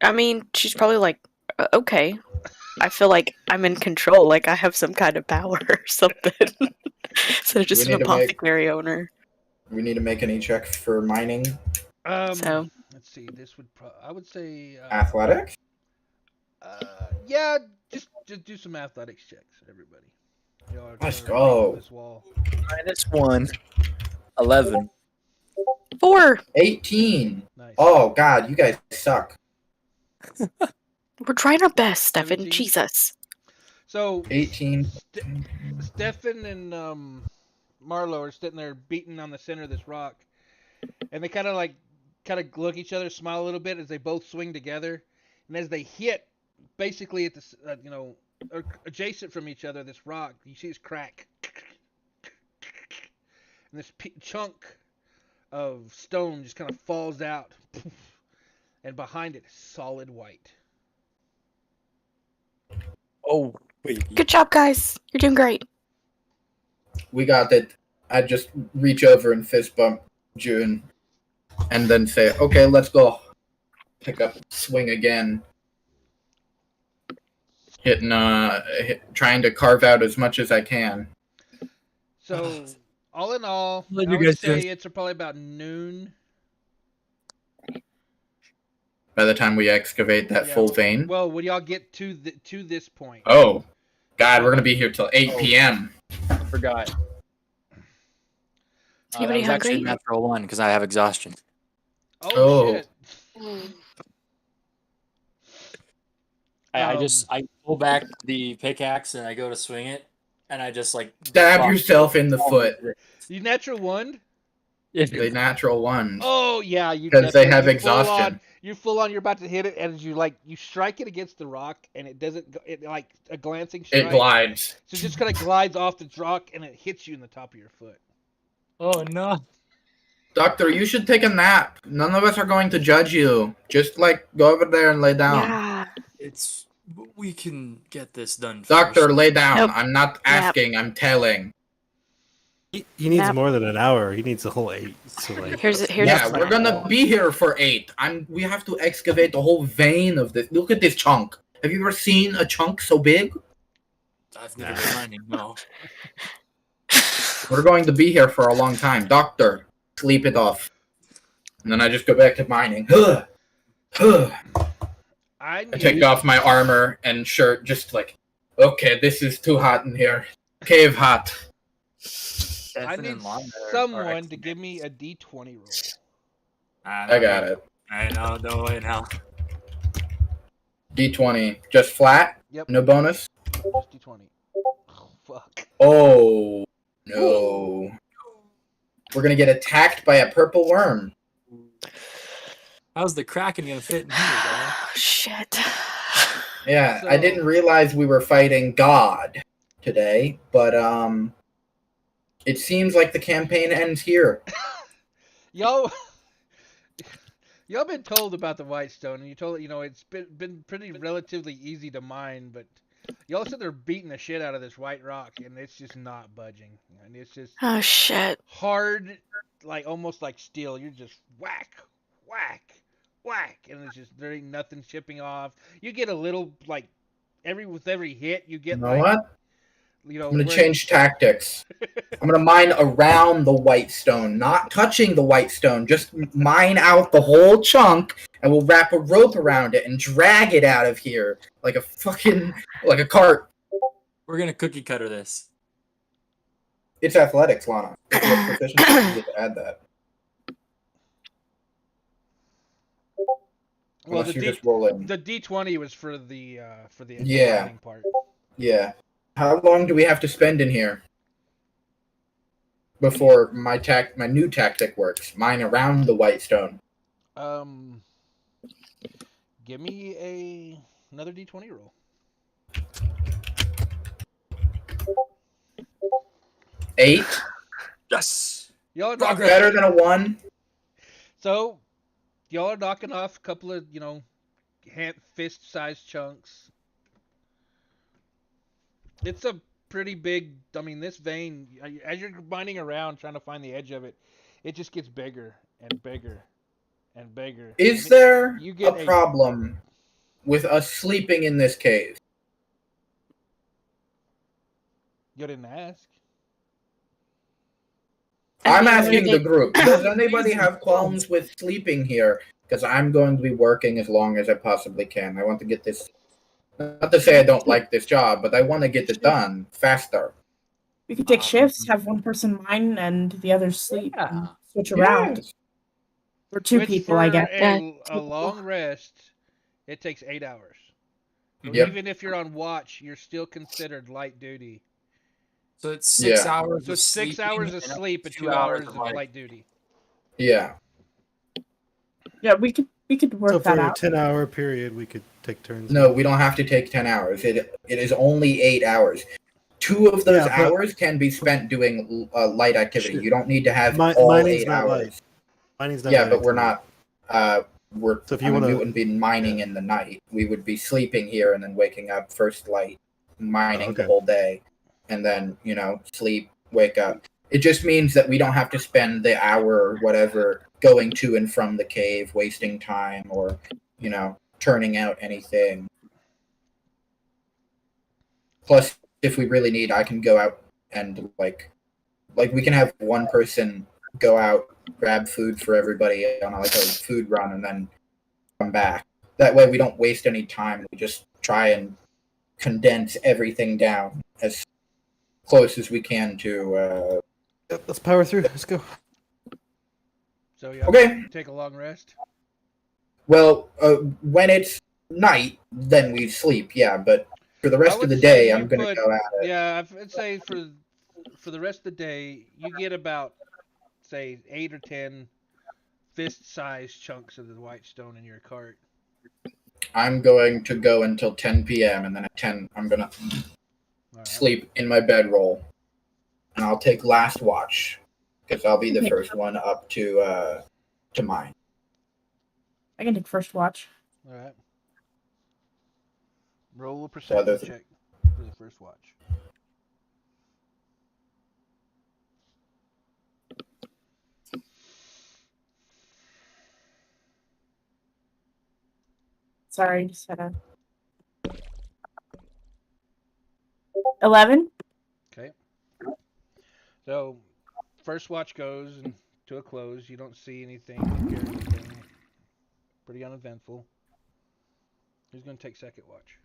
I mean, she's probably like, okay. I feel like I'm in control. Like I have some kind of power or something. So just We an need to make- apothecary owner. We need to make any checks for mining. So Let's see. This would I would say Athletics? yeah, just do some athletics checks, everybody. Let's trying to break go. through This wall. -1. 11. 4. 18. Nice. Oh God, you guys suck. We're trying our best, Stefan. 17? Jesus. So 18. Stefan and Marlo are sitting there beating on the center of this rock, and they kind of look at each other, smile a little bit as they both swing together, and as they hit, basically at this adjacent from each other, this rock, you see this crack, and this chunk of stone just kind of falls out, and behind it, solid white. Oh, wait. Good job, guys. You're doing great. We got it. I just reach over and fist bump June, and then say, "Okay, let's go." Pick up, swing again, trying to carve out as much as I can. So, all in all, What I you would guys say doing? it's probably about noon. By the time we excavate that Yeah, full vein. Well, when y'all get to this point, Oh, God, we're gonna be here till 8 p.m. I forgot. Is anybody that was actually a hungry? natural one because I have exhaustion. Oh. shit. I pull back the pickaxe and I go to swing it, and I just like Stab fuck. yourself in the foot. You natural one? The natural ones. Oh yeah, you 'Cause they definitely- have you're full exhaustion. on- You're full on. You're about to hit it, and you strike it against the rock, and it doesn't. It like a glancing strike. It glides. So it just kind of glides off the rock, and it hits you in the top of your foot. Oh no! Doctor, you should take a nap. None of us are going to judge you. Just go over there and lay down. Yeah. We can get this done. Doctor, first. lay down. Nope. I'm not asking, I'm telling. He needs Nap. more than an hour. He needs a whole 8. So Here's Yeah, the we're plan. gonna be here for 8. We have to excavate the whole vein of this. Look at this chunk. Have you ever seen a chunk so big? I've never been mining. No. We're going to be here for a long time. Doctor, sleep it off. And then I just go back to mining. I take off my armor and shirt, just okay, this is too hot in here. Cave hot. I need someone to give me a D20 roll. I got it. I know, don't wait now. D20. Just flat? Yep. No bonus? Just D20. Oh, fuck. Oh, no. We're gonna get attacked by a purple worm. How's the Kraken gonna fit in here, guys? Shit. Yeah, So- I didn't realize we were fighting God today, but it seems like the campaign ends here. Y'all been told about the Whitestone, and it's been pretty relatively easy to mine, but y'all said they're beating the shit out of this white rock, and it's just not budging. And it's just Oh shit. hard, almost like steel. You're just whack, whack, whack, and it's just there ain't nothing chipping off. You get a little with every hit, you get You know what? I'm I'm gonna change tactics. I'm gonna mine around the white stone, not touching the white stone. Just mine out the whole chunk, and we'll wrap a rope around it and drag it out of here like a cart. We're gonna cookie cutter this. It's athletics, Lana. If you have proficiency, you get to add that. Well, Unless you're just rolling. the D20 was for the Yeah. mining part. Yeah. How long do we have to spend in here before my new tactic works? Mine around the white stone. Give me another D20 roll. 8? Yes. Y'all are Progress. Better than a 1? So, y'all are knocking off a couple of, fist-sized chunks. It's a pretty big, this vein, as you're mining around trying to find the edge of it, it just gets bigger and bigger and bigger. Is there you a get problem with us sleeping in this cave? You didn't ask. I'm mean, asking the they- group. Does anybody have qualms with sleeping here? Because I'm going to be working as long as I possibly can. I want to get this. Not to say I don't like this job, but I want to get it done faster. We could take shifts, have one person mine and the others sleep, and switch around. Yes. For two Which people, for I guess. a long rest, it takes 8 hours. So Yep. even if you're on watch, you're still considered light duty. So it's 6 Yeah. hours So of 6 sleeping hours of and sleep and 2 2 hours of of light duty. Yeah. Yeah, we could work So that for a out. 10-hour period, we could take turns. No, we don't have to take 10 hours. It is only 8 hours. 2 of those Yeah, but- hours can be spent doing light activity. Shit. You don't need to have Mi- all mining's 8 not hours. light. Mining's not Yeah, light but we're activity. not. We're. So if you I mean, wanna- we wouldn't be mining in the night. We would be sleeping here and then waking up first light, mining the okay. whole day, and then sleep, wake up. It just means that we don't have to spend the hour or whatever going to and from the cave, wasting time, or turning out anything. Plus, if we really need, I can go out and like we can have one person go out, grab food for everybody on like a food run, and then come back. That way, we don't waste any time. We just try and condense everything down as close as we can to. Yep, let's power through. Let's go. So y'all Okay. take a long rest. Well, when it's night, then we sleep. Yeah, but for the rest of the day, I'm gonna go at it. Yeah, I'd say for the rest of the day, you get about say 8 or 10 fist-sized chunks of the white stone in your cart. I'm going to go until 10 p.m. and then at 10, I'm gonna All right. sleep in my bedroll, and I'll take last watch because I'll be the first one up to mine. I can take first watch. All right. Roll a perception there's- check for the first watch. Sorry, just had a 11. Okay. So, first watch goes to a close. You don't see anything, don't hear anything. Pretty uneventful. Who's going to take second watch?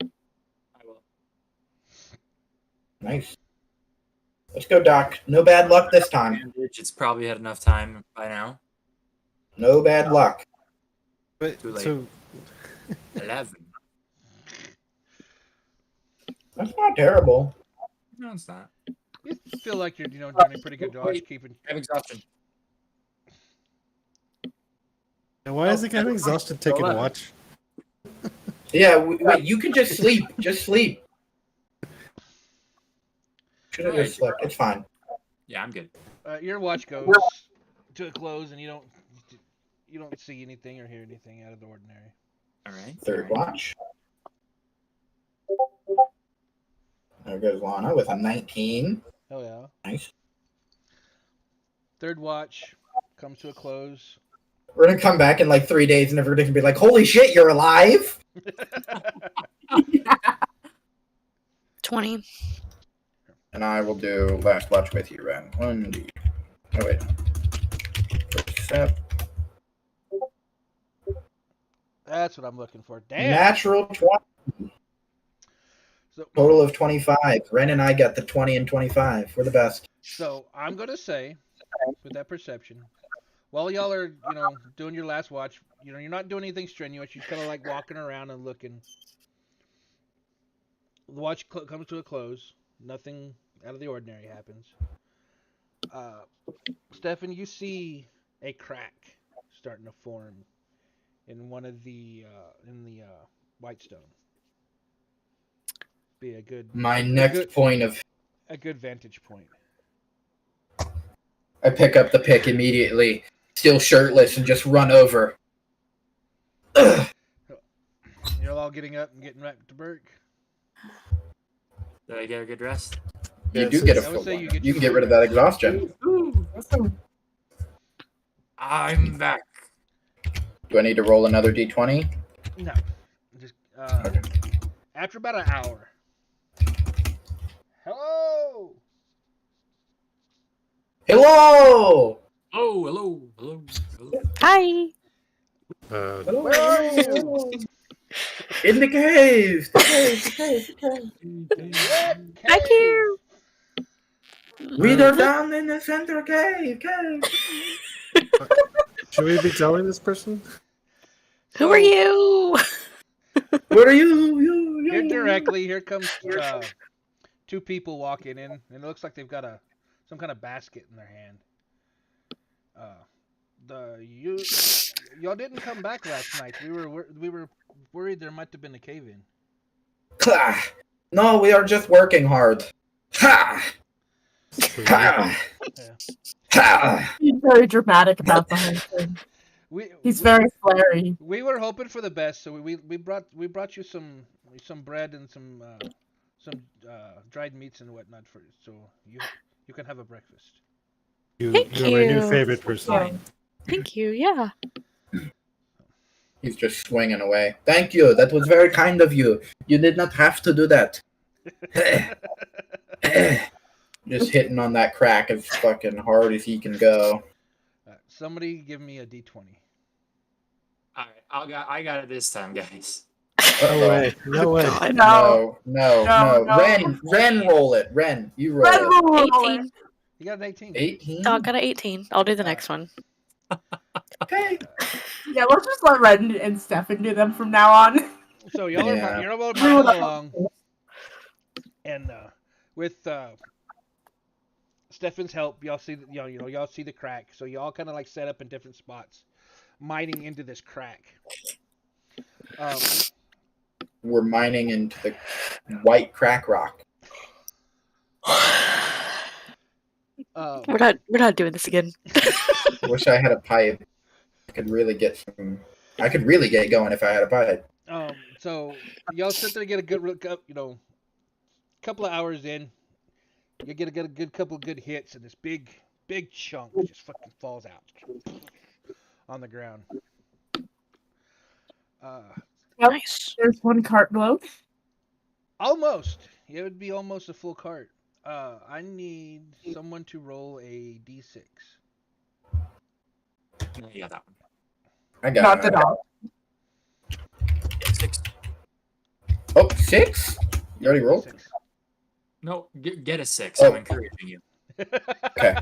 I will. Nice. Let's go, Doc. No bad luck this time. It's probably had enough time by now. No bad luck. But Too late. so 11. That's not terrible. No, it's not. You feel like you're doing a pretty good job keeping. I have exhaustion. why is the guy exhausted taking 11. watch? Yeah, wait, you can just sleep. Just sleep. Should have just slept. It's fine. Yeah, I'm good. Your watch goes to a close, and you don't see anything or hear anything out of the ordinary. All right. Third all right. watch. There goes Lana with a 19. Oh yeah. Nice. Third watch comes to a close. We're gonna come back in like 3 days and everybody's gonna be like, holy shit, you're alive! 20. And I will do last watch with you, Ren. 1D. Oh, wait. Percept. That's what I'm looking for. Damn. Natural 20. So, Total of 25. Ren and I got the 20 and 25. We're the best. so I'm gonna say, with that perception, while y'all are doing your last watch, you're not doing anything strenuous. You're kind of like walking around and looking. The watch comes to a close. Nothing out of the ordinary happens. Stefan, you see a crack starting to form in one of the whitestone. Be a good My next point of... a good vantage point. I pick up the pick immediately, still shirtless, and just run over. Ugh. You're all getting up and getting back to work. Did I get a good rest? You Yeah, do so- get a I would full say one. you get You can your get rid of that exhaustion. Ooh, I'm back. Do I need to roll another d20? No, just Okay. after about an hour. Hello. Hello! Oh, hello, hello, hello. Hi. Where are you? In the cave! The cave, the cave, the cave. Thank you. We are down in the center cave. Should we be telling this person? Who are you? What are you? Here directly, here comes two people walking in, and it looks like they've got some kind of basket in their hand. Y'all didn't come back last night. We were worried there might have been a cave in. No, we are just working hard. Ha! Ha! Yeah. Ha! He's very dramatic about the whole thing. He's very flary. We were hoping for the best, so we brought you some bread and some dried meats and whatnot so you can have a breakfast. You're Thank my new you. favorite person. Thank you. Yeah. He's just swinging away. Thank you. That was very kind of you. You did not have to do that. Just hitting on that crack as fucking hard as he can go. Somebody give me a D20. All right, I got it this time, guys. No way. No way. God. No. No. Ren, roll it. Ren, you roll Red it. Bull roll 18. You got an 18. 18? Oh, I got an 18. I'll do the next one. Okay. Yeah, let's just let Red and Stefan do them from now on. So y'all Yeah. you're all moving along, and with Stefan's help, y'all see y'all see the crack. So y'all kind of like set up in different spots, mining into this crack. We're mining into the white crack rock. We're not doing this again. Wish I had a pipe. I could really get going if I had a pipe. So y'all sit there, get a good, couple of hours in, you get a good couple of good hits, and this big chunk just fucking falls out on the ground. Nice. There's one cart below. Almost. It would be almost a full cart. I need someone to roll a d6. You got that one. I got Not it. the dog. 6. Oh, 6? You already rolled? 6. No, get a 6. Oh. I'm encouraging you. Okay.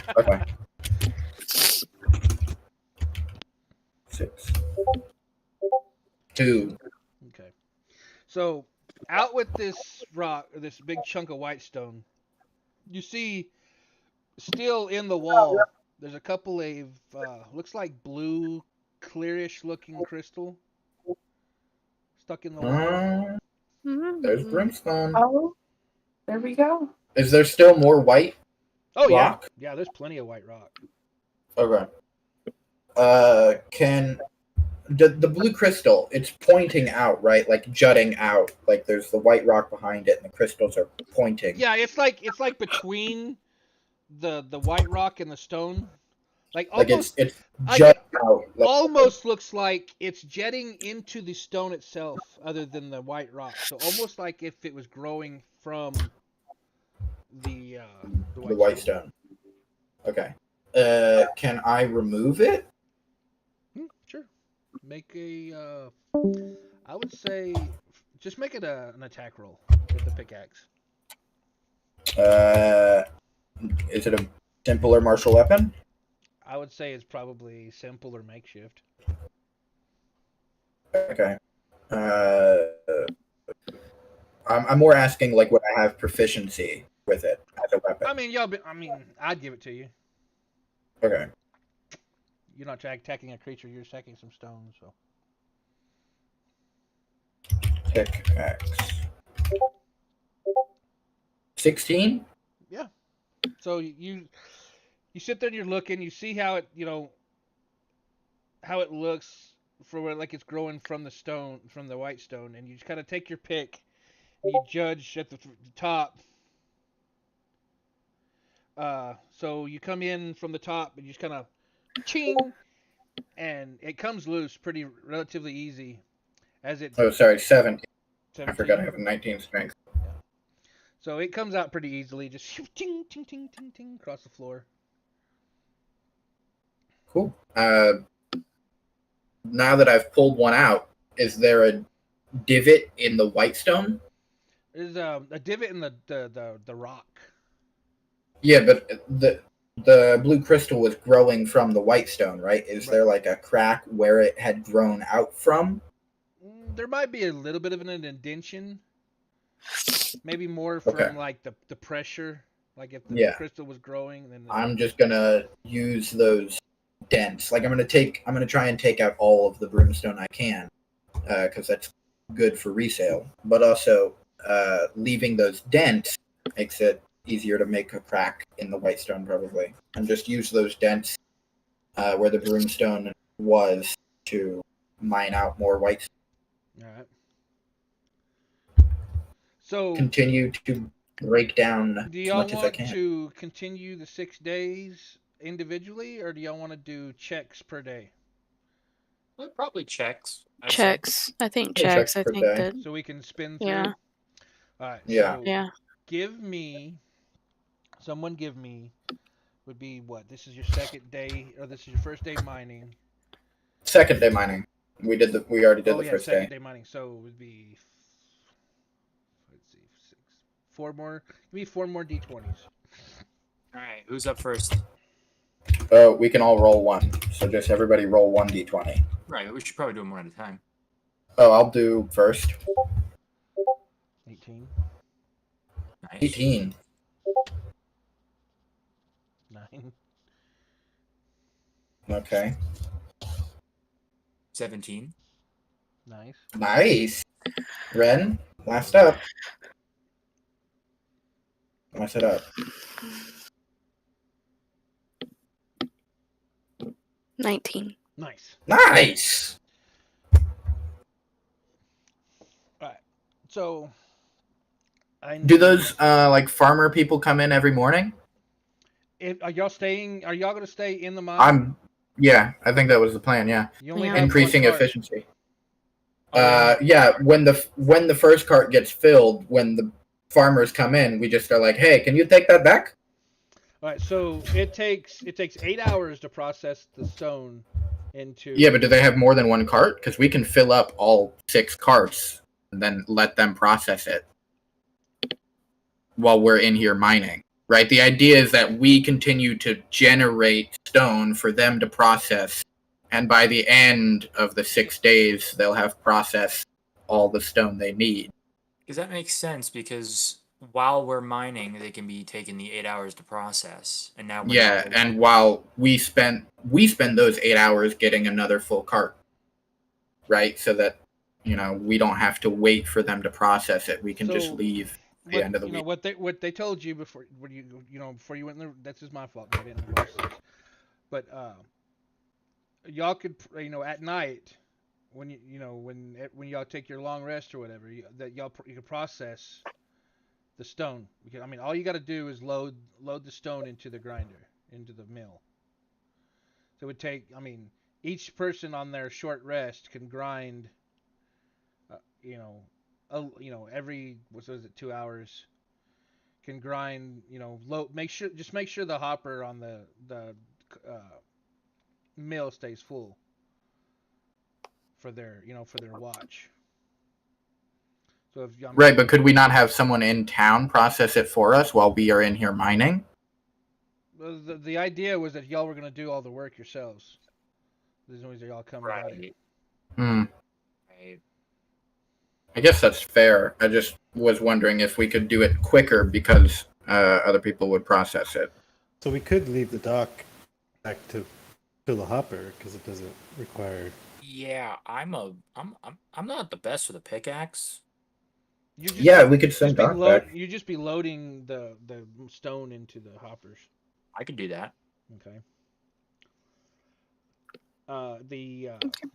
6. 2. Okay. So out with this rock, or this big chunk of white stone, you see still in the wall, there's a couple of looks like blue, clearish looking crystal stuck in the wall. There's brimstone. Oh, there we go. Is there still more white? Oh rock? yeah, there's plenty of white rock. Okay. Can the blue crystal? It's pointing out, right? Like jutting out. Like there's the white rock behind it, and the crystals are pointing. Yeah, it's like between the white rock and the stone. Like almost it's jutting out. Like, almost looks like it's jetting into the stone itself, other than the white rock. So almost like if it was growing from the white stone. Okay. Can I remove it? Sure. Make a. I would say just make it an attack roll with the pickaxe. Is it a simple or martial weapon? I would say it's probably simple or makeshift. Okay. I'm more asking like would I have proficiency with it as a weapon? I mean, I'd give it to you. Okay. You're not attacking a creature; you're attacking some stones. So. Pickaxe. 16? Yeah. So you sit there and you're looking. You see how it how it looks for where like it's growing from the stone, from the white stone, and you just kind of take your pick and you judge at the top. So you come in from the top and you just kind of ching, and it comes loose pretty relatively easy as it. Oh, sorry, 17. 17. I forgot I have a 19 strength. Yeah. So it comes out pretty easily, just ting ting ting ting ting across the floor. Cool. Now that I've pulled one out, is there a divot in the white stone? There's a divot in the rock. Yeah, but the blue crystal was growing from the white stone, right? Is Right. there like a crack where it had grown out from? There might be a little bit of an indentation. Maybe more from Okay. like the pressure. Like if the Yeah. crystal was growing, then I'm just gonna use those dents. Like I'm gonna try and take out all of the brimstone I can, because that's good for resale. But also, leaving those dents makes it easier to make a crack in the white stone, probably, and just use those dents where the brimstone was to mine out more white stone. all right. So Continue to break down do as y'all much as I want can. to continue the 6 days individually, or do y'all want to do checks per day? Well, probably checks. I'd say. Checks. I think Yeah, checks. checks I per think day. that. So we can spin through. Yeah. All right. Yeah. So Yeah. someone give me would be what? This is your second day, or this is your first day mining. Second day mining. We already did the yeah, first second day. day mining. So it would be, let's see, 6, 4 more. Give me 4 more d20s. All right, who's up first? We can all roll one. So just everybody roll 1d20. Right, we should probably do them one at a time. Oh, I'll do first. 18, Nice. 18. 9, Okay. 17. nice. Nice. Ren, last up. Mess it up. 19. Nice. Nice. So I Do need- those like farmer people come in every morning? Are y'all gonna stay in the mine? Yeah, I think that was the plan. Yeah, You only Yeah. have increasing one cart. efficiency. Oh, Yeah. When the first cart gets filled, when the farmers come in, we just go like, "Hey, can you take that back?" All right. So it takes 8 hours to process the stone into. Yeah, but do they have more than one cart? Because we can fill up all 6 carts and then let them process it while we're in here mining. Right? The idea is that we continue to generate stone for them to process, and by the end of the 6 days, they'll have processed all the stone they need. Because that makes sense, because while we're mining, they can be taking the 8 hours to process. And now we're Yeah, not- and while we spend those 8 hours getting another full cart, right? So that we don't have to wait for them to process it. We can just So, leave at the end of the week. What they told you before before you went in there. That's just my fault. I didn't notice this. But y'all could at night when when y'all take your long rest or whatever you can process the stone. Because, all you got to do is load the stone into the grinder, into the mill. So it would take. Each person on their short rest can grind. Every what was it 2 hours. Can grind. Make sure the hopper on the mill stays full. For their watch. So if Right, but could we not have someone in town process it for us while we are in here mining? The idea was that y'all were gonna do all the work yourselves. There's no reason y'all come about it. Right. Hmm. Right. I guess that's fair. I just was wondering if we could do it quicker because other people would process it. So we could leave the dock back to fill the hopper because it doesn't require. Yeah, I'm not the best with a pickaxe. Yeah, we could send Doc back. You just be loading the stone into the hoppers. I could do that. Okay.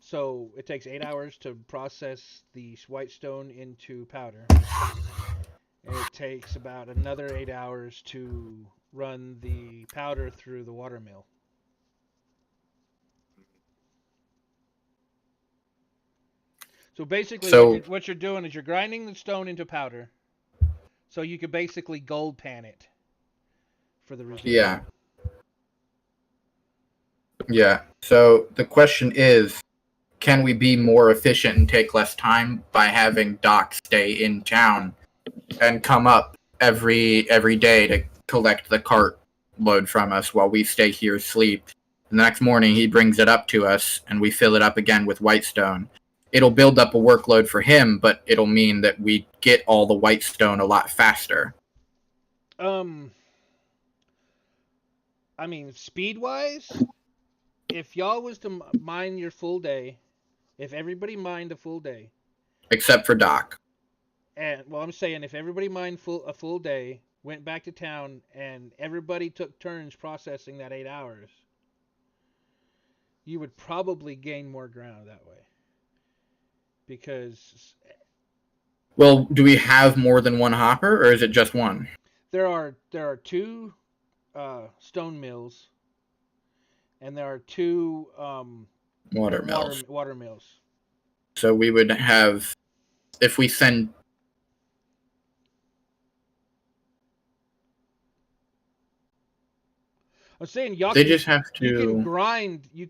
So it takes 8 hours to process the white stone into powder, and it takes about another 8 hours to run the powder through the water mill. So basically, what you're doing is you're grinding the stone into powder, so you could basically gold pan it for the result. Yeah. Yeah. So the question is, can we be more efficient and take less time by having Doc stay in town and come up every day to collect the cart load from us while we stay here sleep. And the next morning he brings it up to us and we fill it up again with whitestone. It'll build up a workload for him, but it'll mean that we get all the whitestone a lot faster. I mean, speed-wise, if y'all was to mine your full day, if everybody mined a full day, Except for Doc. and well, I'm saying if everybody mined a full day, went back to town, and everybody took turns processing that 8 hours, you would probably gain more ground that way. Because Well, do we have more than one hopper, or is it just one? there are 2 stone mills, and there are 2 Water mills. water mills. So we would have, if we send... I'm saying y'all They can, just have to... you can grind. You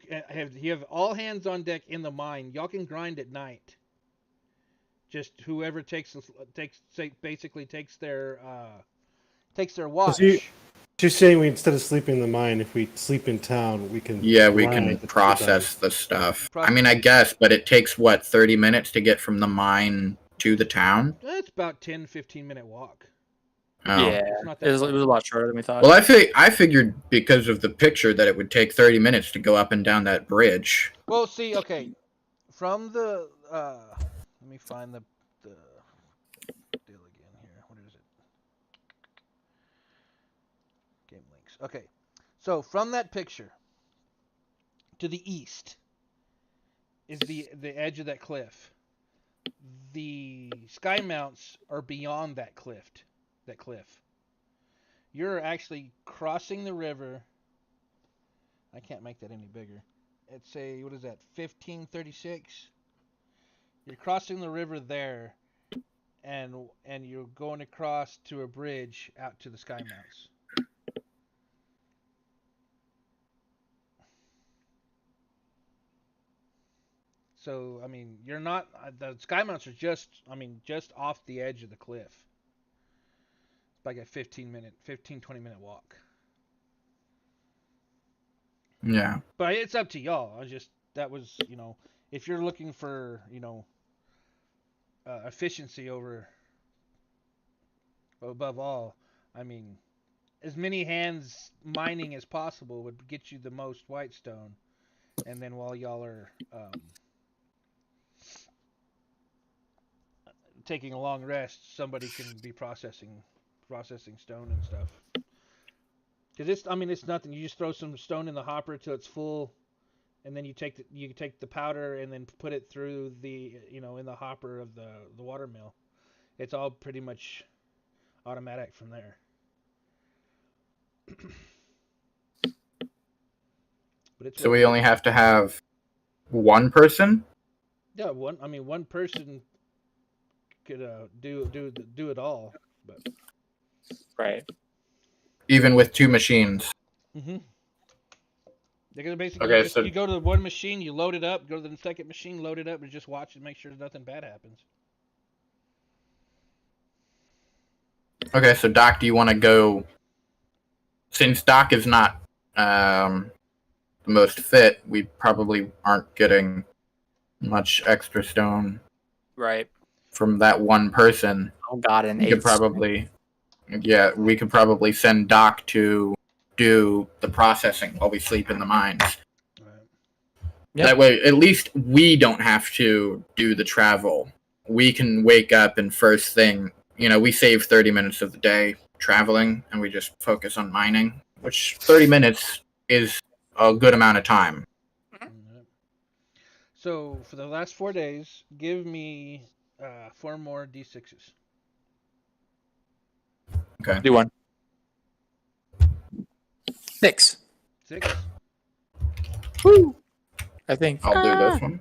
have all hands on deck in the mine. Y'all can grind at night. Just whoever basically takes their watch. So you're saying instead of sleeping in the mine, if we sleep in town, we can... Yeah, we grind can at the process time. the stuff. I mean, I guess, but it takes, what, 30 minutes to get from the mine to the town? It's about 10-15 minute walk. Oh. Yeah, It's not it that was a far. lot shorter than we thought. Well, I figured because of the picture that it would take 30 minutes to go up and down that bridge. Well, see, okay, from the let me find the deal again here. What is it? Game links. Okay, so from that picture to the east is the edge of that cliff. The sky mounts are beyond that cliff. You're actually crossing the river. I can't make that any bigger. It's a, what is that, 1536? You're crossing the river there, and you're going across to a bridge out to the sky mounts. So, I mean, you're not, the sky mounts are just off the edge of the cliff. It's like a 20 minute walk. Yeah. But it's up to y'all. That was, if you're looking for, efficiency above all, I mean, as many hands mining as possible would get you the most whitestone. And then while y'all are taking a long rest, somebody can be processing stone and stuff. Because it's nothing. You just throw some stone in the hopper till it's full, and then you take the powder and then put it through the in the hopper of the water mill. It's all pretty much automatic from there. But it's So we only have to have one person? Yeah, one person could do it all, but Right. Even with 2 machines. mm-hmm. They're basically Okay, so you go to the one machine, you load it up, go to the second machine, load it up, and just watch and make sure nothing bad happens. Okay, so Doc, do you want to go? Since Doc is not the most fit, we probably aren't getting much extra stone Right. from that one person. Oh God, an We eight. could probably, we could probably send Doc to do the processing while we sleep in the mines. Right. Yep. That way, at least we don't have to do the travel. We can wake up and first thing, we save 30 minutes of the day traveling, and we just focus on mining, which 30 minutes is a good amount of time. So for the last 4 days, give me 4 more D6s. Okay. Do one. 6. 6. Woo! I think. I'll do this one.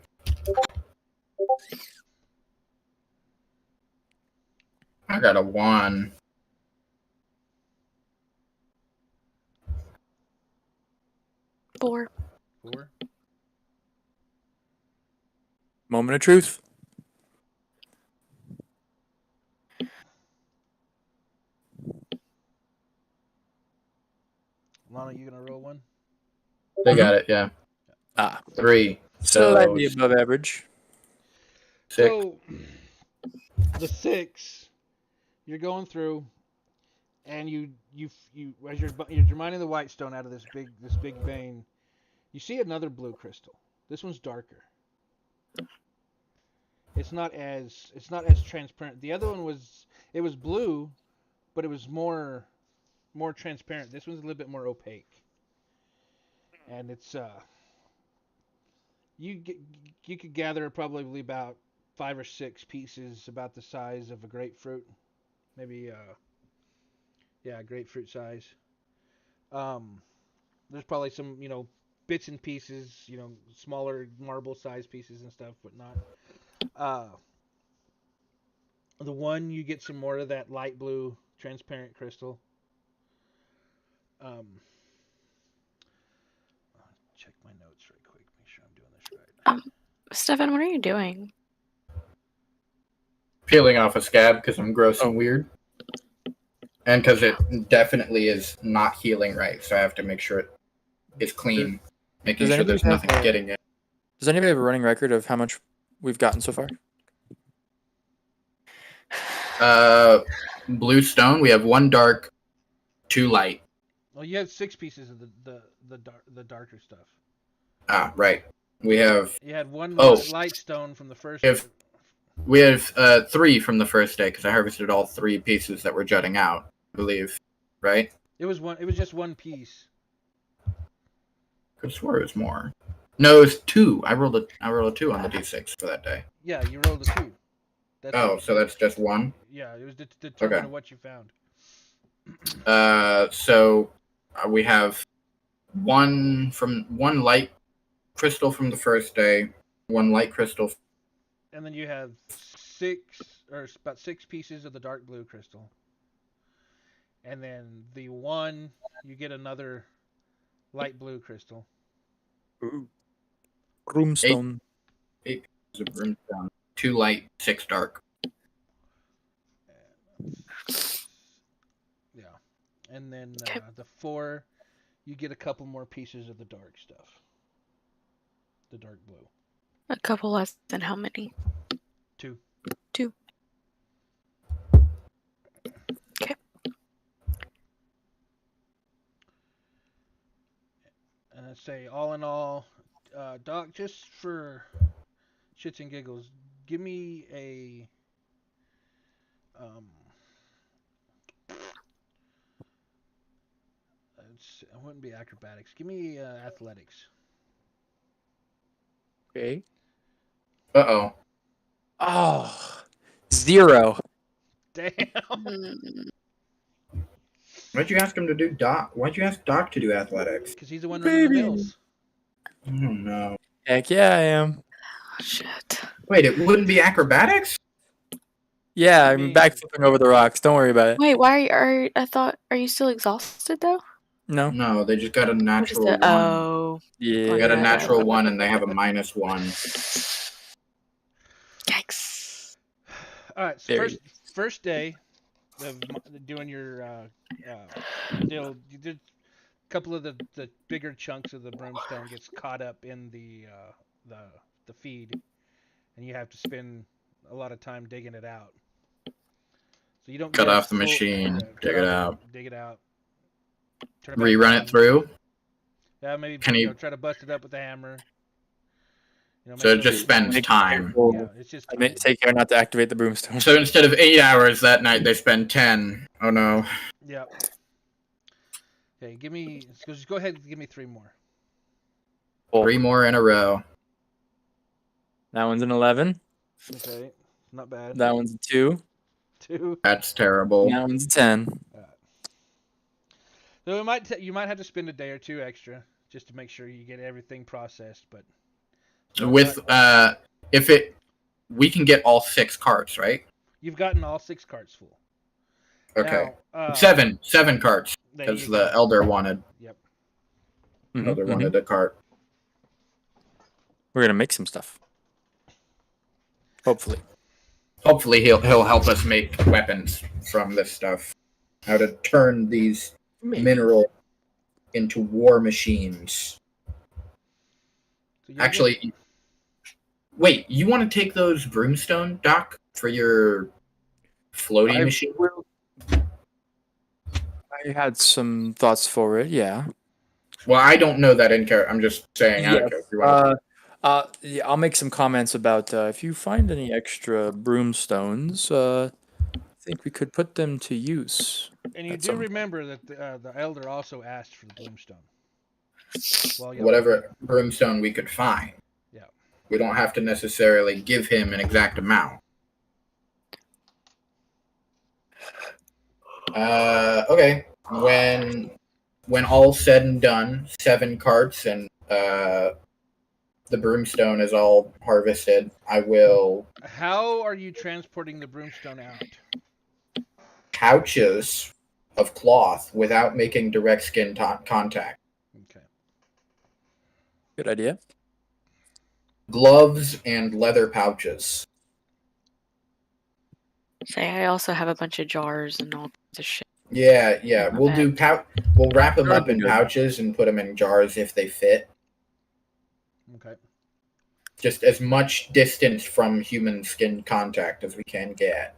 I got a 1. 4. 4. Moment of truth. Lana, you gonna roll one? They got it. Yeah. Ah, 3. So slightly above average. 6. So the 6, you're going through, and you as you're mining the white stone out of this big vein, you see another blue crystal. This one's darker. It's not as transparent. The other one was blue, but it was more transparent. This one's a little bit more opaque, and it's you could gather probably about 5 or 6 pieces about the size of a grapefruit, maybe grapefruit size. There's probably some bits and pieces, smaller marble size pieces and stuff, but not. The one you get some more of that light blue transparent crystal. Check my notes right quick. Make sure I'm doing this right. Stefan, what are you doing? Peeling off a scab because I'm gross and weird. And because it definitely is not healing right, so I have to make sure it is clean, making sure there's nothing getting in. Does anybody have a running record of how much we've gotten so far? Blue stone, we have 1 dark, 2 light. Well, you had 6 pieces of the darker stuff. Ah, right. We have. You had 1 Oh. light stone from the first. We have 3 from the first day because I harvested all 3 pieces that were jutting out, I believe. Right? It was just 1 piece. Could have swore it was more. No, it was 2. I rolled a 2 on the d6 for that day. Yeah, you rolled a 2. So that's just 1. Yeah, it was determined Okay. what you found. So we have 1 light crystal from the first day, 1 light crystal. And then you have about 6 pieces of the dark blue crystal. And then the 1, you get another light blue crystal. Ooh. Broomstone. 8 pieces of brimstone, 2 light, 6 dark. Yeah. And then the 4, you get a couple more pieces of the dark stuff. The dark blue. A couple less than how many? 2. 2. Okay. And I'd say all in all, Doc, just for shits and giggles, give me a it wouldn't be acrobatics. Give me athletics. Okay. Uh-oh. Oh, 0. Damn. Why'd you ask him to do Doc? Why'd you ask Doc to do athletics? Because he's the one running the Baby. mills. Oh, no. Heck yeah, I am. Oh, shit. Wait, it wouldn't be acrobatics? Yeah, I I'm mean- backflipping over the rocks. Don't worry about it. Wait, why are you still exhausted though? No. No, they just got a What is natural it? 1. Oh, Yeah. They got a Yeah. natural 1 and they have a -1. yikes. All right. So Very- first day of doing your deal, you did a couple of the bigger chunks of the brimstone gets caught up in the feed, and you have to spend a lot of time digging it out. So you don't Cut get off the full- machine, cut dig it off- out. dig it out, turn it back Rerun on. it through? Yeah, maybe Can you- try to bust it up with a hammer. So make it just sure- spends time. Yeah, it's just I may time. take care not to activate the broomstone. So instead of 8 hours that night, they spend 10. Oh no. Yep. Okay, just go ahead and give me 3 more. 3 more in a row. That one's an 11. Okay, not bad. That one's a 2. 2. That's terrible. That one's a 10. So you might have to spend a day or 2 extra just to make sure you get everything processed, but With we can get all 6 carts, right? you've gotten all 6 carts full. Okay. Now, 7 carts there because you the go. elder wanted Yep. a cart. We're gonna make some stuff. Hopefully. Hopefully he'll help us make weapons from this stuff. How to turn these mineral into war machines. So you'll Actually, wait, you want to take those brimstone, Doc, for your floaty machine? I had some thoughts for it, yeah. Well, I don't know that in character. I'm just saying out of character. You wanna- Yeah, I'll make some comments about if you find any extra broomstones, I think we could put them to use. and you at do some- remember that the elder also asked for the brimstone. While y'all were whatever brimstone we could find. Yeah. We don't have to necessarily give him an exact amount. Okay. When all's said and done, 7 carts and the broomstone is all harvested, I will How are you transporting the broomstone out? pouches of cloth without making direct skin contact. Okay. Good idea. Gloves and leather pouches. Say, I also have a bunch of jars and all kinds of shit. Yeah. We'll do We'll wrap them up in Good. pouches and put them in jars if they fit. Okay. Just as much distance from human skin contact as we can get.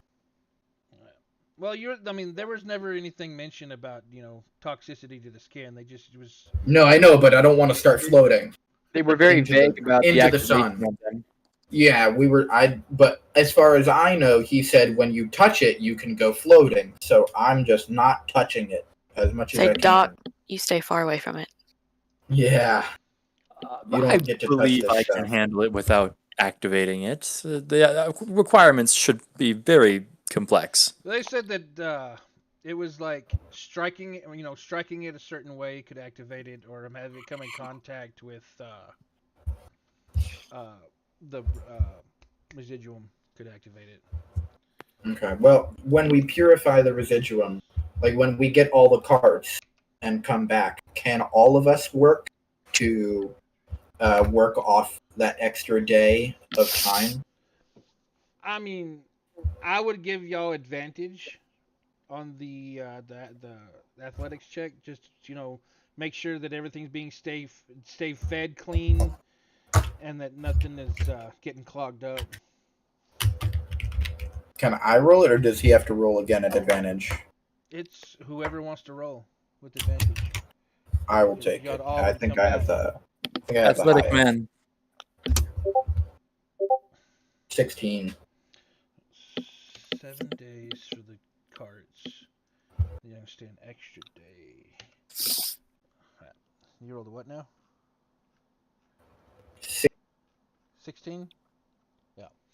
Well, there was never anything mentioned about, toxicity to the skin. It was. No, I know, but I don't want to start floating. They were very Into vague the- about the into the activation sun. of them. Yeah, but as far as I know, he said when you touch it, you can go floating. So I'm just not touching it as much as Say, I can. Doc, you stay far away from it. Yeah. You don't I get to touch believe this I stuff. can handle it without activating it. The requirements should be very complex. They said that it was like striking it a certain way could activate it, or have it come in contact with the residuum could activate it. Okay. Well, when we purify the residuum, like when we get all the carts and come back, can all of us work to work off that extra day of time? I mean, I would give y'all advantage on the athletics check. Just make sure that everything's being stay fed clean, and that nothing is getting clogged up. Can I roll it, or does he have to roll again at advantage? It's whoever wants to roll with advantage. I will take Y'all it. all I can think come I have back. the Athletic highest. man. 16. 7 days for the carts. Then you stay an extra day. You rolled a what now? 16?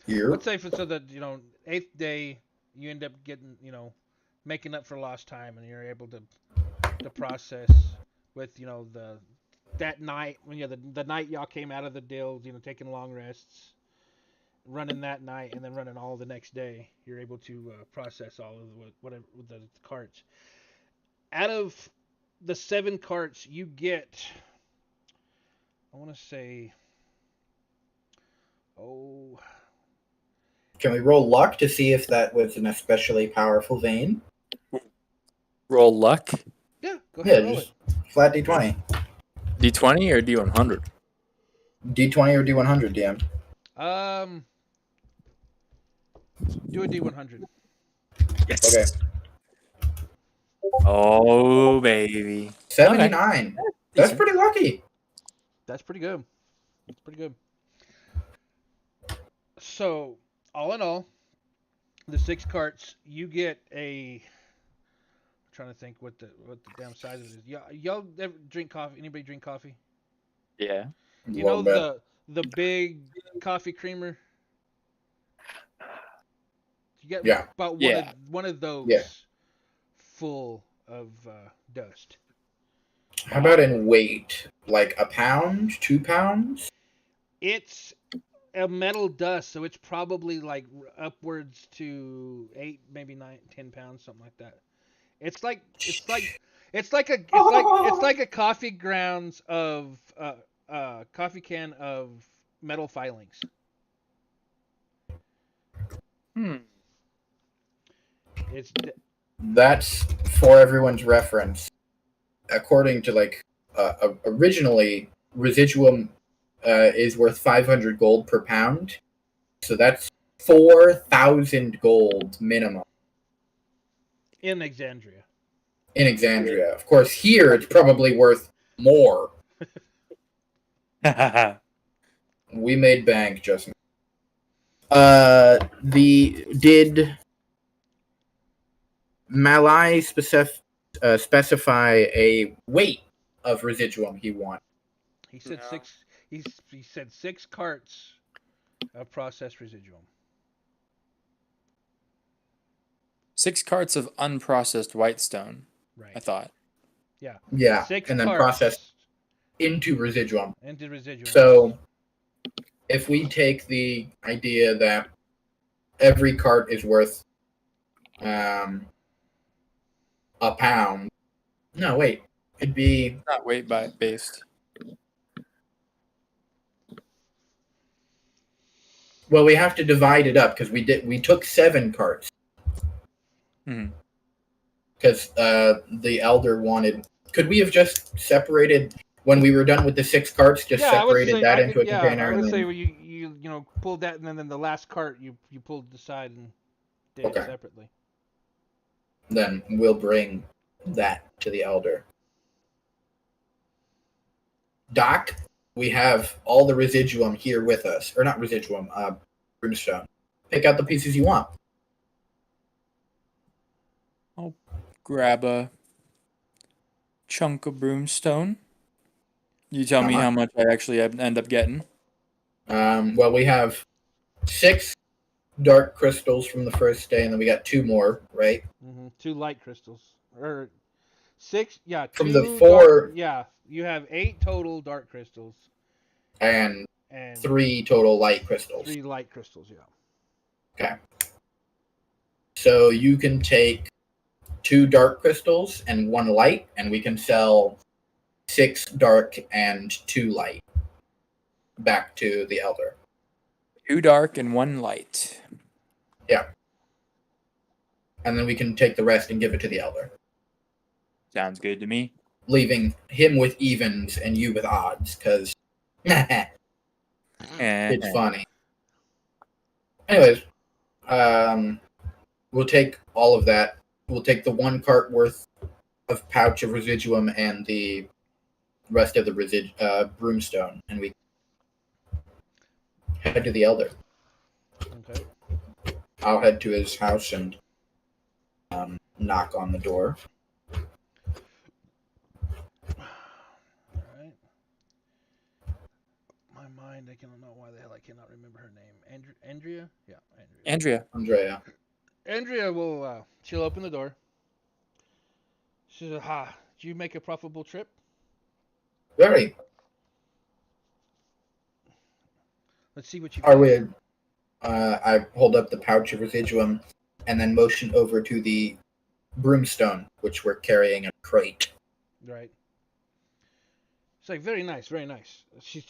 Here. Let's say so that 8th day you end up getting making up for lost time, and you're able to process with that night when the night y'all came out of the deal, taking long rests, running that night, and then running all the next day. You're able to process all of whatever with the carts. Out of the 7 carts, you get, I want to say, Can we roll luck to see if that was an especially powerful vein? Roll luck. yeah, go Yeah, ahead and roll it. just flat D20. D20 or D100? D20 or D100, DM. Do a D100. Yes. Okay. Oh, baby. 79. That's Decent. pretty lucky. That's pretty good. That's pretty good. So, all in all, the 6 carts, you get a. I'm trying to think what the damn size of it is. Y'all ever drink coffee? Anybody drink coffee? Yeah. You know Little bit. the big coffee creamer. You get Yeah. about Yeah. one of those Yeah. full of dust. How about in weight? Like a pound? 2 pounds? It's a metal dust, so it's probably like upwards to 8, maybe 9, 10 pounds, something like that. It's like a coffee grounds of coffee can of metal filings. It's That's for everyone's reference. According to like originally residuum is worth 500 gold per pound, so that's 4,000 gold minimum In Exandria. in Exandria. Of course, here it's probably worth more. We made bank just now. Did Malai specify a weight of residuum he wanted? He said No. six. He said 6 carts of processed residuum. 6 carts of unprocessed whitestone, Right. I thought. Yeah. Yeah, 6 and then carts processed into residuum. into residuum. So, if we take the idea that every cart is worth a pound. No, wait. It'd be Not weight based. well. We have to divide it up because we took 7 carts Mhm. because the elder wanted. Could we have just separated when we were done with the 6 carts? Just yeah, I would separated say that into a container I and would say then well, you know pulled that and then the last cart you pulled the side and did Okay. it separately. then we'll bring that to the elder. Doc, we have all the residuum here with us, or not residuum, brimstone. Pick out the pieces you want. Grab a chunk of broomstone. You tell me Uh-huh. how much I actually end up getting. Well, we have 6 dark crystals from the first day, and then we got 2 more, right? 2 light crystals or 6. Yeah, From 2 the 4 Yeah, you have 8 total dark crystals and and 3 total light crystals. 3 light crystals. Yeah. Okay. So you can take 2 dark crystals and 1 light, and we can sell 6 dark and 2 light back to the elder. 2 dark and 1 light. And then we can take the rest and give it to the elder, Sounds good to me. leaving him with evens and you with odds, because it's funny. Anyways, we'll take all of that. We'll take the 1 cart worth of pouch of residuum and the rest of the broomstone, and we head to the elder. Okay. I'll head to his house and knock on the door. All right. My mind, I cannot know why the hell I cannot remember her name. Andrea? Yeah, Andrea. Andrea. Andrea will she'll open the door. She says, "Ha, did you make a profitable trip?" Very. Let's see what you Are got. we? I hold up the pouch of residuum and then motion over to the broomstone, which we're carrying in a crate. Right. It's like very nice, very nice. She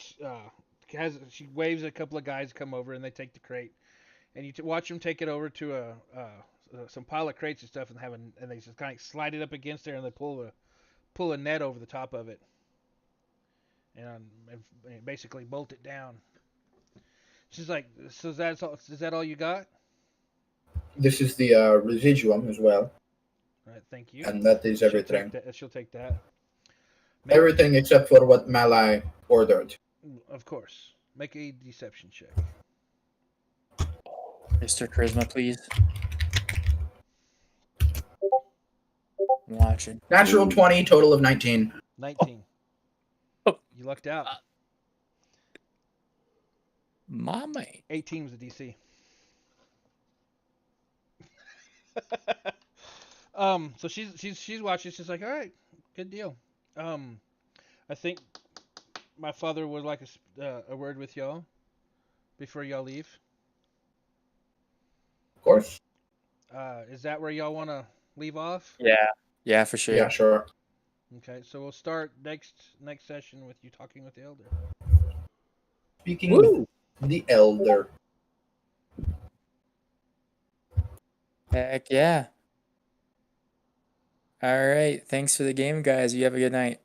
waves at a couple of guys come over and they take the crate, and you watch them take it over to some pile of crates and stuff and and they just kind of slide it up against there and they pull a net over the top of it and basically bolt it down. She's like, so is that all you got? This is the residuum as well, All right, thank you. and that is everything. She'll take that. Everything except for what Malai ordered. Of course. Make a deception check. Mr. Charisma, please. I'm watching. Natural 20, total of 19. 19. Oh. You lucked out. Mommy. 18 was the DC. So she's watching. She's like, all right, good deal. I think my father would like a word with y'all before y'all leave. Of course. Is that where y'all want to leave off? Yeah, for sure. Yeah, sure. Okay, so we'll start next session with you talking with the elder. Speaking with the elder. Heck yeah. All right. Thanks for the game, guys. You have a good night.